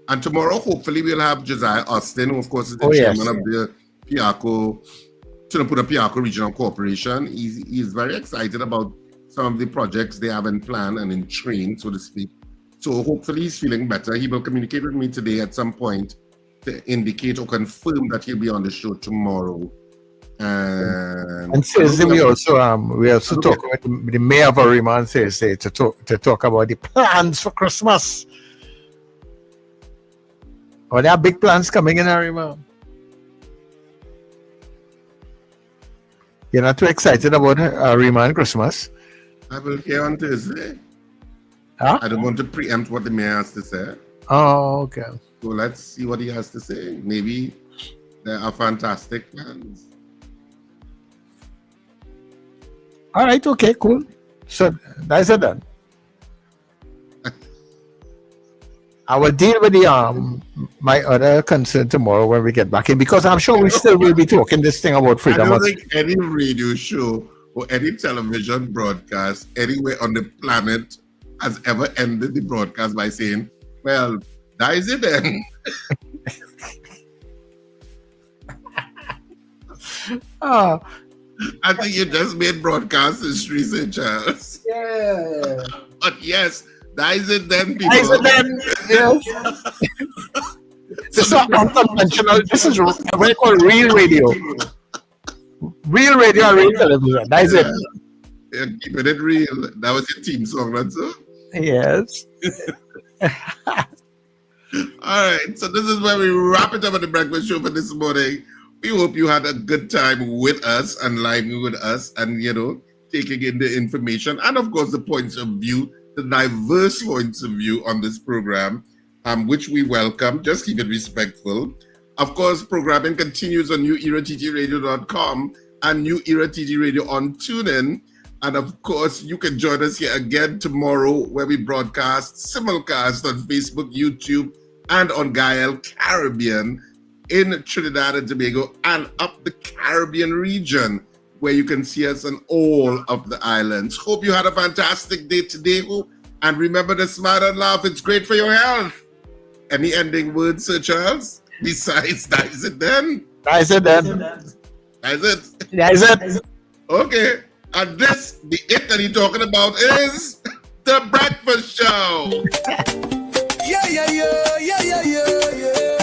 And tomorrow, hopefully, we'll have Josiah Austin, who, of course, is the chairman of the Piarco Regional Corporation. He's very excited about some of the projects they have in plan and in train, so to speak. So hopefully he's feeling better. He will communicate with me today at some point to indicate or confirm that he'll be on the show tomorrow. And Thursday we also talk with the mayor of Arima on Thursday to talk about the plans for Christmas. Oh, there are big plans coming in Arima. You're not too excited about Arima and Christmas? I will hear on Thursday. Huh? I don't want to preempt what the mayor has to say. Oh, okay. So let's see what he has to say. Maybe there are fantastic plans. All right, okay, cool. So that's it then. I will deal with the my other concern tomorrow when we get back in, because I'm sure we still will be talking this thing about freedom. I don't think any radio show or any television broadcast anywhere on the planet has ever ended the broadcast by saying, well, That is it then. Oh, I think you just made broadcast history, St. Charles. yeah. But yes, that is it then, people. That is it then. Yes. This is unconventional. This is what we call real radio. Real radio and real television. That is it. Yeah, keeping it real. That was your team song, that's so? Yes. All right, so this is where we wrap it up at the breakfast show for this morning. We hope you had a good time with us and lively with us and, taking in the information and, of course, the points of view, the diverse points of view on this program, which we welcome. Just keep it respectful. Of course, programming continues on NewEraTTRadio.com and New Era TT Radio on TuneIn. And, of course, you can join us here again tomorrow where we broadcast simulcast on Facebook, YouTube, and on Gael Caribbean in Trinidad and Tobago and up the Caribbean region where you can see us on all of the islands. Hope you had a fantastic day today. And remember to smile and laugh. It's great for your health. Any ending words, Sir Charles? Besides, that is it then? That is it then. That is it? That is it. Okay. And this, the it that he's talking about is The Breakfast Show. Yeah, yeah, yeah, yeah, yeah, yeah, yeah.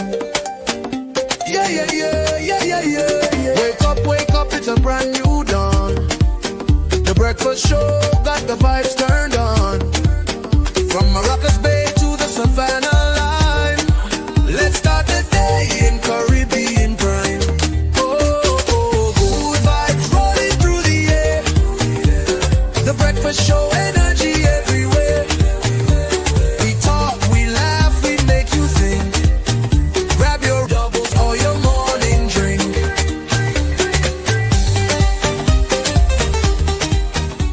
Yeah, yeah, yeah, yeah, yeah, yeah, yeah. Wake up, it's a brand new dawn. The Breakfast Show got the vibes.